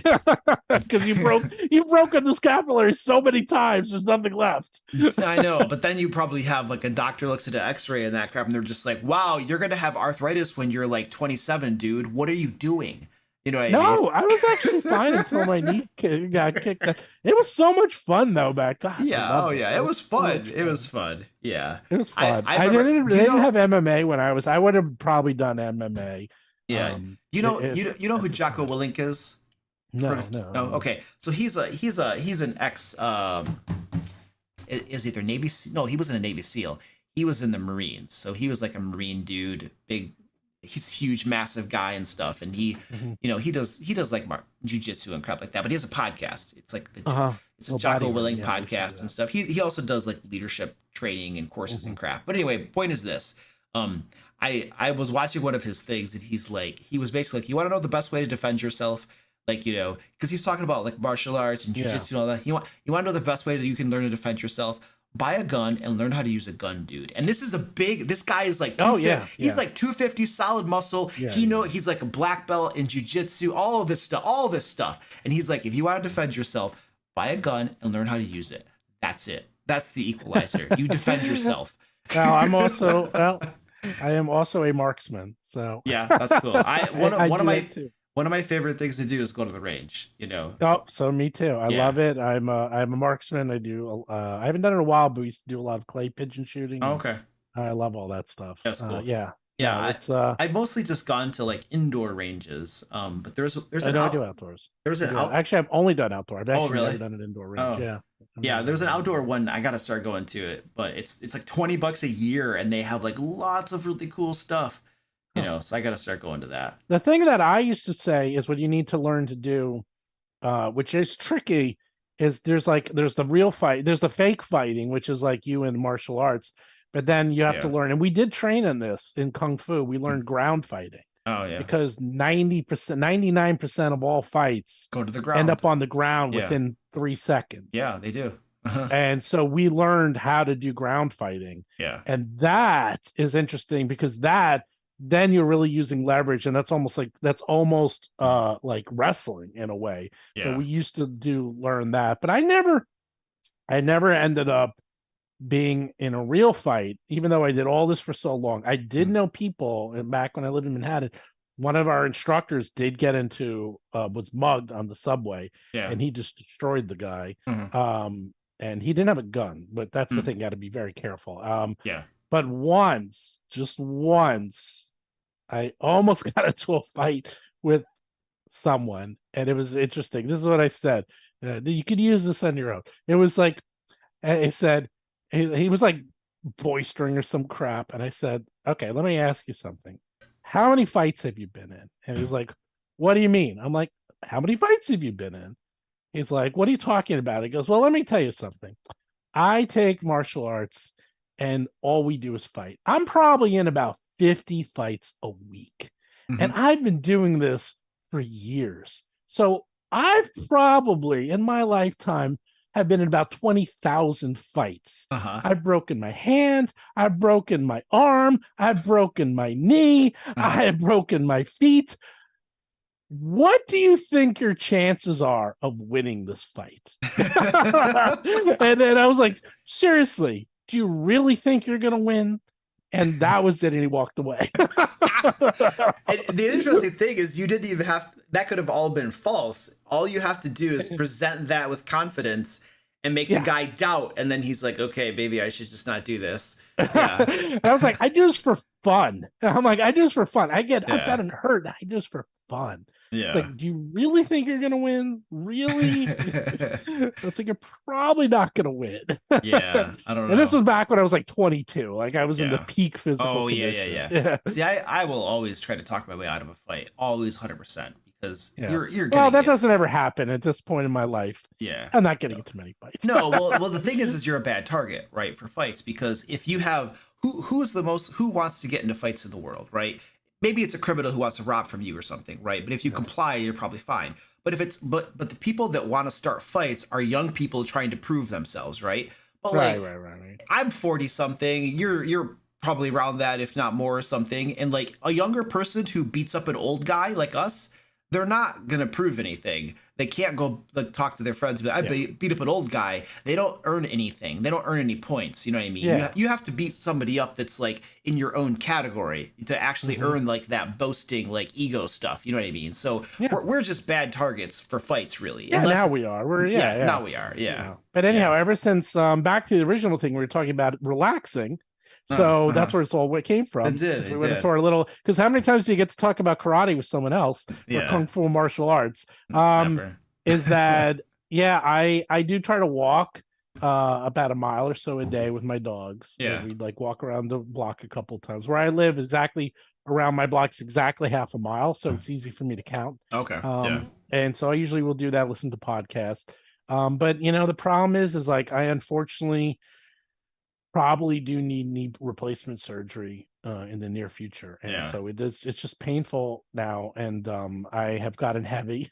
because you've broken the scapulary so many times. There's nothing left. I know, but then you probably have like a doctor looks at an X-ray and that crap, and they're just like, "Wow, you're gonna have arthritis when you're like 27, dude. What are you doing?" You know what I mean? No, I was actually fine until my knee got kicked. It was so much fun though back then. Yeah. Oh yeah, it was fun. It was fun. Yeah, it was fun. I didn't have MMA when I was. I would have probably done MMA. Yeah, you know who Jocko Willink is? No. Okay, so he's an ex. Is either Navy? No, he wasn't a Navy SEAL. He was in the Marines, so he was like a Marine dude. He's a huge, massive guy and stuff. And he, he does like jujitsu and crap like that. But he has a podcast. It's like it's a Jocko Willink podcast and stuff. He also does like leadership training and courses and crap. But anyway, point is this. I was watching one of his things, and he was basically like, you want to know the best way to defend yourself? Like, because he's talking about like martial arts and jiu-jitsu and all that. You want to know the best way that you can learn to defend yourself? Buy a gun and learn how to use a gun, dude. And this guy is like, he's like 250 solid muscle. He's like a black belt in jiu-jitsu, all this stuff. And he's like, if you want to defend yourself, buy a gun and learn how to use it. That's it. That's the equalizer. You defend yourself. Now I am also a marksman, so yeah, that's cool. One of my favorite things to do is go to the range. Oh, so me too. I love it. I'm a marksman. I haven't done it in a while, but we used to do a lot of clay pigeon shooting. Oh, okay. I love all that stuff. That's cool. Yeah. Yeah, No, it's I mostly just gone to like indoor ranges. But there's I an know I out do outdoors. there's an out. Actually, I've only done outdoor. I've Oh, actually never really? done an indoor range. Oh, Yeah. I've yeah. never done There's an an outdoor indoor. one. I gotta start going to it, but it's like $20 a year, and they have like lots of really cool stuff. You Huh. know, so I gotta start going to that. The thing that I used to say is what you need to learn to do, which is tricky, is there's the real fight, there's the fake fighting, which is like you in martial arts, but then you have to Yeah. learn, and we did train in this in Kung Fu. We learned ground fighting Oh yeah. because 90%, 99% of all fights Go to the end ground. up on the ground Yeah. within 3 seconds. Yeah, they do. And so we learned how to do ground fighting. Yeah. And that is interesting because that then you're really using leverage, and that's almost like wrestling in a way. So Yeah. we used to learn that, but I never ended up being in a real fight, even though I did all this for so long. I did know people, and back when I lived in Manhattan, one of our instructors did get into was mugged on the subway, Yeah. and he just destroyed the guy. Mhm. And he didn't have a gun, but that's the Mm. thing, you got to be very careful. Yeah. But once, just once, I almost got into a fight with someone, and it was interesting. This is what I said. You could use this on your own. It was like I said, he was like boistering or some crap, and I said, "Okay, let me ask you something. How many fights have you been in?" And he's like, "What do you mean?" I'm like, "How many fights have you been in?" He's like, "What are you talking about?" He goes, "Well, let me tell you something. I take martial arts, and all we do is fight. I'm probably in about 50 fights a week. And Mhm. I've been doing this for years. So I've probably, in my lifetime, have been in about 20,000 fights. Uh-huh. I've broken my hand. I've broken my arm. I've broken my knee. I have broken my feet. What do you think your chances are of winning this fight?" And then I was like, seriously, do you really think you're going to win? And that was it. And he walked away. And the interesting thing is you didn't even have that could have all been false. All you have to do is present that with confidence and make the guy doubt, and then he's like, okay, maybe I should just not do this. Yeah. I was like, I do this for fun. I'm like, I do this for fun. I've Yeah. gotten hurt. I do this for fun. Yeah. Like, do you really think you're gonna win? Really? It's like, you're probably not gonna win. Yeah, I don't know. And this was back when I was like 22. Like, I was in the Yeah. peak physical Oh yeah, condition. yeah. See, I will always try to talk my way out of a fight, always 100%, because Yeah. you're Well, getting that it. doesn't ever happen at this point in my life. Yeah. I'm not getting into many fights. No, well, the thing is you're a bad target, right, for fights, because if you have who wants to get into fights in the world, right? Maybe it's a criminal who wants to rob from you or something, right? But if you comply, you're probably fine. But if it's but the people that want to start fights are young people trying to prove themselves, right? But like, Right. I'm 40 something, you're probably around that, if not more or something, and like a younger person who beats up an old guy like us, they're not gonna prove anything. They can't go like talk to their friends, but I beat up an old guy. They don't earn anything. They don't earn any points. You know what I mean? Yeah. You have to beat somebody up that's like in your own category to actually earn like that boasting, like ego stuff. You know what I mean? So we're just bad targets for fights, really. Yeah, now we are. Now we are. Yeah. But anyhow, ever since back to the original thing, we were talking about relaxing. So that's where it's all what came from. It did. We went into our little, because how many times do you get to talk about karate with someone else or kung fu martial arts? Never. Is that I do try to walk about a mile or so a day with my dogs. Yeah. We'd like walk around the block a couple of times. Where I live, exactly around my block is exactly half a mile, so it's easy for me to count. Okay. And so I usually will do that, listen to podcasts. But you know, the problem is like I unfortunately probably do need knee replacement surgery in the near future, and so it's just painful now, and I have gotten heavy.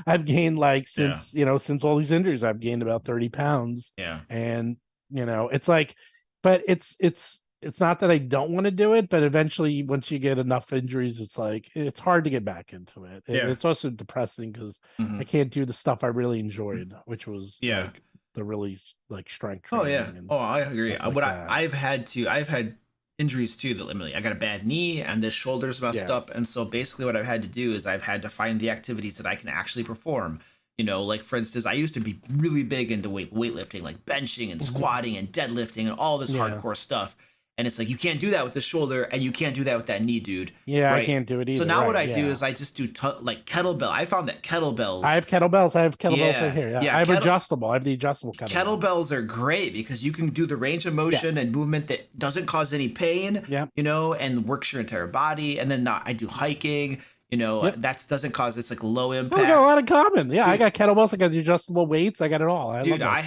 I've gained like since all these injuries, I've gained about 30 pounds. And it's like, but it's not that I don't want to do it, but eventually once you get enough injuries, it's like it's hard to get back into it. It's also depressing because I can't do the stuff I really enjoyed, which was like the really like strength training. I agree. Like I've had injuries too that limit me. I got a bad knee and this shoulder's messed up, and so basically what I've had to do is I've had to find the activities that I can actually perform. Like for instance, I used to be really big into weightlifting, like benching and squatting and deadlifting and all this hardcore stuff. And it's like, you can't do that with the shoulder, and you can't do that with that knee, dude. Yeah, right? I can't do it either. So now what I right, do yeah. is I just do like kettlebell. I found that kettlebells. I have kettlebells. Yeah, right here. Yeah, yeah, I have adjustable. I have the adjustable kettlebell. kettlebells are great because you can do the range of motion and movement that doesn't cause any pain, Yeah. you know, and works your entire body. And then I do hiking, you know, that doesn't cause, it's like low impact. Oh, we got a lot in common. Yeah, dude, I got kettlebells. I got the adjustable weights. I got it all. I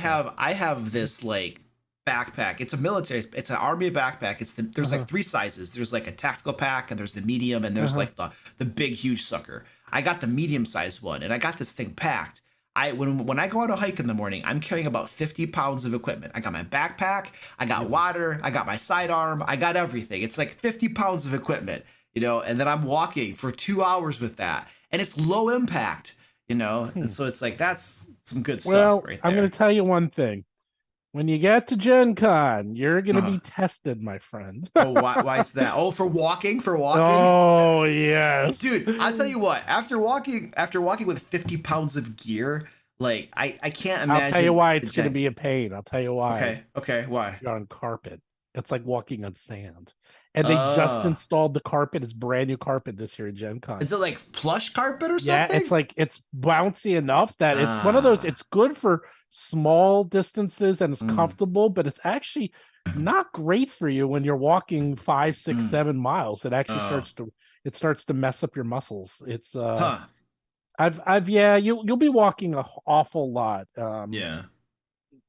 have this like backpack. It's a military, it's an army backpack. There's like 3 sizes. There's like a tactical pack, and there's the medium, and there's like the big huge sucker. I got the medium sized one, and I got this thing packed. When I go on a hike in the morning, I'm carrying about 50 pounds of equipment. I got my backpack, I got water, I got my sidearm, I got everything. It's like 50 pounds of equipment, you know, and then I'm walking for 2 hours with that, and it's low impact, you know. And so it's like, that's some good stuff right there. I'm going to tell you one thing. When you get to Gen Con, you're going to be tested, my friend. Oh, why is that? Oh, for walking? Oh, yes. Dude, I'll tell you what. After walking with 50 pounds of gear, like, I can't imagine. I'll tell you why it's going to be a pain. I'll tell you why. Okay, why? You're on carpet. It's like walking on sand. And they just installed the carpet. It's brand new carpet this year at Gen Con. Is it like plush carpet or something? Yeah, it's bouncy enough that it's one of those, it's good for small distances and it's comfortable, but it's actually not great for you when you're walking 5, 6, 7 miles. It actually starts to mess up your muscles. It's you'll be walking an awful lot.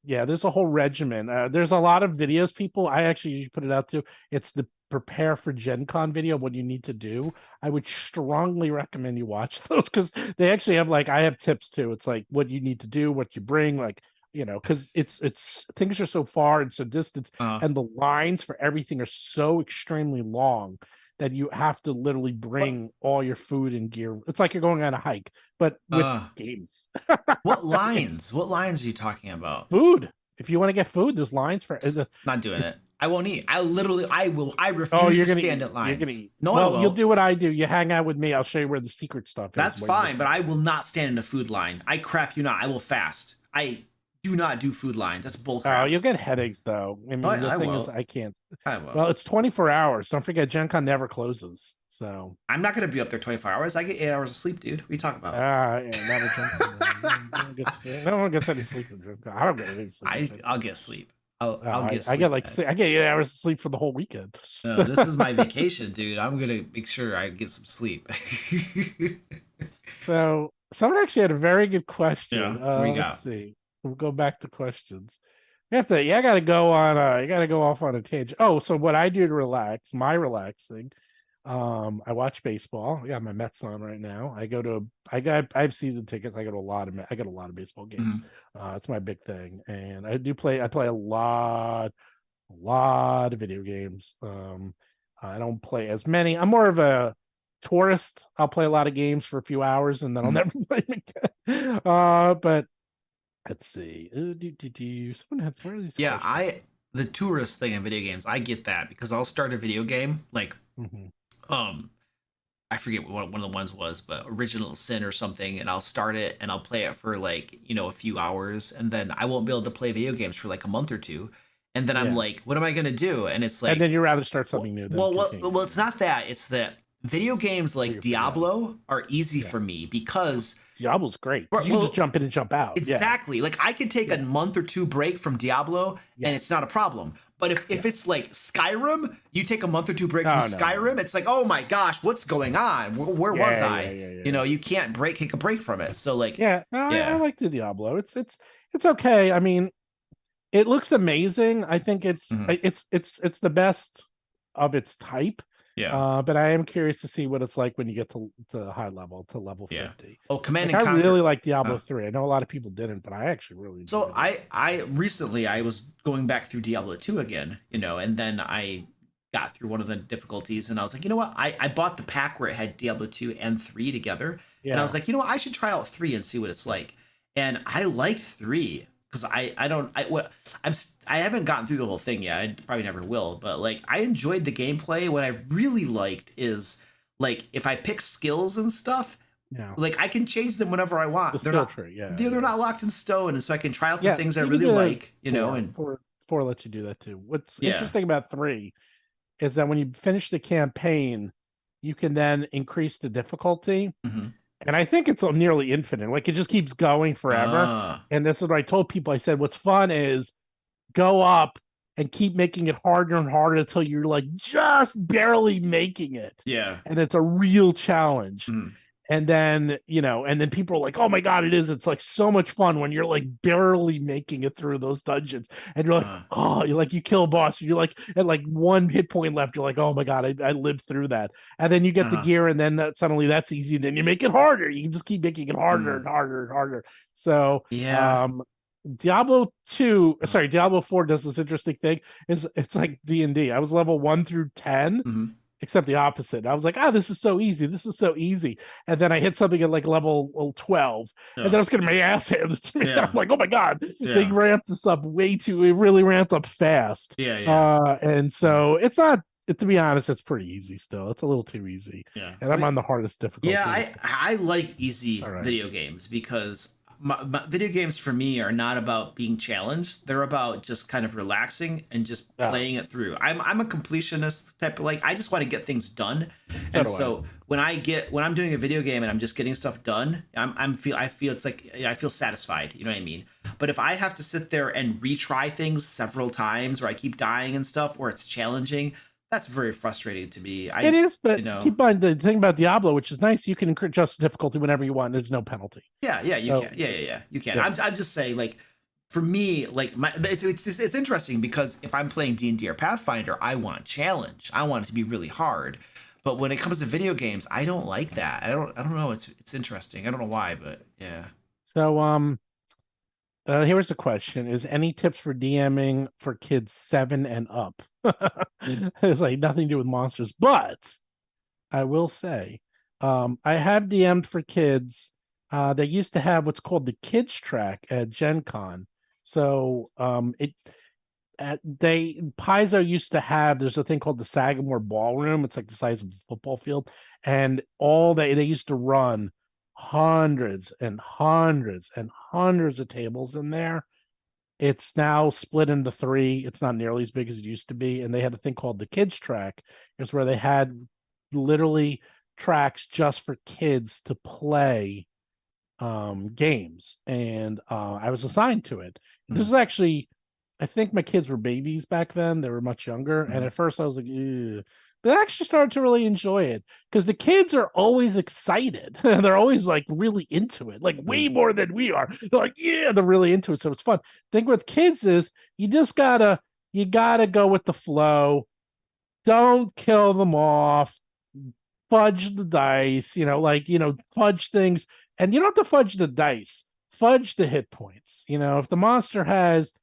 Yeah, there's a whole regimen. There's a lot of videos people, I actually usually put it out to. It's the prepare for Gen Con video, what you need to do. I would strongly recommend you watch those, because they actually have, like, I have tips too. It's like what you need to do, what you bring, like, you know, because it's things are so far and so distant, and the lines for everything are so extremely long that you have to literally bring all your food and gear. It's like you're going on a hike, but with games. What lines? What lines are you talking about? Food. If you want to get food, there's lines for. Not doing it. I won't eat. I refuse to stand at lines. You're gonna eat. No, well, you'll do what I do. You hang out with me. I'll show you where the secret stuff is. That's fine, but I will not stand in a food line. I crap you not. I will fast. I do not do food lines. That's bullcrap. Oh, you'll get headaches though. I mean, the thing is, I can't. I will. Well, it's 24 hours. Don't forget, Gen Con never closes. So I'm not gonna be up there 24 hours. I get 8 hours of sleep, dude. What are you talking about? Yeah, not a Gen Con. No one gets any sleep in Gen Con. I don't get any sleep. I'll get sleep. I'll get sleep. I get 8 hours of sleep for the whole weekend. No, this is my vacation, dude. I'm gonna make sure I get some sleep. So someone actually had a very good question. Yeah, let's see. We'll go back to questions. I gotta go off on a tangent. Oh, so what I do to relax, my relaxing, I watch baseball. I got my Mets on right now. I have season tickets. I got a lot of baseball games. It's my big thing. And I play a lot of video games. I don't play as many. I'm more of a tourist. I'll play a lot of games for a few hours and then I'll never play them again. But let's see. Someone had some of these questions. The tourist thing in video games, I get that, because I'll start a video game like I forget what one of the ones was, but Original Sin or something, and I'll start it and I'll play it for like, you know, a few hours, and then I won't be able to play video games for like a month or two. And then I'm like, what am I gonna do? And it's like, and then you rather start something new. Well, it's not that. It's that video games like Diablo are easy for me, because Diablo's great. You can just jump in and jump out. Exactly. Like I can take a month or two break from Diablo and it's not a problem. But if it's like Skyrim, you take a month or two break from Skyrim, it's like, oh my gosh, what's going on? Where was I? You know, you can't take a break from it. So like, I like the Diablo. It's okay. I mean, it looks amazing. I think it's the best of its type. Yeah. But I am curious to see what it's like when you get to high level, to level 50. Oh, Command and Conquer. I really like Diablo 3. I know a lot of people didn't, but I actually really enjoyed So I recently I was going back through Diablo 2 again, you know, and then I got through one of the difficulties and I was like, you know what? I bought the pack where it had Diablo 2 and 3 together. Yeah. And I was like, you know what? I should try out 3 and see what it's like. And I liked 3. Because I haven't gotten through the whole thing yet. I probably never will. But like, I enjoyed the gameplay. What I really liked is like, if I pick skills and stuff, like I can change them whenever I want. They're not locked in stone, and so I can try out the things I really like. You know, and 4 lets you do that too. What's Yeah. interesting about 3 is that when you finish the campaign, you can then increase the difficulty. Mhm. And I think it's nearly infinite. Like it just keeps going forever. Ah, And that's what I told people. I said, what's fun is go up and keep making it harder and harder until you're like just barely making it. yeah. And it's a real challenge. Mhm. And then, and then people are like, oh my God, it is. It's like so much fun when you're like barely making it through those dungeons. And you're like, oh, you kill a boss. And you're like, at like 1 hit point left. You're like, oh my God, I lived through that. And then you get the gear, and then suddenly that's easy. Then you make it harder. You can just keep making it harder and harder and harder. So, Yeah. Diablo 4 does this interesting thing. It's like D&D. I was level 1 through 10. Mhm. Except the opposite. I was like, this is so easy. This is so easy. And then I hit something at like level 12. Yeah. And then I was getting my ass handed to me. Yeah. I'm like, oh my God. Yeah. They ramped this up it really ramped up fast. Yeah. And so it's not, to be honest, it's pretty easy still. It's a little too easy. Yeah. And I'm on the hardest difficulty. Yeah, I like easy All right. video games because my video games for me are not about being challenged. They're about just kind of relaxing and just playing it through. I'm a completionist type of, like, I just want to get things done. And so when I'm doing a video game and I'm just getting stuff done, I feel it's like I feel satisfied. You know what I mean? But if I have to sit there and retry things several times, or I keep dying and stuff, or it's challenging, that's very frustrating to me. It is, but keep in mind the thing about Diablo, which is nice, you can adjust the difficulty whenever you want. There's no penalty. Yeah, you can. Yeah, you can. Yeah. I'm just saying, like, for me, like, it's interesting because if I'm playing D&D or Pathfinder, I want challenge. I want it to be really hard. But when it comes to video games, I don't like that. I don't know. It's interesting. I don't know why, but yeah. So here's a question: is any tips for DMing for kids 7 and up? It's like nothing to do with monsters, but I will say, I have DM'd for kids. They used to have what's called the kids track at Gen Con. So Paizo used to have, there's a thing called the Sagamore Ballroom. It's like the size of a football field, and they used to run hundreds and hundreds and hundreds of tables in there. It's now split into 3. It's not nearly as big as it used to be. And they had a thing called the kids track. It's where they had literally tracks just for kids to play games. And I was assigned to it. This is actually, I think my kids were babies back then. They were much younger. And at first I was like, ew. But I actually started to really enjoy it because the kids are always excited. They're always like really into it, like way more than we are. They're like, yeah, they're really into it. So it's fun. The thing with kids is you gotta go with the flow. Don't kill them off. Fudge the dice, fudge things. And you don't have to fudge the dice. Fudge the hit points. If the monster has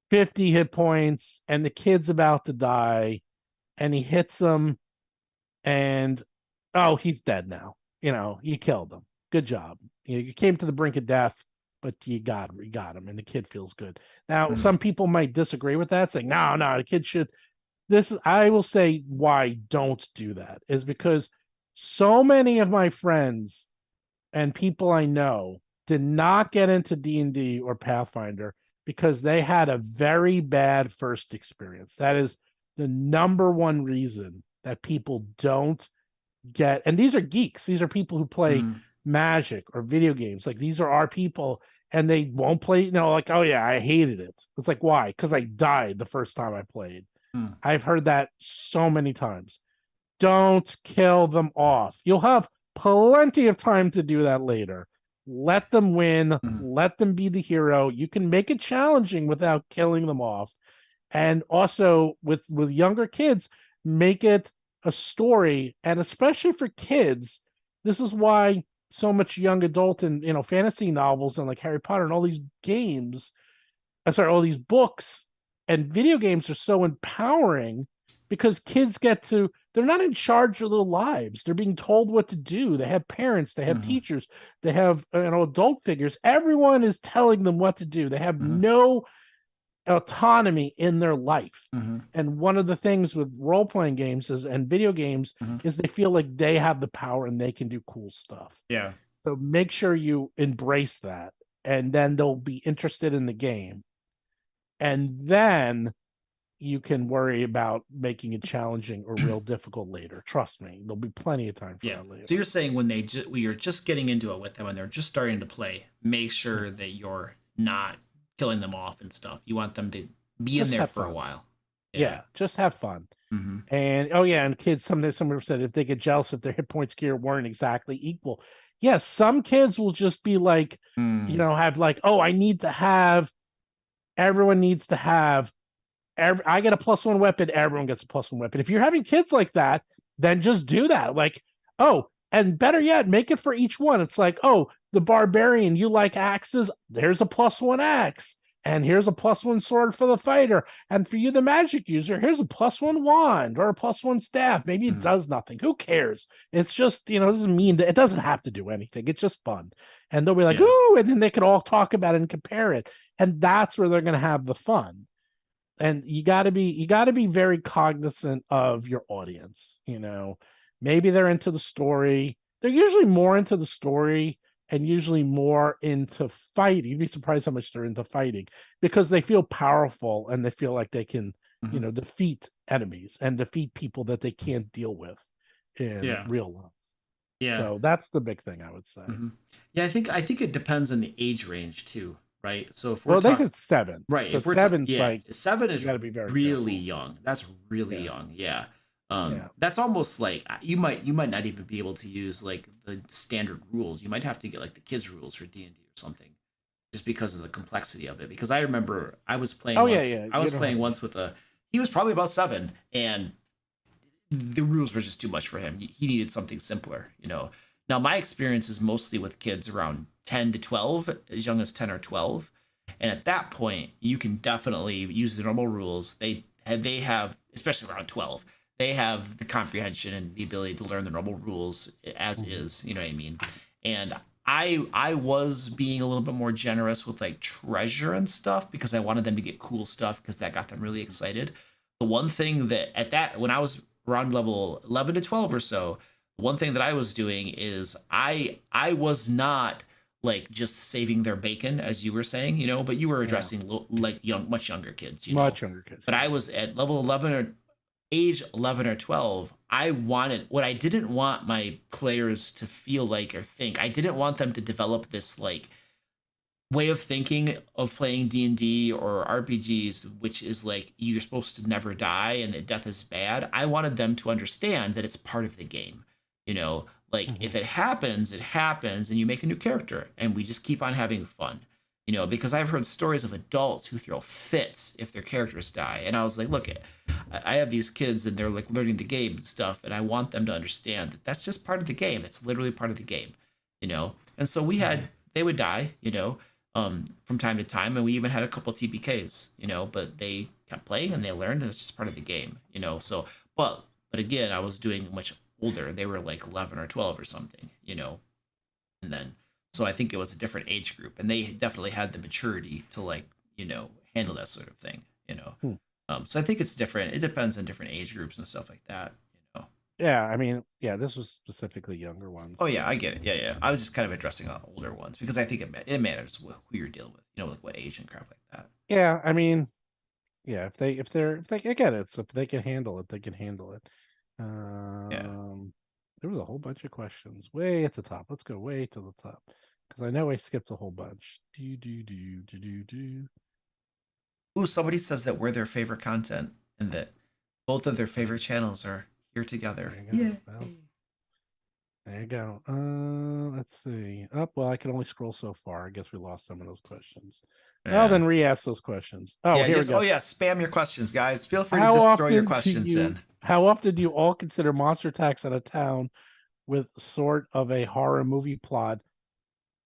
50 hit points and the kid's about to die, and he hits them, and he's dead now. You killed him. Good job. You came to the brink of death, but you got him, and the kid feels good. Now, some people might disagree with that, saying, no, the kid should. I will say why don't do that is because so many of my friends and people I know did not get into D&D or Pathfinder because they had a very bad first experience. That is the number one reason that people don't get, and these are geeks. These are people who play Magic or video games. Like, these are our people, and they won't play. Like, oh yeah, I hated it. It's like, why? Because I died the first time I played. I've heard that so many times. Don't kill them off. You'll have plenty of time to do that later. Let them win. Let them be the hero. You can make it challenging without killing them off. And also with younger kids, make it a story. And especially for kids, this is why so much young adult and fantasy novels and like Harry Potter and all these games, all these books and video games are so empowering, because kids they're not in charge of their lives. They're being told what to do. They have parents, they have teachers, they have adult figures. Everyone is telling them what to do. They have no autonomy in their life. And one of the things with role-playing games and video games is they feel like they have the power and they can do cool stuff. Yeah. So make sure you embrace that, and then they'll be interested in the game. and then you can worry about making it challenging or real difficult later. Trust me, there'll be plenty of time for that later. So you're saying when you're just getting into it with them and they're just starting to play, make sure that you're not killing them off and stuff. You want them to be in there for a while. Yeah, just have fun. Mm-hmm. And and kids, someone said if they get jealous if their hit points gear weren't exactly equal. Yes, some kids will just be like, have like, oh, everyone needs to have I get a +1 weapon, everyone gets a +1 weapon. If you're having kids like that, then just do that. Like, oh, and better yet, make it for each one. It's like, oh, the barbarian, you like axes, there's a +1 axe. And here's a +1 sword for the fighter. And for you, the magic user, here's a +1 wand or a +1 staff. Maybe it does nothing. Who cares? It's just, it doesn't mean that it doesn't have to do anything. It's just fun. And they'll be like, ooh, and then they can all talk about it and compare it. And that's where they're going to have the fun. And you got to be very cognizant of your audience. Maybe they're into the story. They're usually more into the story and usually more into fighting. You'd be surprised how much they're into fighting because they feel powerful and they feel like they can, defeat enemies and defeat people that they can't deal with in real life. Yeah. So that's the big thing I would say. Mm-hmm. Yeah, I think it depends on the age range too. Right. So if they said 7. Right. So 7's like 7 is gotta be very really young. That's really young. Yeah. That's almost like you might not even be able to use like the standard rules. You might have to get like the kids rules for D&D or something, just because of the complexity of it. Because I remember I was playing. I was playing once with he was probably about 7, and the rules were just too much for him. He needed something simpler. Now my experience is mostly with kids around 10 to 12, as young as 10 or 12. And at that point, you can definitely use the normal rules. They have, especially around 12, they have the comprehension and the ability to learn the normal rules as is, you know what I mean? And I was being a little bit more generous with like treasure and stuff because I wanted them to get cool stuff because that got them really excited. The one thing that when I was around level 11 to 12 or so, one thing that I was doing is I was not like just saving their bacon, as you were saying, but you were addressing like much younger kids, much younger kids. But I was at level 11 or age 11 or 12. I didn't want my players to feel like or think. I didn't want them to develop this like way of thinking of playing D&D or RPGs, which is like you're supposed to never die and that death is bad. I wanted them to understand that it's part of the game. Like if it happens, and you make a new character and we just keep on having fun, because I've heard stories of adults who throw fits if their characters die. And I was like, look, I have these kids and they're like learning the game and stuff. And I want them to understand that that's just part of the game. It's literally part of the game, And so they would die, from time to time. And we even had a couple of TPKs, but they kept playing and they learned and it's just part of the game, So, but again, I was doing much older. They were like 11 or 12 or something, and then so I think it was a different age group and they definitely had the maturity to like handle that sort of thing. So I think it's different. It depends on different age groups and stuff like that. This was specifically younger ones. Oh yeah, I get it. Yeah I was just kind of addressing older ones because I think it matters who you're dealing with, like what age and crap like that. If they get it, so if they can handle it, they can handle it. There was a whole bunch of questions way at the top. Let's go way to the top because I know I skipped a whole bunch. Ooh, somebody says that we're their favorite content and that both of their favorite channels are here together. There you go. Let's see. Well, I can only scroll so far. I guess we lost some of those questions. Then re-ask those questions. Spam your questions, guys. Feel free to just throw your questions in. How often do you all consider monster attacks on a town with sort of a horror movie plot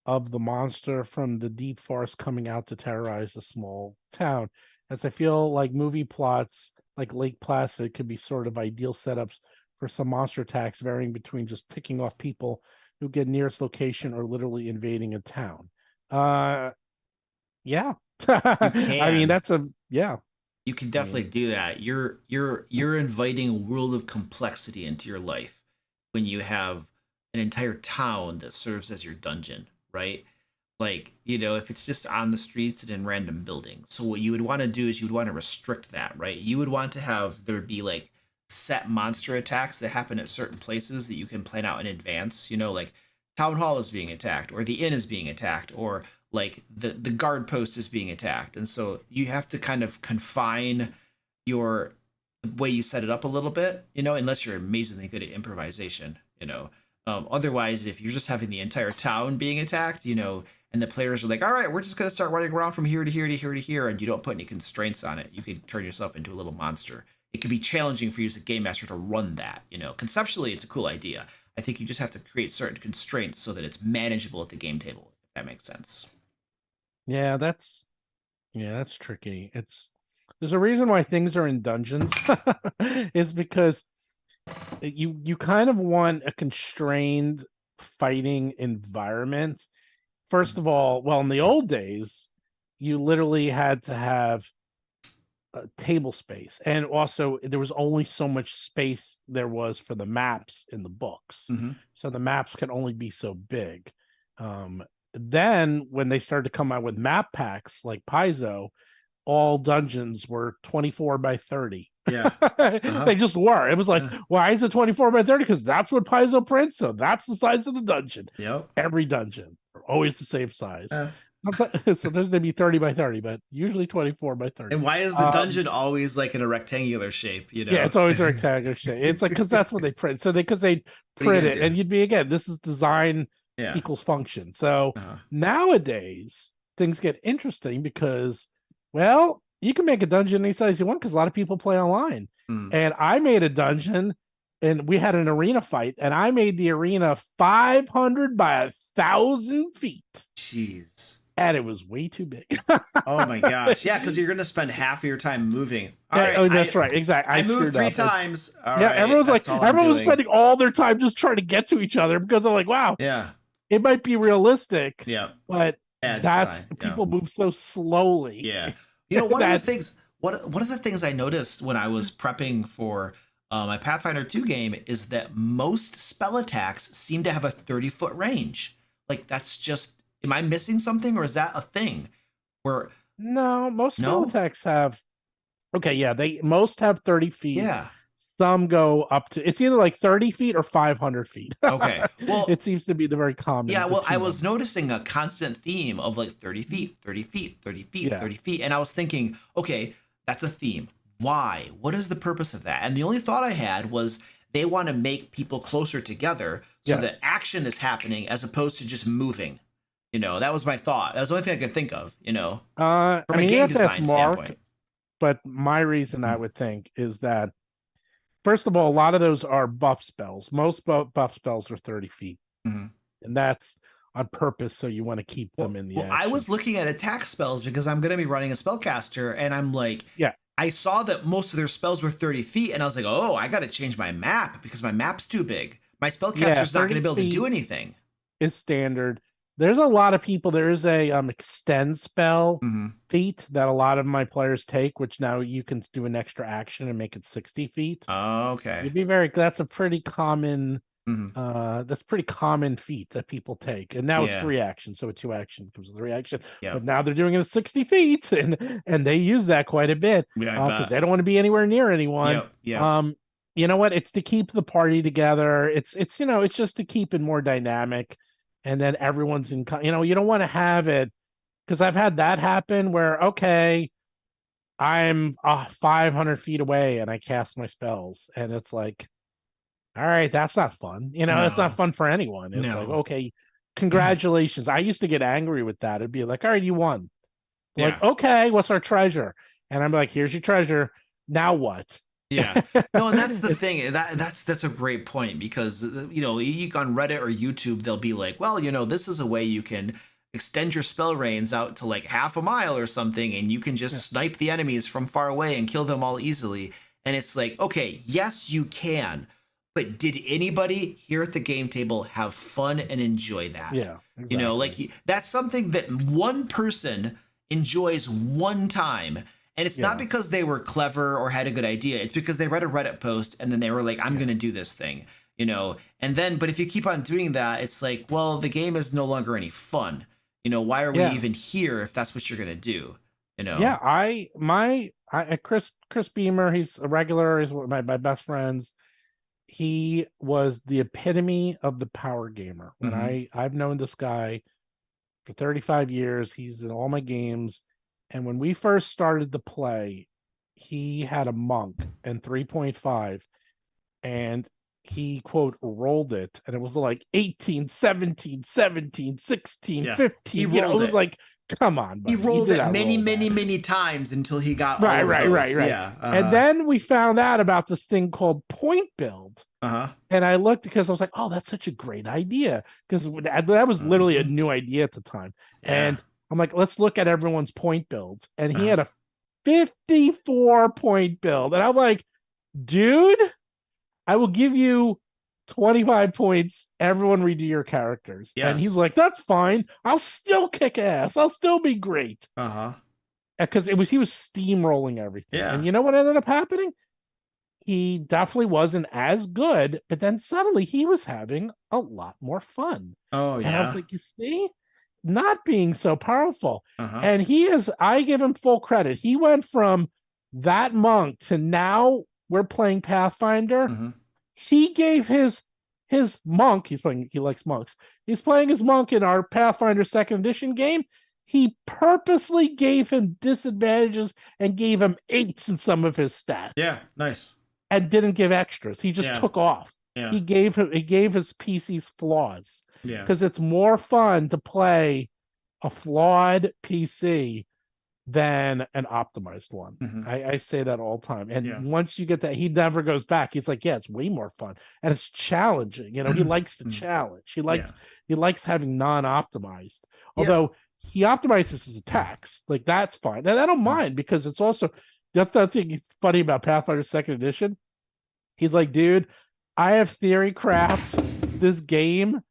of the monster from the deep forest coming out to terrorize a small town? As I feel like movie plots like Lake Placid could be sort of ideal setups for some monster attacks, varying between just picking off people who get nearest location or literally invading a town. Yeah. I mean, You can definitely do that. You're inviting a world of complexity into your life when you have an entire town that serves as your dungeon, right? Like, you know, if it's just on the streets and in random buildings. So what you would want to do is you would want to restrict that, right? You would want to have there be like set monster attacks that happen at certain places that you can plan out in advance. You know, like town hall is being attacked, or the inn is being attacked, or like the guard post is being attacked. And so you have to kind of confine your the way you set it up a little bit, you know, unless you're amazingly good at improvisation, you know. Otherwise, if you're just having the entire town being attacked, you know, and the players are like, all right, we're just going to start running around from here to here to here to here, and you don't put any constraints on it, you can turn yourself into a little monster. It can be challenging for you as a game master to run that, you know. Conceptually, it's a cool idea. I think you just have to create certain constraints so that it's manageable at the game table, if that makes sense. Yeah, that's tricky. There's a reason why things are in dungeons. Is because you kind of want a constrained fighting environment. First of all, well, in the old days, you literally had to have table space, and also there was only so much space there was for the maps in the books. So the maps could only be so big. Then when they started to come out with map packs like Paizo, all dungeons were 24 by 30. Yeah. They just were. It was like, why is it 24 by 30? Because that's what Paizo prints, so that's the size of the dungeon. Yep. Every dungeon, always the same size. So there's gonna be 30 by 30, but usually 24 by 30. And why is the dungeon always like in a rectangular shape, you know? Yeah, it's always a rectangular shape. It's like, because that's what they print. So because they print it, and you'd be, again, this is design equals function. So nowadays things get interesting because, well, you can make a dungeon any size you want because a lot of people play online. And I made a dungeon, and we had an arena fight, and I made the arena 500 by 1,000 feet. Jeez. And it was way too big. Oh my gosh. Yeah, because you're going to spend half of your time moving. That's right. Exactly. I moved 3 times. Everyone's like, everyone was spending all their time just trying to get to each other because I'm like, wow. Yeah. It might be realistic. Yeah. But people move so slowly. Yeah. You know, one of the things I noticed when I was prepping for my Pathfinder 2 game is that most spell attacks seem to have a 30-foot range. Like, that's just, am I missing something, or is that a thing? No, most spell attacks have, most have 30 feet. Yeah. Some go up to, it's either like 30 feet or 500 feet. Okay. Well, it seems to be the very common. Yeah, well, I was noticing a constant theme of like 30 feet, 30 feet, 30 feet, 30 feet. And I was thinking, okay, that's a theme. Why? What is the purpose of that? And the only thought I had was they want to make people closer together so that action is happening as opposed to just moving. You know, that was my thought. That was the only thing I could think of, you know, from a game design standpoint. But my reason I would think is that, first of all, a lot of those are buff spells. Most buff spells are 30 feet. And that's on purpose, so you want to keep them in the action. I was looking at attack spells because I'm going to be running a spellcaster, and I'm like, I saw that most of their spells were 30 feet, and I was like, oh, I got to change my map because my map's too big. My spellcaster's not going to be able to do anything. Is standard. There's a lot of people. There is a extend spell feat that a lot of my players take, which now you can do an extra action and make it 60 feet. Oh, okay. That's a pretty common that's pretty common feat that people take. And now it's 3 actions, so a 2 action becomes a 3 action. But now they're doing it at 60 feet, and they use that quite a bit because they don't want to be anywhere near anyone. You know what? It's to keep the party together. It's you know, it's just to keep it more dynamic. And then everyone's in, you know, you don't want to have it, because I've had that happen where, okay, I'm 500 feet away and I cast my spells, and it's like, all right, that's not fun. You know, it's not fun for anyone. It's like, okay, congratulations. I used to get angry with that. It'd be like, all right, you won. Like, okay, what's our treasure? And I'm like, here's your treasure. Now what? Yeah. No, and that's the thing. That's a great point, because, you know, on Reddit or YouTube, they'll be like, well, you know, this is a way you can extend your spell range out to like half a mile or something, and you can just snipe the enemies from far away and kill them all easily. And it's like, okay, yes, you can. But did anybody here at the game table have fun and enjoy that? Yeah. Exactly. You know, like, that's something that one person enjoys one time. And it's not because they were clever or had a good idea. It's because they read a Reddit post and then they were like, I'm going to do this thing, you know? And then, but if you keep on doing that, it's like, well, the game is no longer any fun. You know, why are we Yeah. even here if that's what you're gonna do? You know? Yeah, Chris Beamer, he's a regular, he's one of my best friends. He was the epitome of the power gamer. When I've known this guy for 35 years, he's in all my games. And when we first started to play, he had a monk and 3.5, and he quote rolled it, and it was like 18, 17, 17, 16, Yeah. 15. He You know, it rolled was it. like, come on, buddy. He rolled did it not many, roll many, that. many times until he got Right, all of right, those. right. Yeah. And then we found out about this thing called point build. And I looked because I was like, oh, that's such a great idea. Because that was literally a new idea at the time. Yeah. And I'm like, let's look at everyone's point builds. And he had a 54 point build. And I'm like, dude, I will give you 25 points. Everyone redo your characters. Yes. And he's like, that's fine. I'll still kick ass. I'll still be great. Because he was steamrolling everything. Yeah. And you know what ended up happening? He definitely wasn't as good, but then suddenly he was having a lot more fun. Oh, yeah. And I was like, you see, not being so powerful. And I give him full credit. He went from that monk to now we're playing Pathfinder. He gave his monk, he likes monks. He's playing his monk in our Pathfinder 2nd edition game. He purposely gave him disadvantages and gave him 8s in some of his stats. Yeah, nice. And didn't give extras. He just took off. Yeah. He gave his PCs flaws. Yeah. Because it's more fun to play a flawed PC than an optimized one. I say that all the time. And once you get that, he never goes back. He's like, yeah, it's way more fun. And it's challenging. You know, he likes the challenge. He likes having non-optimized. Although he optimizes his attacks. Like, that's fine. And I don't mind, because it's also that's the thing funny about Pathfinder 2nd edition. He's like, dude, I have theory craft this game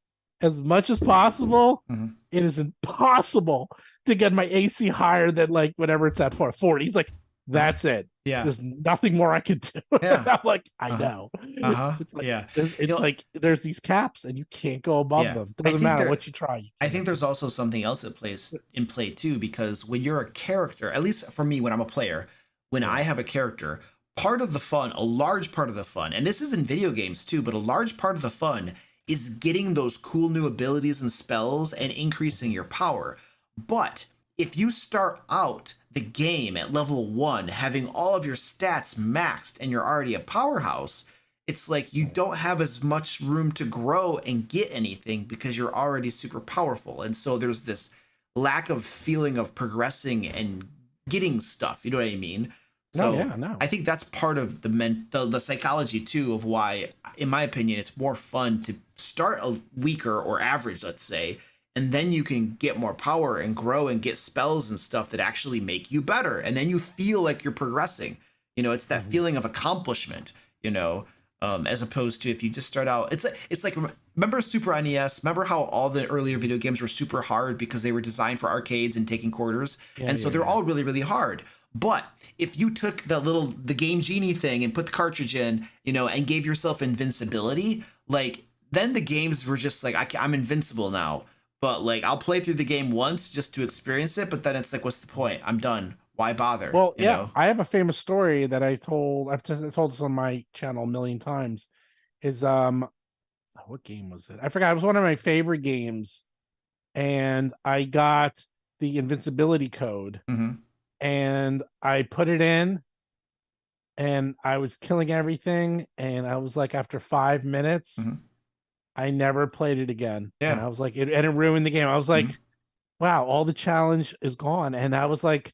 as much as possible. It is impossible to get my AC higher than like whatever it's at for 40. He's like, that's it. Yeah. There's nothing more I can do. Yeah. I'm like, I know. It's like, Yeah. It's like there's these caps and you can't go above them. It doesn't matter what you try. I think there's also something else that plays in play too, because when you're a character, at least for me, when I'm a player, when I have a character, part of the fun, a large part of the fun, and this is in video games too, but a large part of the fun is getting those cool new abilities and spells and increasing your power. But if you start out the game at level 1, having all of your stats maxed and you're already a powerhouse, it's like you don't have as much room to grow and get anything because you're already super powerful. And so there's this lack of feeling of progressing and getting stuff. You know what I mean? So I think that's part of the psychology too of why, in my opinion, it's more fun to start a weaker or average, let's say, and then you can get more power and grow and get spells and stuff that actually make you better. And then you feel like you're progressing. You know, it's that feeling of accomplishment, you know, as opposed to if you just start out, it's like, remember Super NES? Remember how all the earlier video games were super hard because they were designed for arcades and taking quarters? So they're all really, really hard. But if you took the Game Genie thing and put the cartridge in, you know, and gave yourself invincibility, like, then the games were just like, I'm invincible now. But like, I'll play through the game once just to experience it. But then it's like, what's the point? I'm done. Why bother? Well, you know? I have a famous story that I've told this on my channel a million times. Is what game was it? I forgot. It was one of my favorite games, and I got the invincibility code. And I put it in, and I was killing everything, and I was like, after 5 minutes, I never played it again. And I was like, it ruined the game. I was like, wow, all the challenge is gone. And I was like,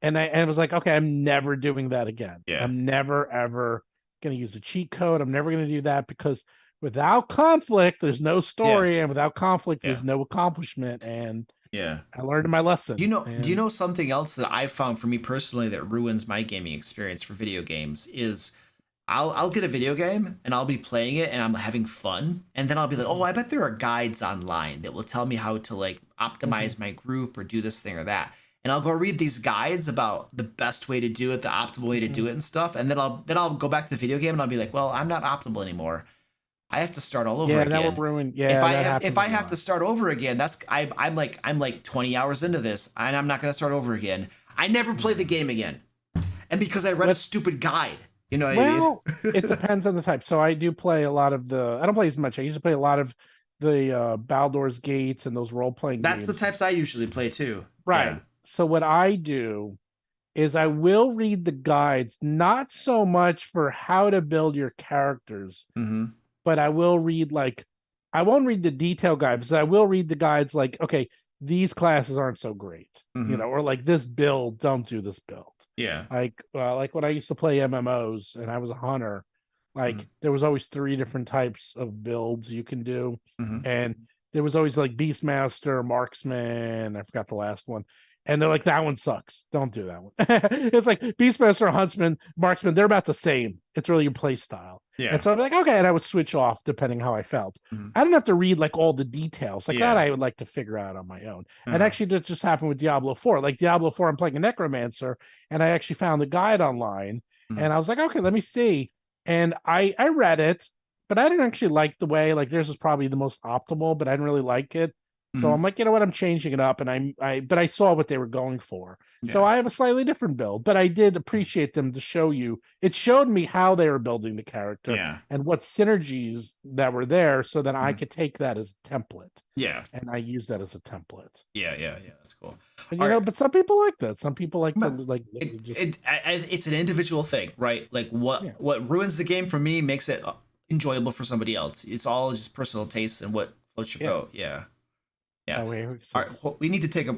and I was like, okay, I'm never doing that again. I'm never ever gonna use a cheat code. I'm never gonna do that, because without conflict, there's no story, and without conflict, there's no accomplishment. And I learned my lesson. Do you know something else that I've found for me personally that ruins my gaming experience for video games is I'll get a video game and I'll be playing it and I'm having fun, and then I'll be like, oh, I bet there are guides online that will tell me how to like optimize my group or do this thing or that. And I'll go read these guides about the best way to do it, the optimal way to do it and stuff. And then I'll go back to the video game and I'll be like, well, I'm not optimal anymore. I have to start all over Yeah, again. that would ruin. Yeah, If I have to start over again, I'm like 20 hours into this, and I'm not gonna start over again. I never play the game again, and because I read a stupid guide, you know what I mean? Well, it depends on the type. So I do play a lot of the. I don't play as much. I used to play a lot of the Baldur's Gates and those role playing That's games. the types I usually play too. Right. Yeah. So what I do is I will read the guides, not so much for how to build your characters, but I will read I won't read the detail guides, but I will read the guides like, okay, these classes aren't so great, or like this build, don't do this build. Yeah. Like when I used to play MMOs and I was a hunter, there was always 3 different types of builds you can do, and there was always like Beastmaster, Marksman, I forgot the last one. And they're like, that one sucks. Don't do that one. It's like Beastmaster, Huntsman, Marksman, they're about the same. It's really your play style. Yeah. And so I'd be like, okay, and I would switch off depending how I felt. I didn't have to read like all the details. Like that I would like to figure out on my own. And actually that just happened with Diablo 4. Like Diablo 4, I'm playing a necromancer, and I actually found the guide online, and I was like, okay, let me see. And I read it, but I didn't actually like the way, like theirs is probably the most optimal, but I didn't really like it. So I'm like, you know what, I'm changing it up, and but I saw what they were going for. So I have a slightly different build, but I did appreciate them to show you. It showed me how they were building the character and what synergies that were there, so that I could take that as a template. Yeah. And I use that as a template. Yeah, that's cool. But, but some people like that. Some people like to it's an individual thing, right? Like what ruins the game for me makes it enjoyable for somebody else. It's all just personal taste and what floats your boat. Yeah. Yeah. All right. Well, we need to take a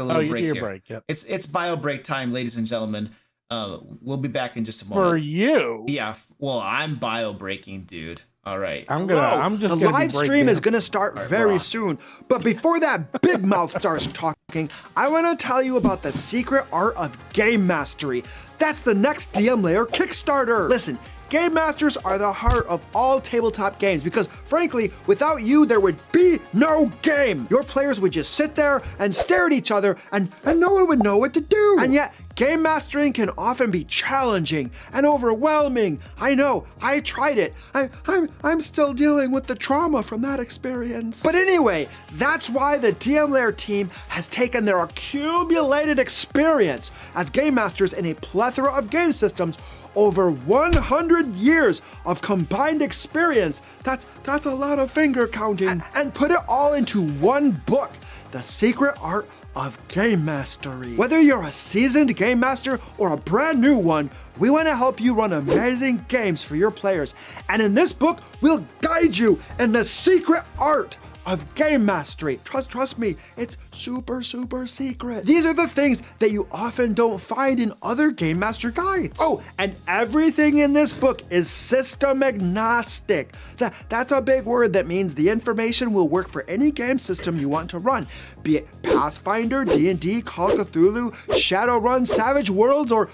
little break here. Break, yep. It's bio break time, ladies and gentlemen. We'll be back in just a moment. For you. Yeah. Well, I'm bio breaking, dude. All right. The live stream is gonna start very soon. But before that big mouth starts talking, I want to tell you about the secret art of game mastery. That's the next DM Lair Kickstarter. Listen. Game masters are the heart of all tabletop games because, frankly, without you, there would be no game. Your players would just sit there and stare at each other, and no one would know what to do. And yet, game mastering can often be challenging and overwhelming. I know, I tried it. I'm still dealing with the trauma from that experience. But anyway, that's why the DM Lair team has taken their accumulated experience as game masters in a plethora of game systems, over 100 years of combined experience, that's a lot of finger counting, and put it all into one book, The Secret Art of Game Mastery. Whether you're a seasoned game master or a brand new one, we want to help you run amazing games for your players. And in this book, we'll guide you in the secret art of game mastery. Trust me, it's super secret. These are the things that you often don't find in other game master guides. Oh, and everything in this book is system agnostic. That's a big word that means the information will work for any game system you want to run, be it Pathfinder, D&D, Call of Cthulhu, Shadowrun, Savage Worlds, or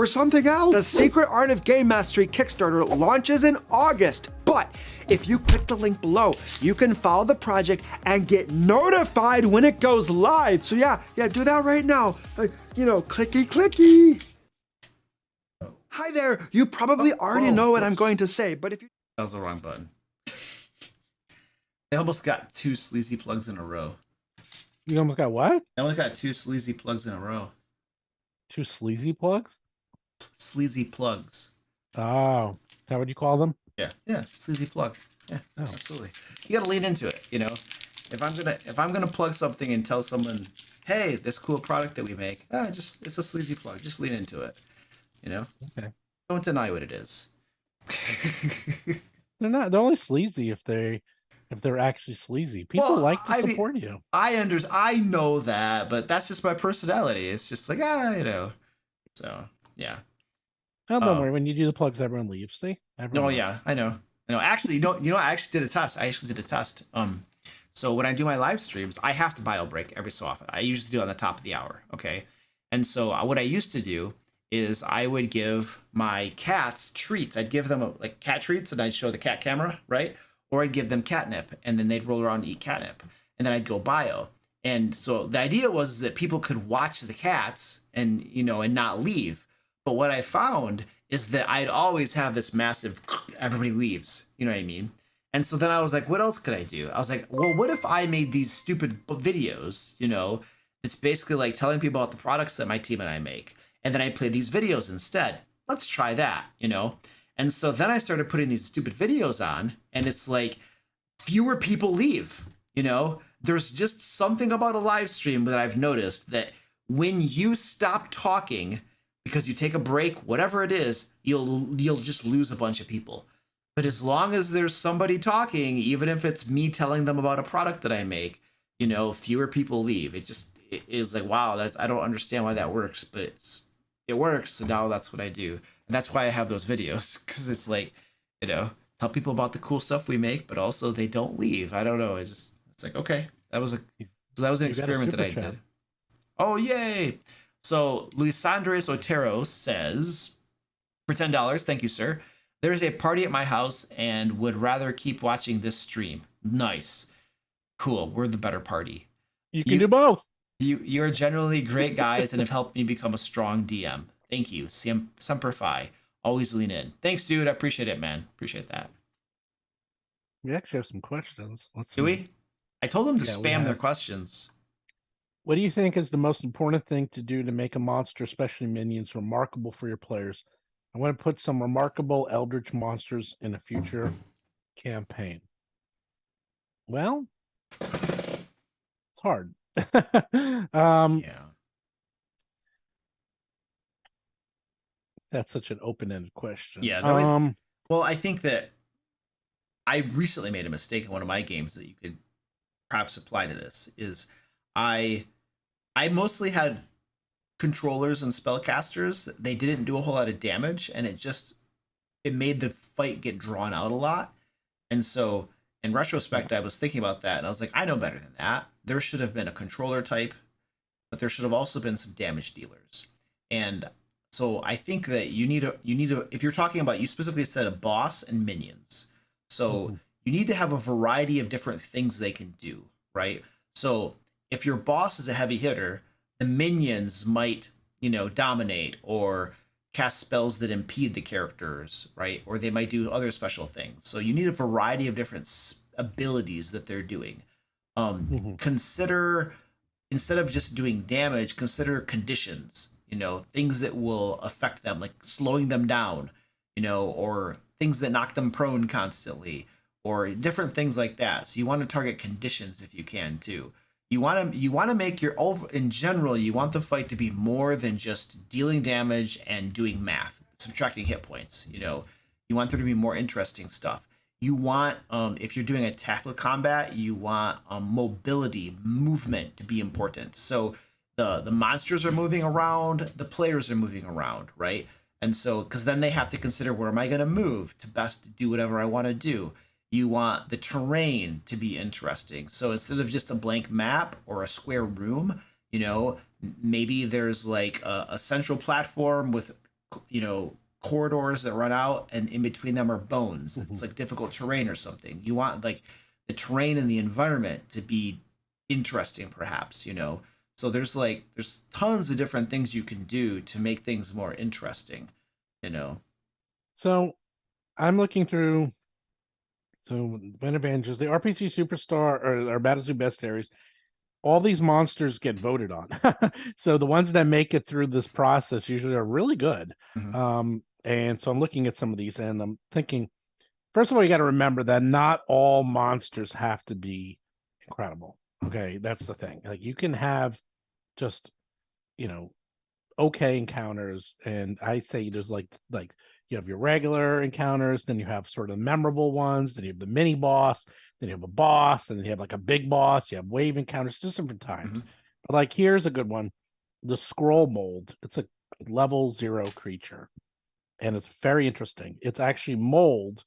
something else. The Secret Art of Game Mastery Kickstarter launches in August, but if you click the link below, you can follow the project and get notified when it goes live. So yeah, do that right now. Clicky. Hi there. You probably already know what I'm going to say, but if you... That was the wrong button. I almost got 2 sleazy plugs in a row. You almost got what? I almost got 2 sleazy plugs in a row. 2 sleazy plugs? Sleazy plugs. Oh, is that what you call them? Yeah, sleazy plug. Yeah, absolutely. You gotta lean into it, you know. If I'm gonna plug something and tell someone, hey, this cool product that we make, it's a sleazy plug. Just lean into it. You know? Okay. Don't deny what it is. They're only sleazy if they're actually sleazy. People like to support you. I know that, but that's just my personality. It's just like, you know. So yeah. Oh, don't worry. When you do the plugs, everyone leaves. See? Yeah, I know. Actually, I actually did a test. So when I do my live streams, I have to bio break every so often. I usually do it on the top of the hour. Okay. And so what I used to do is I would give my cats treats. I'd give them like cat treats, and I'd show the cat camera, right? Or I'd give them catnip, and then they'd roll around and eat catnip, and then I'd go bio. And so the idea was that people could watch the cats and not leave. But what I found is that I'd always have this massive everybody leaves, you know what I mean? And so then I was like, what else could I do? I was like, well, what if I made these stupid videos, you know, it's basically like telling people about the products that my team and I make. And then I play these videos instead. Let's try that, you know? And so then I started putting these stupid videos on, and it's like fewer people leave, you know? There's just something about a live stream that I've noticed that when you stop talking because you take a break, whatever it is, you'll just lose a bunch of people. But as long as there's somebody talking, even if it's me telling them about a product that I make, you know, fewer people leave. It is like, wow, I don't understand why that works, but it works. So now that's what I do. And that's why I have those videos, because it's like, you know, tell people about the cool stuff we make, but also they don't leave. I don't know. It's like, okay, that was an experiment that I did. Oh, yay. So Luis Andres Otero says, for $10, thank you, sir. There's a party at my house and would rather keep watching this stream. Nice. Cool. We're the better party. You can do both. You're generally great guys and have helped me become a strong DM. Thank you. Semper Fi. Always lean in. Thanks, dude. I appreciate it, man. Appreciate that. We actually have some questions. Do we? I told them to spam their questions. What do you think is the most important thing to do to make a monster, especially minions, remarkable for your players? I want to put some remarkable eldritch monsters in a future campaign. Well, it's hard. Yeah. That's such an open-ended question. Yeah. Well, I think that I recently made a mistake in one of my games that you could perhaps apply to this. Is I mostly had controllers and spellcasters. They didn't do a whole lot of damage, and it made the fight get drawn out a lot. And so in retrospect, I was thinking about that, and I was like, I know better than that. There should have been a controller type, but there should have also been some damage dealers. And so I think that you need to, if you're talking about, you specifically said a boss and minions. So you need to have a variety of different things they can do, right? So if your boss is a heavy hitter, the minions might, you know, dominate or cast spells that impede the characters, right? Or they might do other special things. So you need a variety of different abilities that they're doing. Consider, instead of just doing damage, consider conditions, you know, things that will affect them, like slowing them down, you know, or things that knock them prone constantly, or different things like that. So you want to target conditions if you can too. You want to make in general, you want the fight to be more than just dealing damage and doing math, subtracting hit points. You know, you want there to be more interesting stuff. You want, if you're doing a tactical combat, you want mobility, movement to be important. So the monsters are moving around, the players are moving around, right? And so, because then they have to consider, where am I going to move to best do whatever I want to do? You want the terrain to be interesting. So instead of just a blank map or a square room, you know, maybe there's like a central platform with, you know, corridors that run out, and in between them are bones. It's like difficult terrain or something. You want like the terrain and the environment to be interesting, perhaps, you know. So there's tons of different things you can do to make things more interesting, you know. So I'm looking through. So Van Advantages, the RPG Superstar or Battlesuit Bestiaries, all these monsters get voted on. So the ones that make it through this process usually are really good. And so I'm looking at some of these and I'm thinking, first of all, you got to remember that not all monsters have to be incredible. Okay, that's the thing. Like you can have just, you know, okay encounters, and I say there's like you have your regular encounters, then you have sort of memorable ones, then you have the mini boss, then you have a boss, and then you have like a big boss, you have wave encounters, just different times. But like here's a good one, the Scroll Mold. It's a level 0 creature, and it's very interesting. It's actually mold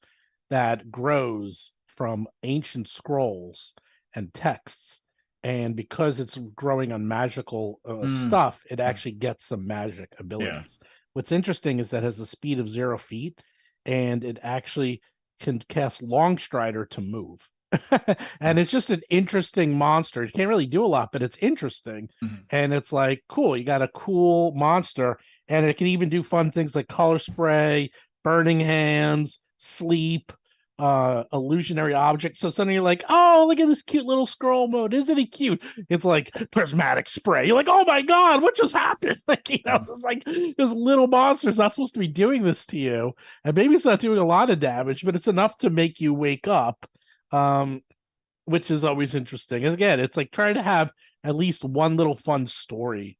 that grows from ancient scrolls and texts, and because it's growing on magical stuff, it actually gets some magic abilities. What's interesting is that it has a speed of 0 feet, and it actually can cast Longstrider to move. And it's just an interesting monster. It can't really do a lot, but it's interesting. And it's like, cool, you got a cool monster, and it can even do fun things like color spray, burning hands, sleep, illusionary object. So suddenly you're like, oh, look at this cute little scroll mode. Isn't he cute? It's like prismatic spray. You're like, oh my God, what just happened? Like, it's like this little monster's not supposed to be doing this to you. And maybe it's not doing a lot of damage, but it's enough to make you wake up. Which is always interesting. And again, it's like trying to have at least one little fun story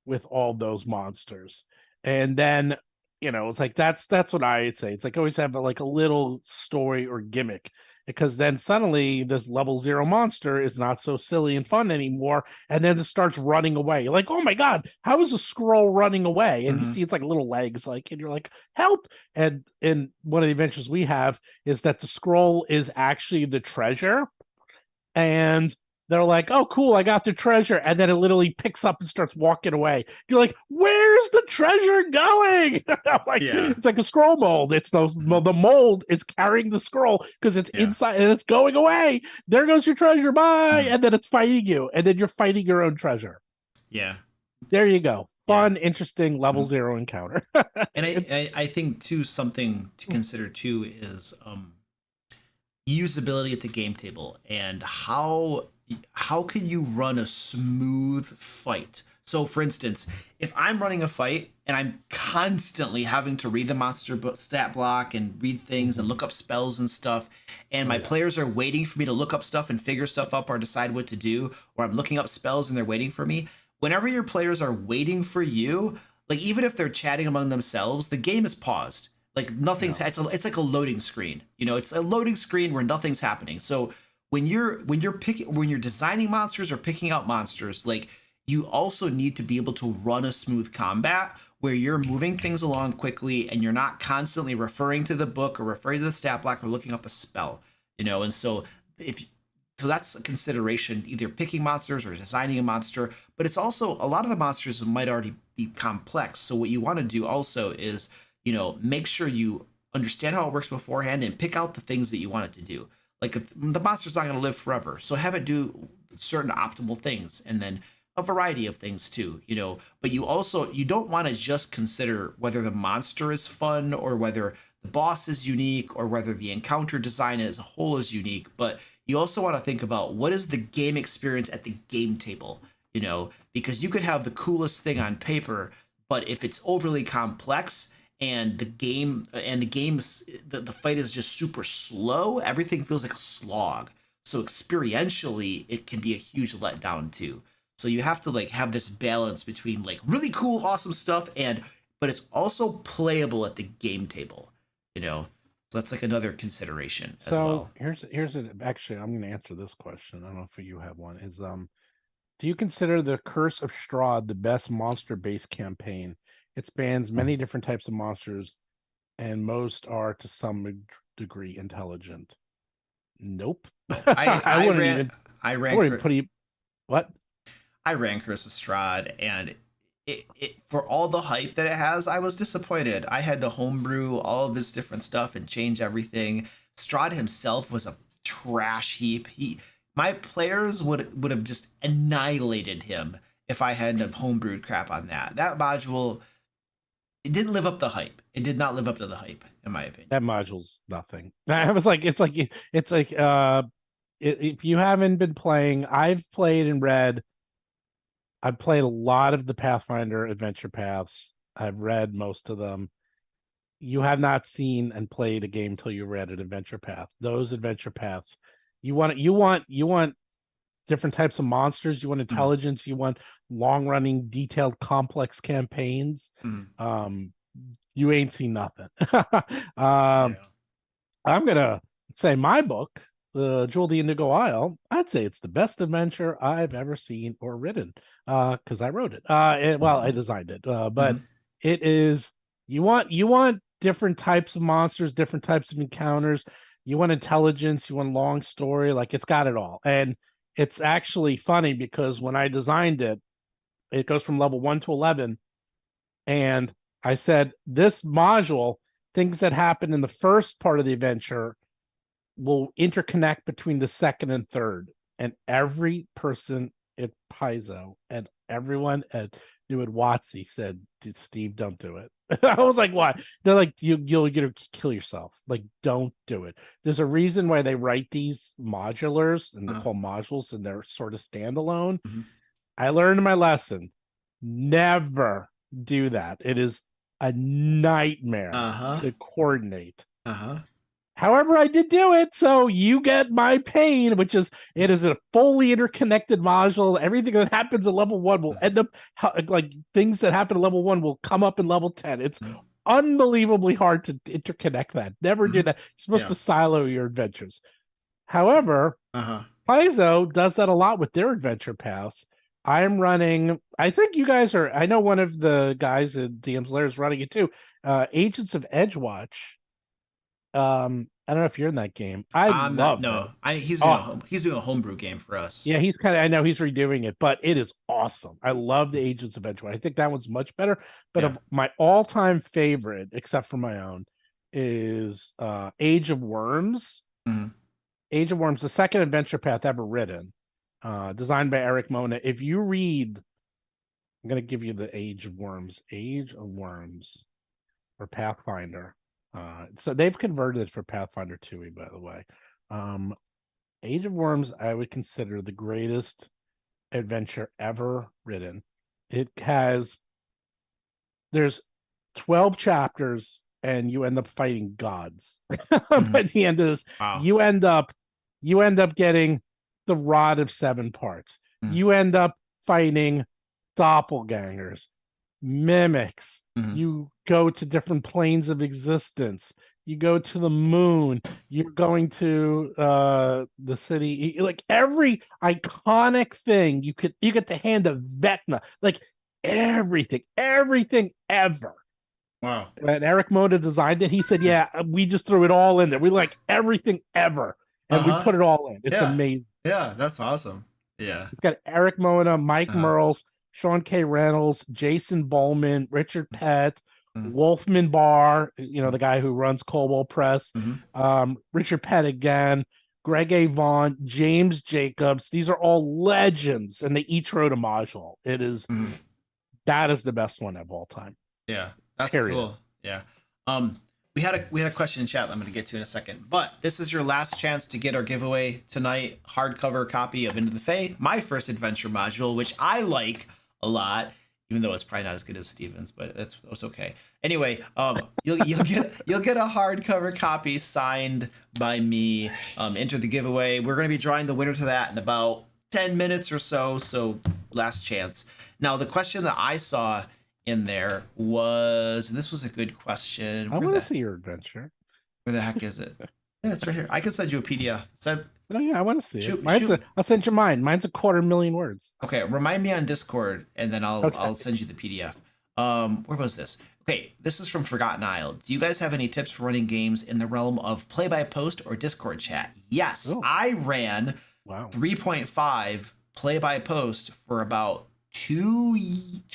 with all those monsters. And then, it's like that's what I say. It's like always have like a little story or gimmick, because then suddenly this level 0 monster is not so silly and fun anymore. And then it starts running away. You're like, oh my God, how is a scroll running away? And you see it's like little legs, like, and you're like, help. And one of the adventures we have is that the scroll is actually the treasure. And they're like, oh, cool, I got the treasure. And then it literally picks up and starts walking away. You're like, where's the treasure going? Like, it's like a scroll mold. It's the mold. It's carrying the scroll because it's inside and it's going away. There goes your treasure. Bye. And then it's fighting you. And then you're fighting your own treasure. Yeah. There you go. Fun, interesting level 0 encounter. And I think, too, something to consider, too, is usability at the game table and how can you run a smooth fight. So for instance, if I'm running a fight and I'm constantly having to read the monster stat block and read things and look up spells and stuff, and my players are waiting for me to look up stuff and figure stuff up or decide what to do, or I'm looking up spells and they're waiting for me, whenever your players are waiting for you, like even if they're chatting among themselves, the game is paused. Like nothing's it's like a loading screen. It's a loading screen where nothing's happening. So when you're designing monsters or picking out monsters, like you also need to be able to run a smooth combat where you're moving things along quickly and you're not constantly referring to the book or referring to the stat block or looking up a spell. And so so that's a consideration, either picking monsters or designing a monster, but it's also a lot of the monsters might already be complex. So what you want to do also is make sure you understand how it works beforehand and pick out the things that you want it to do. Like the monster's not going to live forever, so have it do certain optimal things, and then a variety of things too. But you don't want to just consider whether the monster is fun or whether the boss is unique or whether the encounter design as a whole is unique. But you also want to think about what is the game experience at the game table. Because you could have the coolest thing on paper, but if it's overly complex and the fight is just super slow, everything feels like a slog. So experientially, it can be a huge letdown too. So you have to have this balance between really cool, awesome stuff but it's also playable at the game table, So that's another consideration as well. Actually, I'm going to answer this question. I don't know if you have one. Do you consider the Curse of Strahd the best monster-based campaign? It spans many different types of monsters, and most are to some degree intelligent. Nope. I wouldn't even put you. What? I ran Curse of Strahd, and it for all the hype that it has, I was disappointed. I had to homebrew all of this different stuff and change everything. Strahd himself was a trash heap. My players would have just annihilated him if I hadn't have homebrewed crap on that. That module, it didn't live up the hype. It did not live up to the hype, in my opinion. That module's nothing. If you haven't been playing, I've played and read. I've played a lot of the Pathfinder adventure paths. I've read most of them. You have not seen and played a game till you read an adventure path. Those adventure paths, you want different types of monsters. You want intelligence. You want long-running, detailed, complex campaigns. You ain't seen nothing. I'm gonna say my book, the Jewel of the Indigo Isle, I'd say it's the best adventure I've ever seen or written, because I wrote it. I designed it, but it is. You want different types of monsters, different types of encounters. You want intelligence. You want long story. It's got it all, and it's actually funny because when I designed it, it goes from level 1 to 11, and I said this module, things that happen in the first part of the adventure will interconnect between the second and third, and every person at Paizo and everyone at do it. Watsy said, Steve, don't do it. I was like, why? They're like, you'll kill yourself. Like, don't do it. There's a reason why they write these modulars and they're called modules and they're sort of standalone. I learned my lesson. Never do that. It is a nightmare to coordinate. However, I did do it, so you get my pain, which is it is a fully interconnected module. Everything that happens at level 1 will end up like things that happen at level 1 will come up in level 10. It's unbelievably hard to interconnect that. Never do that. You're supposed to silo your adventures. However, Paizo does that a lot with their adventure paths. I'm running, I think you guys are, I know one of the guys at DM's Lair is running it too. Agents of Edgewatch. I don't know if you're in that game. I love it. He's doing a homebrew game for us. Yeah, he's kind of, I know he's redoing it, but it is awesome. I love the Agents of Edgewatch. I think that one's much better. But of my all-time favorite, except for my own, is Age of Worms. Age of Worms, the second adventure path ever written, designed by Eric Mona. If you read, I'm going to give you the Age of Worms or Pathfinder. So they've converted it for Pathfinder 2e, by the way. Age of Worms, I would consider the greatest adventure ever written. There's 12 chapters, and you end up fighting gods. By the end of this, you end up getting the Rod of 7 parts. You end up fighting doppelgangers, mimics. You go to different planes of existence. You go to the moon. You're going to the city. Like every iconic thing you get the hand of Vecna. Like everything ever. Wow. And Eric Mona designed it. He said, "Yeah, we just threw it all in there. We like everything ever, and we put it all in. It's amazing." Yeah, that's awesome. Yeah, it's got Eric Mona, Mike Merles, Sean K. Reynolds, Jason Bowman, Richard Pett, Wolfman Barr, the guy who runs Cobalt Press, Richard Pett again, Greg A. Vaughn, James Jacobs. These are all legends, and they each wrote a module. It is that is the best one of all time. Yeah, that's cool. Yeah. We had a question in chat that I'm going to get to in a second, but this is your last chance to get our giveaway tonight. Hardcover copy of Into the Fae, my first adventure module, which I like a lot, even though it's probably not as good as Stephen's, but it's okay. Anyway, you'll get a hardcover copy signed by me. Enter the giveaway. We're going to be drawing the winner to that in about 10 minutes or so. So last chance. Now, the question that I saw in there was, and this was a good question. I want to see your adventure. Where the heck is it? Yeah, it's right here. I can send you a PDF. Oh yeah, I want to see it. I'll send you mine. Mine's 250,000 words. Okay, remind me on Discord, and then I'll send you the PDF. Where was this? Okay, this is from Forgotten Isle. Do you guys have any tips for running games in the realm of play-by-post or Discord chat? Yes, I ran 3.5 play-by-post for about 2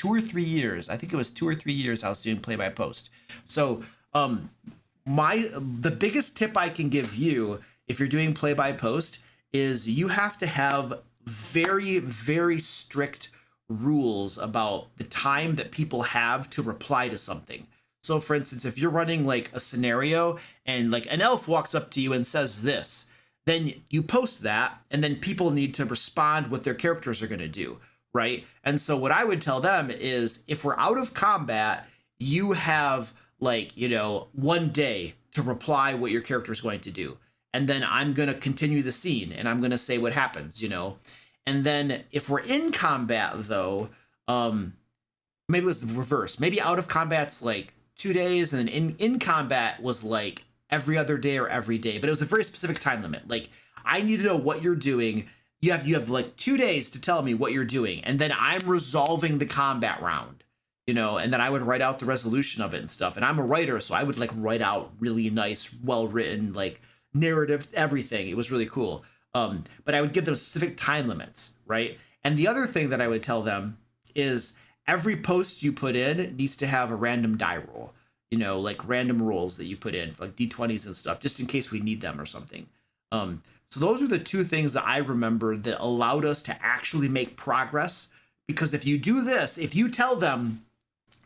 or 3 years. I think it was 2 or 3 years I was doing play-by-post. So the biggest tip I can give you if you're doing play-by-post is you have to have very, very strict rules about the time that people have to reply to something. So for instance, if you're running like a scenario and like an elf walks up to you and says this, then you post that, and then people need to respond what their characters are going to do, right? And so what I would tell them is, if we're out of combat, you have 1 day to reply what your character is going to do. And then I'm going to continue the scene and I'm going to say what happens, And then if we're in combat though, maybe it was the reverse. Maybe out of combat's like 2 days, and then in combat was like every other day or every day. But it was a very specific time limit. Like, I need to know what you're doing. You have like 2 days to tell me what you're doing, and then I'm resolving the combat round, and then I would write out the resolution of it and stuff. And I'm a writer, so I would like write out really nice, well-written, like narrative, everything. It was really cool. But I would give them specific time limits, right? And the other thing that I would tell them is every post you put in needs to have a random die roll, like random rolls that you put in, like D20s and stuff, just in case we need them or something. So those are the two things that I remember that allowed us to actually make progress because if you do this, if you tell them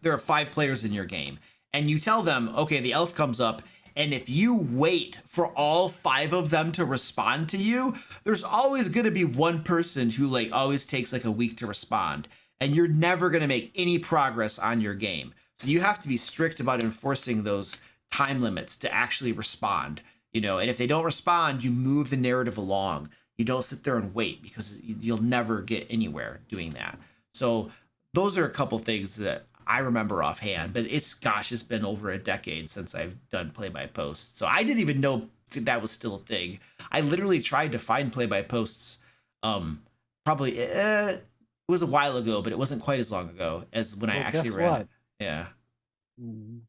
there are 5 players in your game, and you tell them, okay, the elf comes up, and if you wait for all 5 of them to respond to you, there's always going to be one person who like always takes like a week to respond, and you're never going to make any progress on your game. So you have to be strict about enforcing those time limits to actually respond, you know, and if they don't respond, you move the narrative along. You don't sit there and wait, because you'll never get anywhere doing that. So those are a couple things that I remember offhand, but it's been over a decade since I've done play-by-post. So I didn't even know that was still a thing. I literally tried to find play-by-posts. Probably it was a while ago, but it wasn't quite as long ago as when I actually ran it. Yeah.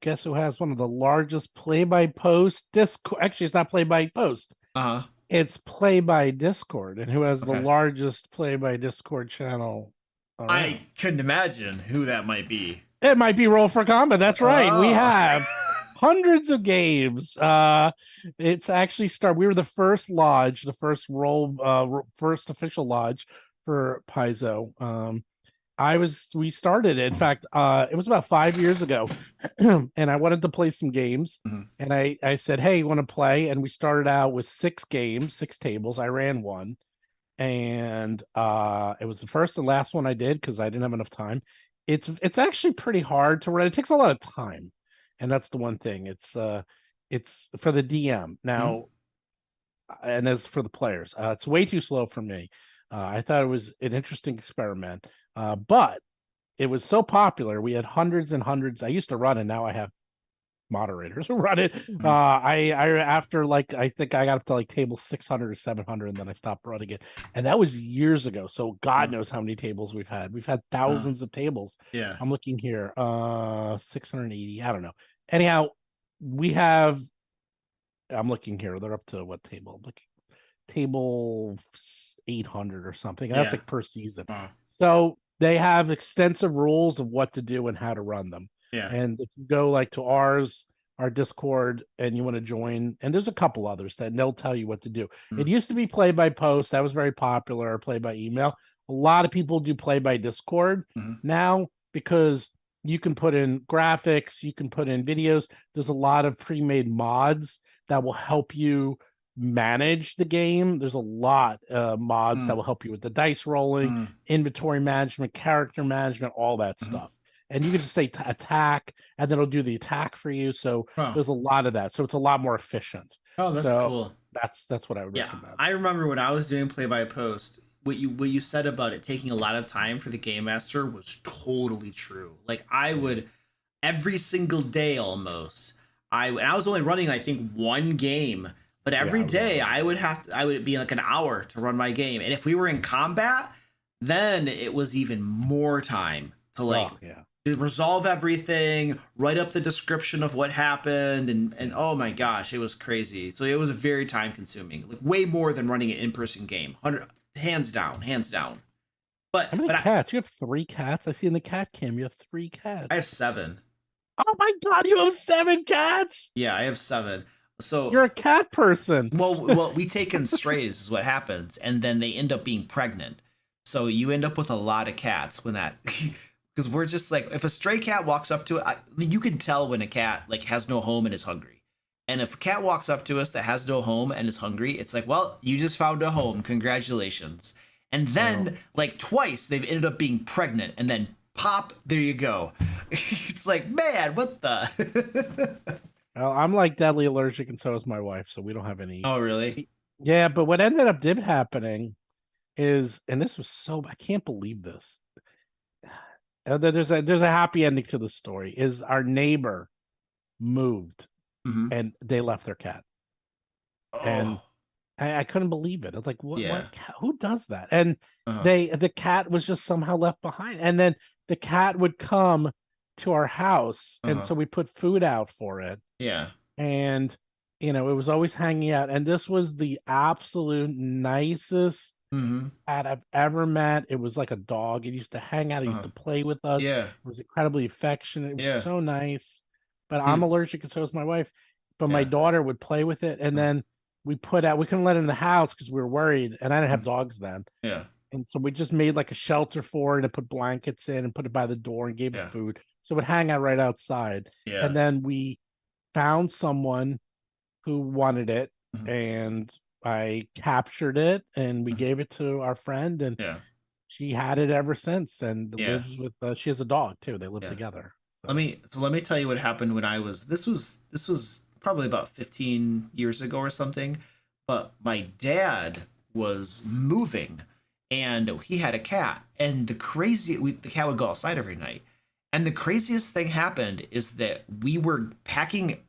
Guess who has one of the largest play-by-post Discord? Actually, it's not play-by-post. It's play-by-Discord, and who has the largest play-by-Discord channel? I couldn't imagine who that might be. It might be Roll for Combat. That's right. We have hundreds of games. It's actually we were the first lodge, the first first official lodge for Paizo. We started it. In fact, it was about 5 years ago, and I wanted to play some games. And I said, hey, you want to play? And we started out with 6 games, 6 tables. I ran one. And it was the first and last one I did because I didn't have enough time. It's actually pretty hard to run. It takes a lot of time, and that's the one thing. It's for the DM now, and as for the players, it's way too slow for me. I thought it was an interesting experiment, but it was so popular. We had hundreds and hundreds. I used to run, and now I have moderators who run it. I after like I think I got up to like table 600 or 700, and then I stopped running it, and that was years ago. So God knows how many tables we've had. We've had thousands of tables. Yeah, I'm looking here, 680. I don't know. Anyhow, we have. I'm looking here. They're up to what table? I'm looking table 800 or something. And that's like per season. So they have extensive rules of what to do and how to run them. Yeah. And if you go like to our Discord and you want to join, and there's a couple others that they'll tell you what to do. It used to be play by post. That was very popular, play by email. A lot of people do play by Discord now because you can put in graphics, you can put in videos. There's a lot of pre-made mods that will help you manage the game. There's a lot of mods that will help you with the dice rolling, inventory management, character management, all that stuff. And you can just say attack, and then it'll do the attack for you. So there's a lot of that. So it's a lot more efficient. Oh, that's cool. That's what I would recommend. I remember when I was doing play-by-post, what you said about it taking a lot of time for the game master was totally true. Like I would every single day almost. I was only running I think one game, but every day I would be like an hour to run my game. And if we were in combat, then it was even more time to to resolve everything, write up the description of what happened, and oh my gosh, it was crazy. So it was very time consuming, like way more than running an in-person game. Hands down. But how many cats? You have 3 cats? I see in the cat cam you have 3 cats. I have 7. Oh my God, you have 7 cats? Yeah, I have 7. So you're a cat person. Well, we take in strays is what happens, and then they end up being pregnant. So you end up with a lot of cats when that. Because we're just like, if a stray cat walks up to it, you can tell when a cat like has no home and is hungry. And if a cat walks up to us that has no home and is hungry, it's like, well, you just found a home. Congratulations. And then like twice they've ended up being pregnant, and then pop, there you go. It's like, man, what the? Well, I'm like deadly allergic, and so is my wife, so we don't have any. Oh, really? Yeah, but what ended up happening is, and this was so, I can't believe this. There's a happy ending to the story. Is our neighbor moved and they left their cat, and I couldn't believe it. I was like, what who does that? And the cat was just somehow left behind, and then the cat would come to our house, and so we put food out for it. And it was always hanging out, and this was the absolute nicest cat I've ever met. It was like a dog. It used to hang out. It used to play with us. It was incredibly affectionate. It was so nice. But I'm allergic, and so is my wife. But my daughter would play with it, and then we couldn't let it in the house because we were worried, and I didn't have dogs then. And so we just made like a shelter for it and put blankets in and put it by the door and gave Yeah. it food. So it would hang out right outside. Yeah. And then we found someone who wanted it, Mhm. and I captured it and we Mhm. gave it to our friend, and Yeah. she had it ever since, and Yeah. lives with she has a dog too. They live Yeah. together. Let me tell you what happened when I was this was probably about 15 years ago or something, but my dad was moving and he had a cat, and the cat would go outside every night. And the craziest thing happened is that we were getting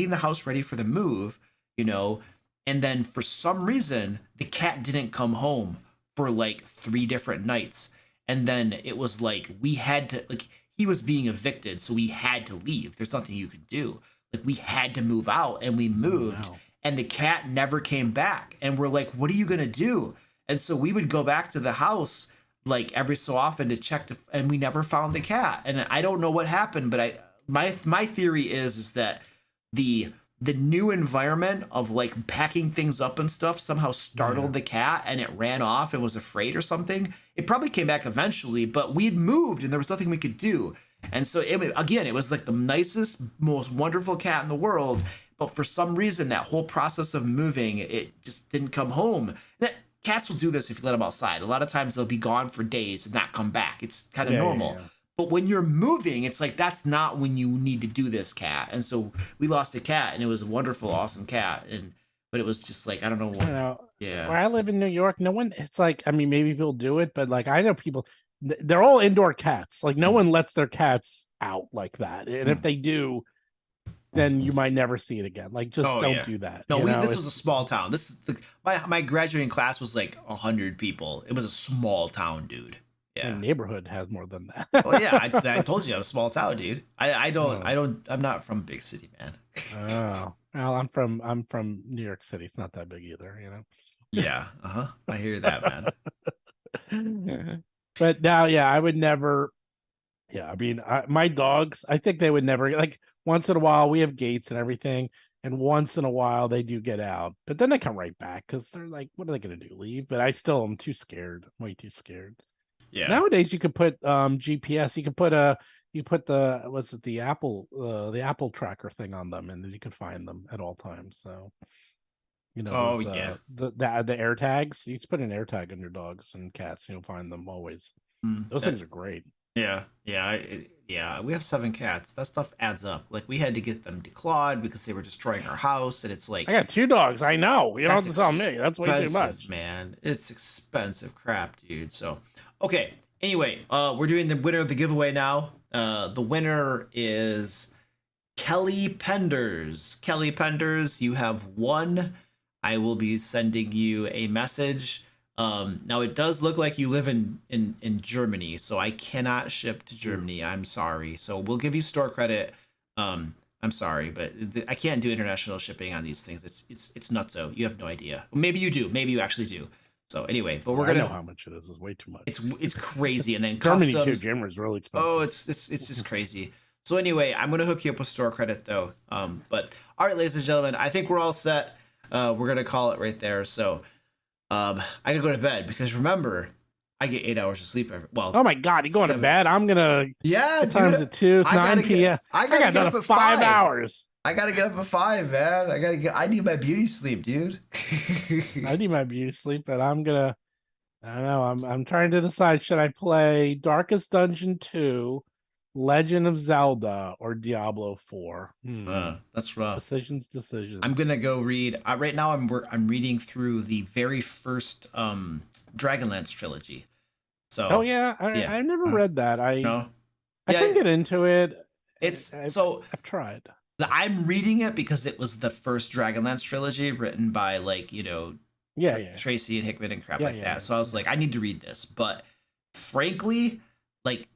the house ready for the move, you know, and then for some reason the cat didn't come home for like 3 different nights. And then it was like we had to, like, he was being evicted, so we had to leave. There's nothing you could do. Like, we had to move out, and we moved, wow. and the cat never came back. And we're like, what are you gonna do? And so we would go back to the house like every so often to check, and we never found the cat. And I don't know what happened, but my theory is that the new environment of like packing things up and stuff somehow startled the cat, and it ran off and was afraid or something. It probably came back eventually, but we had moved and there was nothing we could do. And so it was like the nicest, most wonderful cat in the world, but for some reason that whole process of moving, it just didn't come home. Cats will do this if you let them outside. A lot of times they'll be gone for days and not come back. It's kind of normal. Yeah. But when you're moving, it's like, that's not when you need to do this, cat. And so we lost a cat, and it was a wonderful, awesome cat. But it was just like, I don't know what. Yeah. Where I live in New York, no one, it's like, I mean, maybe people do it, but like, I know people, they're all indoor cats. Like, no one lets their cats out like that. And if they do, then you might never see it again. Like, just don't do that. No, this was a small town. This is my graduating class was like 100 people. It was a small town, dude. Yeah. My neighborhood has more than that. Well, yeah, I told you I'm a small town, dude. I'm not from big city, man. Oh, well, I'm from New York City. It's not that big either, you know. Yeah, I hear that, man. But now, yeah, I would never. Yeah, I mean, my dogs, I think they would never, like, once in a while we have gates and everything, and once in a while they do get out, but then they come right back because they're like, what are they going to do? Leave? But I still am too scared. I'm way too scared. Yeah. Nowadays you could put GPS. You put the Apple tracker thing on them, and then you can find them at all times. So, you know, the air tags. You just put an air tag on your dogs and cats, and you'll find them always. Those things are great. Yeah. We have 7 cats. That stuff adds up. Like, we had to get them declawed because they were destroying our house, and it's like, I got 2 dogs. I know. You don't have to tell me. That's way too much, man. It's expensive crap, dude. So, okay. Anyway, we're doing the winner of the giveaway now. The winner is Kelly Penders. Kelly Penders, you have won. I will be sending you a message. Now, it does look like you live in Germany, so I cannot ship to Germany. I'm sorry. So we'll give you store credit. I'm sorry, but I can't do international shipping on these things. It's nutso. You have no idea. Maybe you do. Maybe you actually do. So anyway, but we're gonna know how much it is. It's way too much. It's crazy, and then Germany customs. too. Germany's really expensive. Oh, it's just crazy. So anyway, I'm gonna hook you up with store credit though. But all right, ladies and gentlemen, I think we're all set. We're gonna call it right there. So. I gotta go to bed because remember, I get 8 hours of sleep oh my god, you going to bed? I'm gonna times at 2, 9 p.m. I got another 5 hours. I gotta get up at 5, man. I need my beauty sleep, dude. I need my beauty sleep, but I don't know. I'm trying to decide, should I play Darkest Dungeon 2, Legend of Zelda, or Diablo 4? That's rough. Decisions. I'm gonna go read. Right now, I'm reading through the very first Dragonlance trilogy. So. Oh yeah, I never read that. I couldn't get into it. I've tried. I'm reading it because it was the first Dragonlance trilogy written by, like, you know, Tracy and Hickman and crap like that. So I was like, I need to read this, but frankly, like,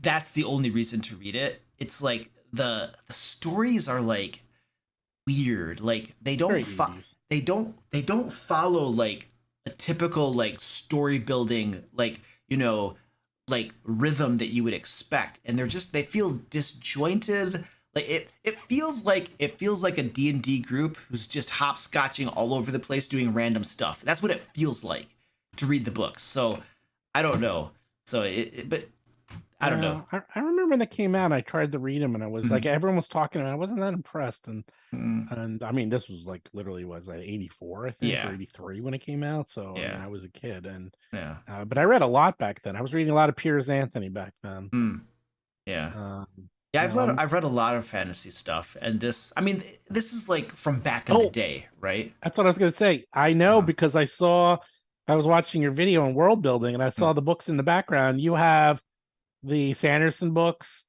that's the only reason to read it. It's like the stories are like weird. Like, they don't follow like a typical like story building, like, you know, like rhythm that you would expect, and they feel disjointed. Like, it feels like a D&D group who's just hopscotching all over the place doing random stuff. That's what it feels like to read the books. So I don't know. So but I don't know. I remember when they came out, I tried to read them, and I was like, everyone was talking, and I wasn't that impressed. And I mean, this was like literally was like 84, I think, or 83 when it came out. So I mean, I was a kid, and but I read a lot back then. I was reading a lot of Piers Anthony back then. Yeah, I've read a lot of fantasy stuff, and this is like from back in the day, right? That's what I was gonna say. I know because I was watching your video on world building, and I saw the books in the background. You have the Sanderson books,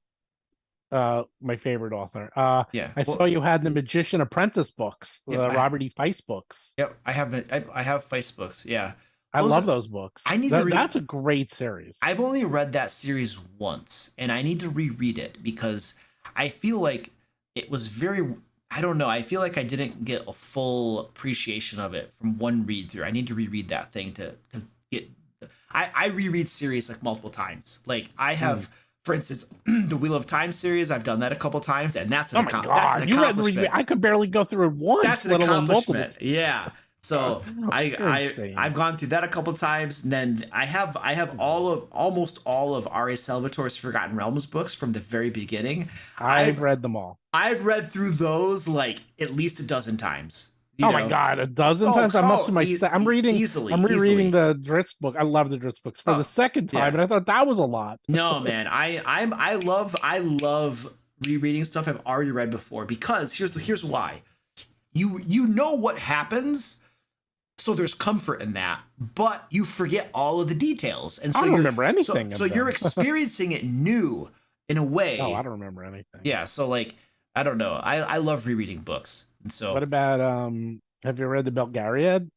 my favorite author. I saw you had the Magician Apprentice books, Robert E. Feist books. Yep, I have Feist books. Yeah, I love those books. I need to read. That's a great series. I've only read that series once, and I need to reread it because I feel like it was very. I don't know. I feel like I didn't get a full appreciation of it from one read through. I need to reread that thing to get. I reread series like multiple times. Like I have, for instance, the Wheel of Time series. I've done that a couple times, and that's an accomplishment. I could barely go through it once. That's an accomplishment. Yeah. So I've gone through that a couple times, and then I have almost all of R.A. Salvatore's Forgotten Realms books from the very beginning. I've read them all. I've read through those like at least a dozen times. My God, a dozen times. I'm up to my. I'm reading. I'm rereading the Dritz book. I love the Dritz books for the second time, and I thought that was a lot. No, man, I love rereading stuff I've already read before because here's why. You know what happens, so there's comfort in that, but you forget all of the details, and so I don't remember anything. So you're experiencing it new in a way. Oh, I don't remember anything. Yeah, so like I don't know. I love rereading books. And so, what about have you read the Belgariad?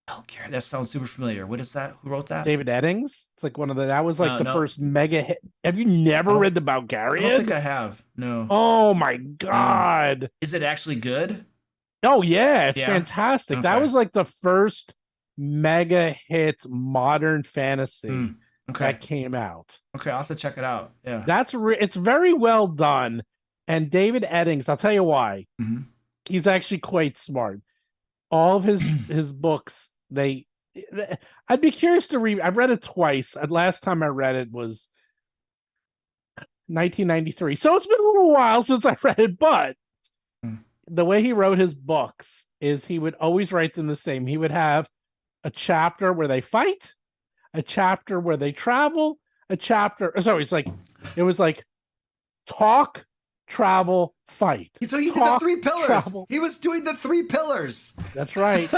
Belgariad, that sounds super familiar. What is that? Who wrote that? David Eddings. It's like that was like the first mega hit. Have you never read the Belgariad? I don't think I have. No. Oh my God. Is it actually good? Oh yeah, it's fantastic. Okay. That was like the first mega hit modern fantasy that came out. Okay, I'll have to check it out. Yeah. It's very well done. And David Eddings, I'll tell you why. He's actually quite smart. All of his books, I'd be curious to read. I've read it twice. Last time I read it was 1993. So it's been a little while since I read it, but the way he wrote his books is he would always write them the same. He would have a chapter where they fight, a chapter where they travel, a chapter. Sorry, it was like talk, travel, fight. So he did the 3 pillars. Travel. He was doing the 3 pillars. That's right.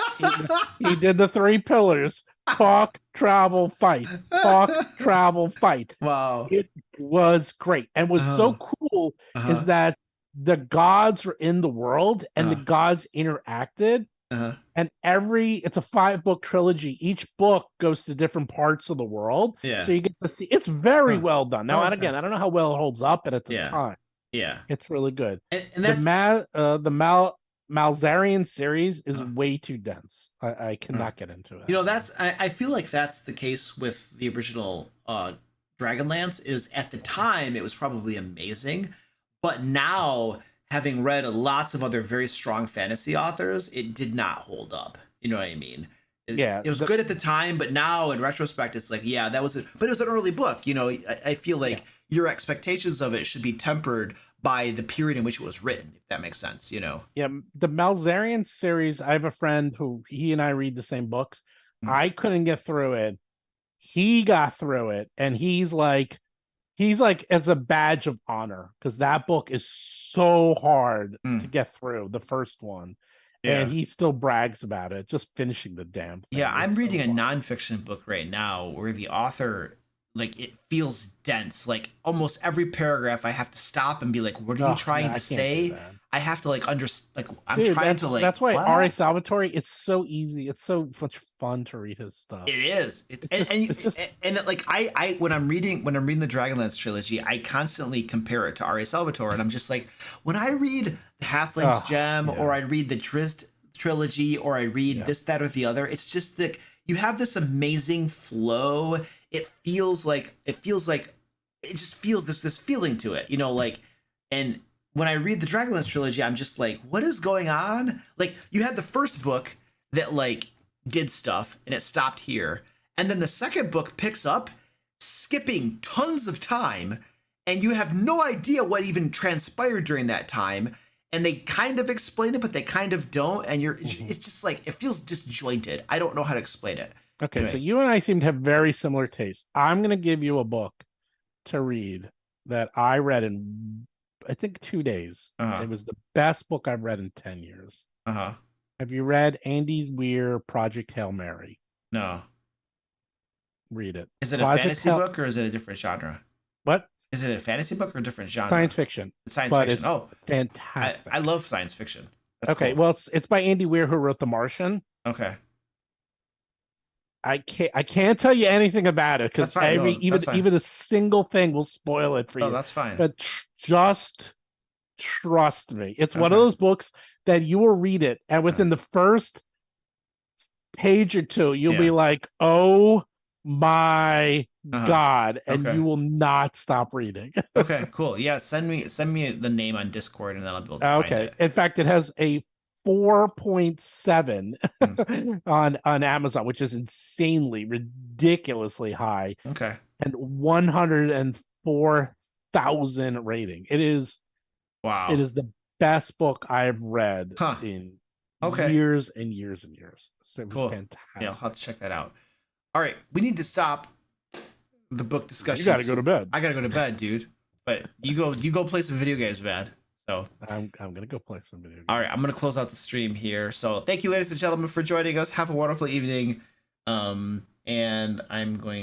He did the 3 pillars. Talk, travel, fight. Talk, travel, fight. Wow. It was great. And what's so cool is that the gods were in the world and the gods interacted. And it's a 5-book trilogy. Each book goes to different parts of the world. Yeah. So you get to see it's very well done. Now, and again, I don't know how well it holds up at the time. Yeah, it's really good. And that's the Malzarian series is way too dense. I cannot get into it. You know, I feel like that's the case with the original Dragonlance. Is at the time it was probably amazing, but now having read lots of other very strong fantasy authors, it did not hold up. You know what I mean? It was good at the time, but now in retrospect, it's like, that was it. But it was an early book. You know, I feel like your expectations of it should be tempered by the period in which it was written, if that makes sense, you know? Yeah, the Malzarian series, I have a friend who he and I read the same books. I couldn't get through it. He got through it, and he's like it's a badge of honor because that book is so hard to get through, the first one. And he still brags about it, just finishing the damn thing. Yeah, I'm reading a nonfiction book right now where the author, like, it feels dense. Like, almost every paragraph I have to stop and be like, what are you trying to say? I have to, like, understand. Like, I'm trying to, like, that's why R.A. Salvatore, it's so easy. It's so much fun to read his stuff. It is. Like, I when I'm reading the Dragonlance trilogy, I constantly compare it to R.A. Salvatore, and I'm just like, when I read the Halfling's Gem, or I read the Drizzt trilogy, or I read this, that, or the other, it's just like you have this amazing flow. It just feels this feeling to it, you know, like, and when I read the Dragonlance trilogy, I'm just like, what is going on? Like, you had the first book that, like, did stuff and it stopped here. And then the second book picks up, skipping tons of time, and you have no idea what even transpired during that time. And they kind of explain it, but they kind of don't. And it's just like, it feels disjointed. I don't know how to explain it. Okay, Anyway. so you and I seem to have very similar tastes. I'm going to give you a book to read that I read in, I think, 2 days. It was the best book I've read in 10 years. Have you read Andy Weir, Project Hail Mary? No. Read it. Is it a fantasy book or is it a different genre? What? Is it a fantasy book or a different genre? Science fiction. It's science fiction. It's oh, fantastic. I love science fiction. That's okay, cool. well, it's by Andy Weir, who wrote The Martian. Okay. I can't tell you anything about it because even a single thing will spoil it for you. Oh, that's fine. But just trust me. It's one of those books that you will read it, and within the first page or two, you'll be like, "Oh my God," and you will not stop reading. Okay, cool. Yeah, send me the name on Discord, and then I'll be able to find it. In fact, it has a 4.7 on Amazon, which is insanely, ridiculously high. Okay. And 104,000 rating. It is the best book I've read in years and years and years. So it was fantastic. Yeah, I'll have to check that out. All right, we need to stop the book discussion. You gotta go to bed. I gotta go to bed, dude. But you go play some video games, man. So I'm gonna go play some video games. All right, I'm gonna close out the stream here. So thank you, ladies and gentlemen, for joining us. Have a wonderful evening. And I'm going